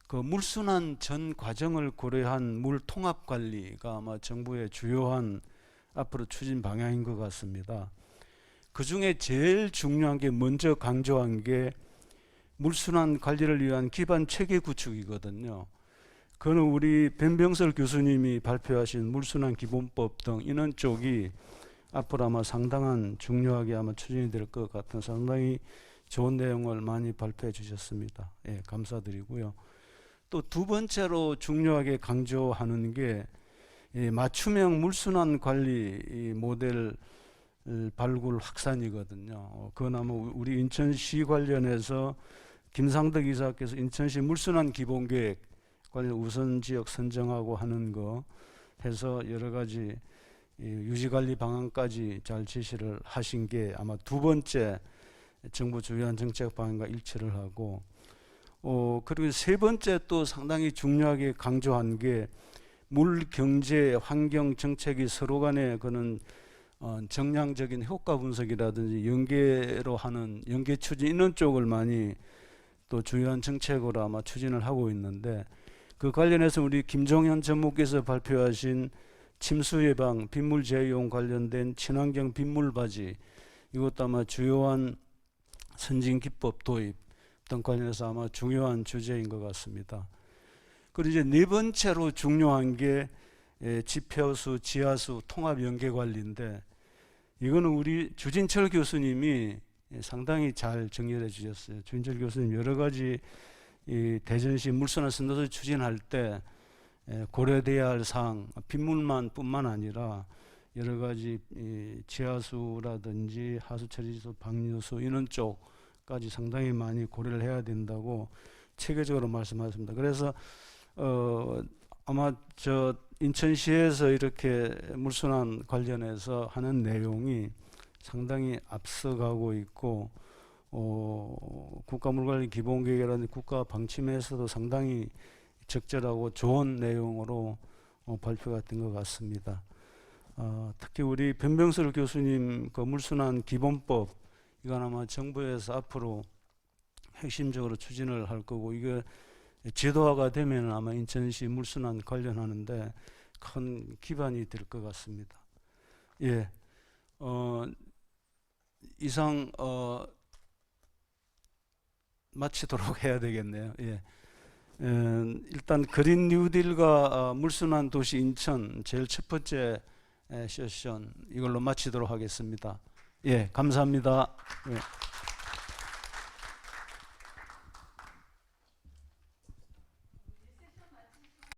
그 물순환 전 과정을 고려한 물 통합 관리가 아마 정부의 주요한 앞으로 추진 방향인 것 같습니다. 그 중에 제일 중요한 게 먼저 강조한 게 물순환 관리를 위한 기반 체계 구축이거든요. 그는 우리 변병설 교수님이 발표하신 물순환 기본법 등 이런 쪽이 앞으로 아마 상당한 중요하게 아마 추진이 될 것 같은 상당히 좋은 내용을 많이 발표해 주셨습니다. 예, 감사드리고요. 또 두 번째로 중요하게 강조하는 게 맞춤형 물순환 관리 모델 발굴 확산이거든요. 그건 아마 우리 인천시 관련해서 김상덕 이사께서 인천시 물순환 기본계획 관련 우선 지역 선정하고 하는 거 해서 여러 가지 유지관리 방안까지 잘 제시를 하신 게 아마 두 번째 정부 주요한 정책 방안과 일치를 하고, 그리고 세 번째 또 상당히 중요하게 강조한 게 물 경제 환경 정책이 서로 간에 그는 정량적인 효과 분석이라든지 연계로 하는 연계 추진 이런 쪽을 많이 또 주요한 정책으로 아마 추진을 하고 있는데, 그 관련해서 우리 김종현 전무께서 발표하신 침수 예방, 빗물 재이용 관련된 친환경 빗물 바지, 이것도 아마 주요한 선진 기법 도입 등 관련해서 아마 중요한 주제인 것 같습니다. 그리고 이제 네 번째로 중요한 게 지표수, 지하수 통합 연계 관리인데, 이거는 우리 주진철 교수님이 상당히 잘 정리해 주셨어요. 주진철 교수님 여러 가지 이 대전시 물순환 선도를 추진할 때 고려돼야 할 사항, 빗물만 뿐만 아니라 여러 가지 지하수라든지 하수처리수, 방류수 이런 쪽까지 상당히 많이 고려를 해야 된다고 체계적으로 말씀하셨습니다. 그래서 아마 인천시에서 이렇게 물순환 관련해서 하는 내용이 상당히 앞서가고 있고, 국가물관리 기본계획이라는 국가 방침에서도 상당히 적절하고 좋은 내용으로 발표가 된 것 같습니다. 특히 우리 변병설 교수님 그 물순환 기본법, 이건 아마 정부에서 앞으로 핵심적으로 추진을 할 거고, 이게 제도화가 되면 아마 인천시 물순환 관련하는데 큰 기반이 될 것 같습니다. 예, 이상 마치도록 해야 되겠네요. 예, 일단 그린 뉴딜과 물순환 도시 인천 제일 첫 번째 세션 이걸로 마치도록 하겠습니다. 예, 감사합니다. 예.